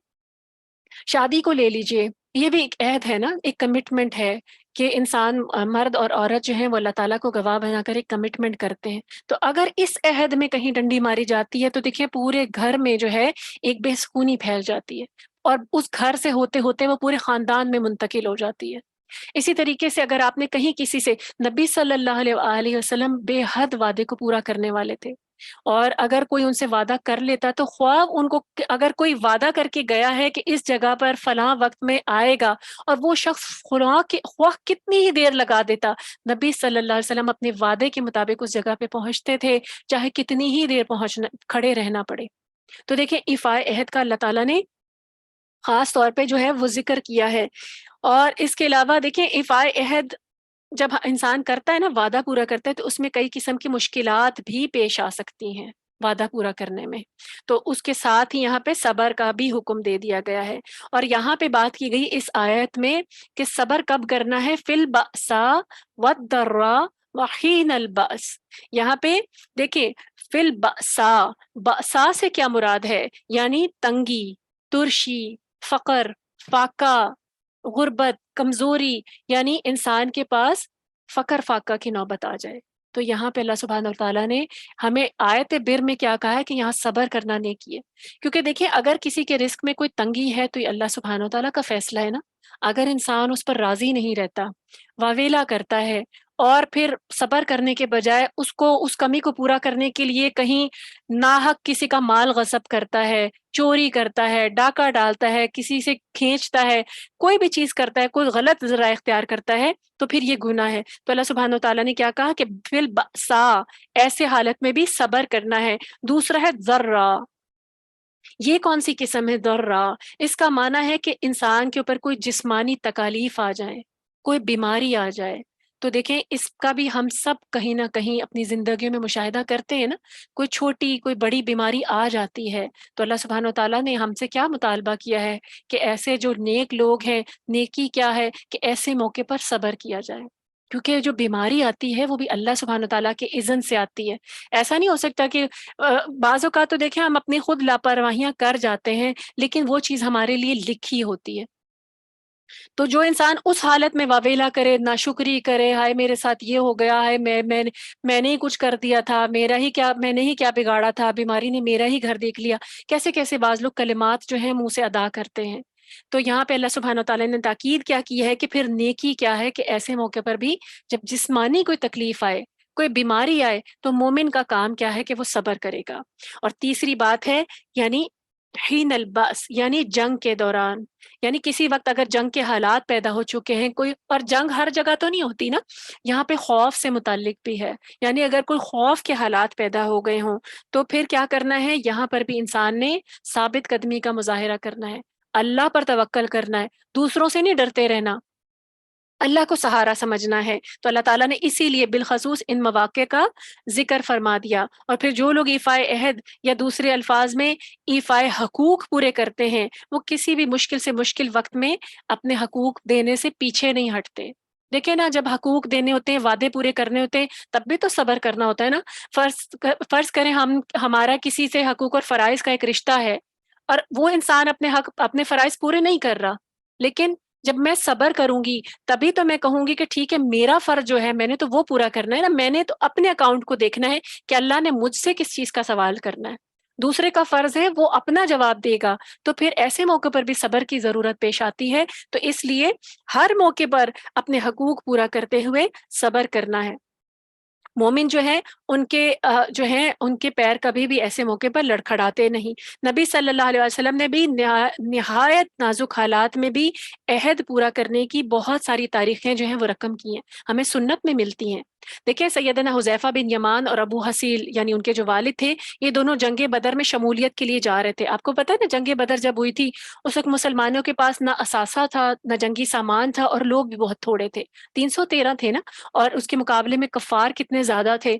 شادی کو لے لیجئے، یہ بھی ایک عہد ہے نا، ایک کمٹمنٹ ہے کہ انسان مرد اور عورت جو ہیں وہ اللہ تعالیٰ کو گواہ بنا کر ایک کمٹمنٹ کرتے ہیں۔ تو اگر اس عہد میں کہیں ڈنڈی ماری جاتی ہے تو دیکھیں پورے گھر میں جو ہے ایک بے سکونی پھیل جاتی ہے، اور اس گھر سے ہوتے ہوتے وہ پورے خاندان میں منتقل ہو جاتی ہے۔ اسی طریقے سے اگر آپ نے کہیں کسی سے، نبی صلی اللہ علیہ وآلہ وسلم بے حد وعدے کو پورا کرنے والے تھے، اور اگر کوئی ان سے وعدہ کر لیتا تو خواہ ان کو، اگر کوئی وعدہ کر کے گیا ہے کہ اس جگہ پر فلاں وقت میں آئے گا، اور وہ شخص خواہ کتنی ہی دیر لگا دیتا، نبی صلی اللہ علیہ وسلم اپنے وعدے کے مطابق اس جگہ پہ پہنچتے تھے، چاہے کتنی ہی دیر کھڑے رہنا پڑے۔ تو دیکھیں ایفائے عہد کا اللہ تعالیٰ نے خاص طور پہ جو ہے وہ ذکر کیا ہے۔ اور اس کے علاوہ دیکھیں ایفائے عہد جب انسان کرتا ہے نا، وعدہ پورا کرتا ہے، تو اس میں کئی قسم کی مشکلات بھی پیش آ سکتی ہیں وعدہ پورا کرنے میں، تو اس کے ساتھ ہی یہاں پہ صبر کا بھی حکم دے دیا گیا ہے۔ اور یہاں پہ بات کی گئی اس آیت میں کہ صبر کب کرنا ہے، فی البأساء والضراء وحین البأس۔ یہاں پہ دیکھیں فی البأساء، بأساء سے کیا مراد ہے، یعنی تنگی، ترشی، فقر، فاقہ، غربت، کمزوری، یعنی انسان کے پاس فقر فاقہ کی نوبت آ جائے۔ تو یہاں پہ اللہ سبحانہ وتعالیٰ نے ہمیں آیت بر میں کیا کہا ہے کہ یہاں صبر کرنا نیکی ہے۔ کیونکہ دیکھیں اگر کسی کے رزق میں کوئی تنگی ہے تو یہ اللہ سبحانہ وتعالیٰ کا فیصلہ ہے نا۔ اگر انسان اس پر راضی نہیں رہتا، واویلا کرتا ہے، اور پھر صبر کرنے کے بجائے اس کمی کو پورا کرنے کے لیے کہیں ناحق کسی کا مال غصب کرتا ہے، چوری کرتا ہے، ڈاکہ ڈالتا ہے، کسی سے کھینچتا ہے، کوئی بھی چیز کرتا ہے، کوئی غلط ذرائع اختیار کرتا ہے، تو پھر یہ گناہ ہے۔ تو اللہ سبحانہ وتعالیٰ نے کیا کہا کہ فی البأساء، ایسے حالت میں بھی صبر کرنا ہے۔ دوسرا ہے ذرا، یہ کون سی قسم ہے ذرا؟ اس کا معنی ہے کہ انسان کے اوپر کوئی جسمانی تکالیف آ جائے، کوئی بیماری آ جائے۔ تو دیکھیں اس کا بھی ہم سب کہیں نہ کہیں اپنی زندگیوں میں مشاہدہ کرتے ہیں نا، کوئی چھوٹی کوئی بڑی بیماری آ جاتی ہے، تو اللہ سبحانہ وتعالیٰ نے ہم سے کیا مطالبہ کیا ہے کہ ایسے جو نیک لوگ ہیں، نیکی کیا ہے کہ ایسے موقع پر صبر کیا جائے، کیونکہ جو بیماری آتی ہے وہ بھی اللہ سبحانہ وتعالیٰ کے اذن سے آتی ہے۔ ایسا نہیں ہو سکتا کہ بعض اوقات تو دیکھیں ہم اپنی خود لاپرواہیاں کر جاتے ہیں، لیکن وہ چیز ہمارے لیے لکھی ہوتی ہے۔ تو جو انسان اس حالت میں واویلا کرے، ناشکری کرے، ہائے میرے ساتھ یہ ہو گیا ہے، میں نے ہی کچھ کر دیا تھا، میں نے ہی کیا بگاڑا تھا، بیماری نے میرا ہی گھر دیکھ لیا، کیسے کیسے بعض لوگ کلمات جو ہیں منہ سے ادا کرتے ہیں۔ تو یہاں پہ اللہ سبحانہ تعالیٰ نے تاکید کیا کی ہے کہ پھر نیکی کیا ہے کہ ایسے موقع پر بھی جب جسمانی کوئی تکلیف آئے، کوئی بیماری آئے، تو مومن کا کام کیا ہے کہ وہ صبر کرے گا۔ اور تیسری بات ہے یعنی حین الباس، یعنی جنگ کے دوران، یعنی کسی وقت اگر جنگ کے حالات پیدا ہو چکے ہیں کوئی، اور جنگ ہر جگہ تو نہیں ہوتی نا، یہاں پہ خوف سے متعلق بھی ہے، یعنی اگر کوئی خوف کے حالات پیدا ہو گئے ہوں تو پھر کیا کرنا ہے، یہاں پر بھی انسان نے ثابت قدمی کا مظاہرہ کرنا ہے، اللہ پر توکل کرنا ہے، دوسروں سے نہیں ڈرتے رہنا، اللہ کو سہارا سمجھنا ہے۔ تو اللہ تعالیٰ نے اسی لیے بالخصوص ان مواقع کا ذکر فرما دیا۔ اور پھر جو لوگ ایفائے عہد یا دوسرے الفاظ میں ایفائے حقوق پورے کرتے ہیں، وہ کسی بھی مشکل سے مشکل وقت میں اپنے حقوق دینے سے پیچھے نہیں ہٹتے۔ دیکھیں نا، جب حقوق دینے ہوتے ہیں، وعدے پورے کرنے ہوتے ہیں، تب بھی تو صبر کرنا ہوتا ہے نا۔ فرض کریں ہمارا کسی سے حقوق اور فرائض کا ایک رشتہ ہے، اور وہ انسان اپنے فرائض پورے نہیں کر رہا، لیکن جب میں صبر کروں گی تبھی تو میں کہوں گی کہ ٹھیک ہے، میرا فرض جو ہے میں نے تو وہ پورا کرنا ہے نا، میں نے تو اپنے اکاؤنٹ کو دیکھنا ہے کہ اللہ نے مجھ سے کس چیز کا سوال کرنا ہے، دوسرے کا فرض ہے وہ اپنا جواب دے گا۔ تو پھر ایسے موقع پر بھی صبر کی ضرورت پیش آتی ہے، تو اس لیے ہر موقع پر اپنے حقوق پورا کرتے ہوئے صبر کرنا ہے۔ مومن جو ہے ان کے پیر کبھی بھی ایسے موقع پر لڑکھڑاتے نہیں۔ نبی صلی اللہ علیہ وسلم نے بھی نہایت نازک حالات میں بھی عہد پورا کرنے کی بہت ساری تاریخیں جو ہیں وہ رقم کی ہیں، ہمیں سنت میں ملتی ہیں۔ دیکھیں سیدنا حذیفہ بن یمان اور ابو حصیل یعنی ان کے جو والد تھے، یہ دونوں جنگ بدر میں شمولیت کے لیے جا رہے تھے۔ آپ کو پتہ ہے نا، جنگ بدر جب ہوئی تھی اس وقت مسلمانوں کے پاس نہ اثاثہ تھا، نہ جنگی سامان تھا، اور لوگ بھی بہت تھوڑے تھے، 313 تھے نا، اور اس کے مقابلے میں کفار کتنے زیادہ تھے۔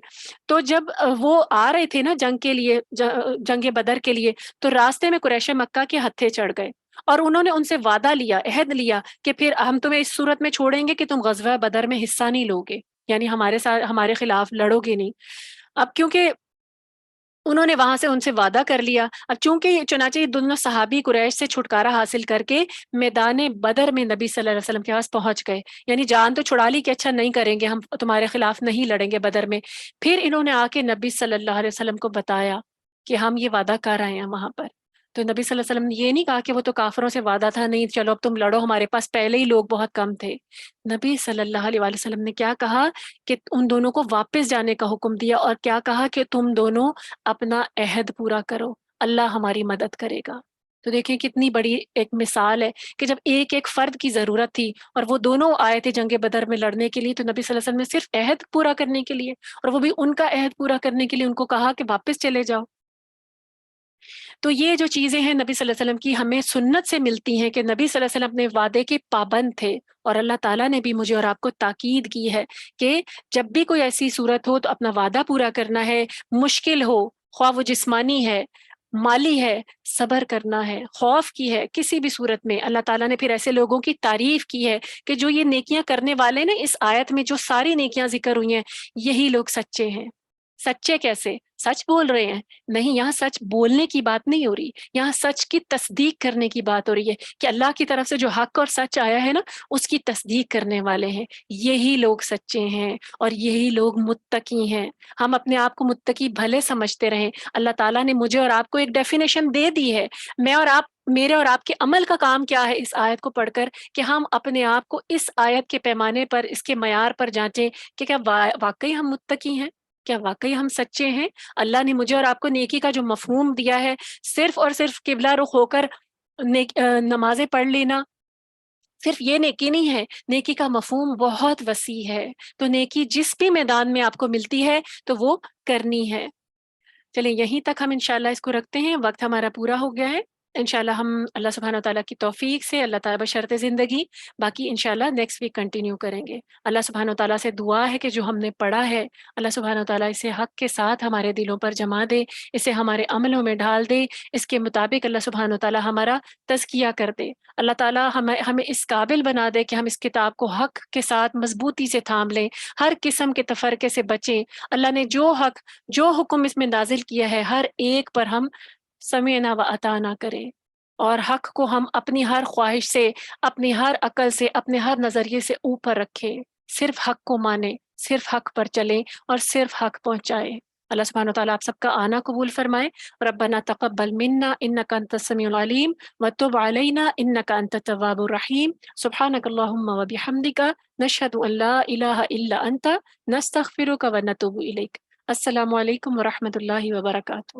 تو جب وہ آ رہے تھے نا جنگ کے لیے، جنگ بدر کے لیے، تو راستے میں قریش مکہ کے ہتھے چڑھ گئے، اور انہوں نے ان سے وعدہ لیا، عہد لیا کہ پھر ہم تمہیں اس صورت میں چھوڑیں گے کہ تم غزوہ بدر میں حصہ نہیں لوگے، یعنی ہمارے ساتھ ہمارے خلاف لڑو گے نہیں۔ اب کیونکہ انہوں نے وہاں سے ان سے وعدہ کر لیا، اب چونکہ چنانچہ یہ دونوں صحابی قریش سے چھٹکارا حاصل کر کے میدان بدر میں نبی صلی اللہ علیہ وسلم کے پاس پہنچ گئے، یعنی جان تو چھڑا لی کہ اچھا نہیں کریں گے، ہم تمہارے خلاف نہیں لڑیں گے بدر میں۔ پھر انہوں نے آ کے نبی صلی اللہ علیہ وسلم کو بتایا کہ ہم یہ وعدہ کر رہے ہیں وہاں پر، تو نبی صلی اللہ علیہ وسلم نے یہ نہیں کہا کہ وہ تو کافروں سے وعدہ تھا، نہیں چلو اب تم لڑو، ہمارے پاس پہلے ہی لوگ بہت کم تھے۔ نبی صلی اللہ علیہ وآلہ وسلم نے کیا کہا کہ ان دونوں کو واپس جانے کا حکم دیا، اور کیا کہا کہ تم دونوں اپنا عہد پورا کرو، اللہ ہماری مدد کرے گا۔ تو دیکھیں کتنی بڑی ایک مثال ہے کہ جب ایک ایک فرد کی ضرورت تھی اور وہ دونوں آئے تھے جنگ بدر میں لڑنے کے لیے، تو نبی صلی اللہ علیہ وسلم نے صرف عہد پورا کرنے کے لیے، اور وہ بھی ان کا عہد پورا کرنے کے لیے ان کو کہا کہ واپس چلے جاؤ۔ تو یہ جو چیزیں ہیں نبی صلی اللہ علیہ وسلم کی ہمیں سنت سے ملتی ہیں کہ نبی صلی اللہ علیہ وسلم اپنے وعدے کے پابند تھے، اور اللہ تعالیٰ نے بھی مجھے اور آپ کو تاکید کی ہے کہ جب بھی کوئی ایسی صورت ہو تو اپنا وعدہ پورا کرنا ہے، مشکل ہو، خواہ وہ جسمانی ہے، مالی ہے، صبر کرنا ہے، خوف کی ہے، کسی بھی صورت میں۔ اللہ تعالیٰ نے پھر ایسے لوگوں کی تعریف کی ہے کہ جو یہ نیکیاں کرنے والے نا، اس آیت میں جو ساری نیکیاں ذکر ہوئی ہیں، یہی لوگ سچے ہیں۔ سچے کیسے؟ سچ بول رہے ہیں؟ نہیں، یہاں سچ بولنے کی بات نہیں ہو رہی، یہاں سچ کی تصدیق کرنے کی بات ہو رہی ہے کہ اللہ کی طرف سے جو حق اور سچ آیا ہے نا، اس کی تصدیق کرنے والے ہیں، یہی لوگ سچے ہیں اور یہی لوگ متقی ہیں۔ ہم اپنے آپ کو متقی بھلے سمجھتے رہیں، اللہ تعالیٰ نے مجھے اور آپ کو ایک ڈیفینیشن دے دی ہے۔ میں اور آپ، میرے اور آپ کے عمل کا کام کیا ہے اس آیت کو پڑھ کر، کہ ہم اپنے آپ کو اس آیت کے پیمانے پر، اس کے معیار پر جانچیں کہ کیا واقعی ہم متقی ہیں، کیا واقعی ہم سچے ہیں۔ اللہ نے مجھے اور آپ کو نیکی کا جو مفہوم دیا ہے، صرف اور صرف قبلہ رخ ہو کر نمازیں پڑھ لینا، صرف یہ نیکی نہیں ہے، نیکی کا مفہوم بہت وسیع ہے۔ تو نیکی جس بھی میدان میں آپ کو ملتی ہے تو وہ کرنی ہے۔ چلیں یہیں تک ہم انشاءاللہ اس کو رکھتے ہیں، وقت ہمارا پورا ہو گیا ہے۔ انشاءاللہ ہم اللہ سبحانہ وتعالیٰ کی توفیق سے، اللہ تعالیٰ بشرط زندگی، باقی انشاءاللہ نیکسٹ ویک کنٹینیو کریں گے۔ اللہ سبحانہ وتعالیٰ سے دعا ہے کہ جو ہم نے پڑھا ہے، اللہ سبحانہ وتعالیٰ اسے حق کے ساتھ ہمارے دلوں پر جما دے، اسے ہمارے عملوں میں ڈال دے، اس کے مطابق اللہ سبحانہ وتعالیٰ ہمارا تزکیہ کر دے۔ اللہ تعالیٰ ہمیں اس قابل بنا دے کہ ہم اس کتاب کو حق کے ساتھ مضبوطی سے تھام لیں، ہر قسم کے تفرقے سے بچیں۔ اللہ نے جو حق، جو حکم اس میں نازل کیا ہے، ہر ایک پر ہم سمعنا و اطعنا کریں، اور حق کو ہم اپنی ہر خواہش سے، اپنی ہر عقل سے، اپنے ہر نظریے سے اوپر رکھیں، صرف حق کو مانیں، صرف حق پر چلیں اور صرف حق پہنچائیں۔ اللہ سبحانہ وتعالیٰ آپ سب کا آنا قبول فرمائے۔ ربنا تقبل منا انک انت السمیع العلیم وتب علینا انک انت التواب الرحیم۔ سبحانک اللہم وبحمدک، نشہد ان لا الہ الا انت، نستغفرک ونتوب الیک۔ السلام علیکم ورحمۃ اللہ وبرکاتہ۔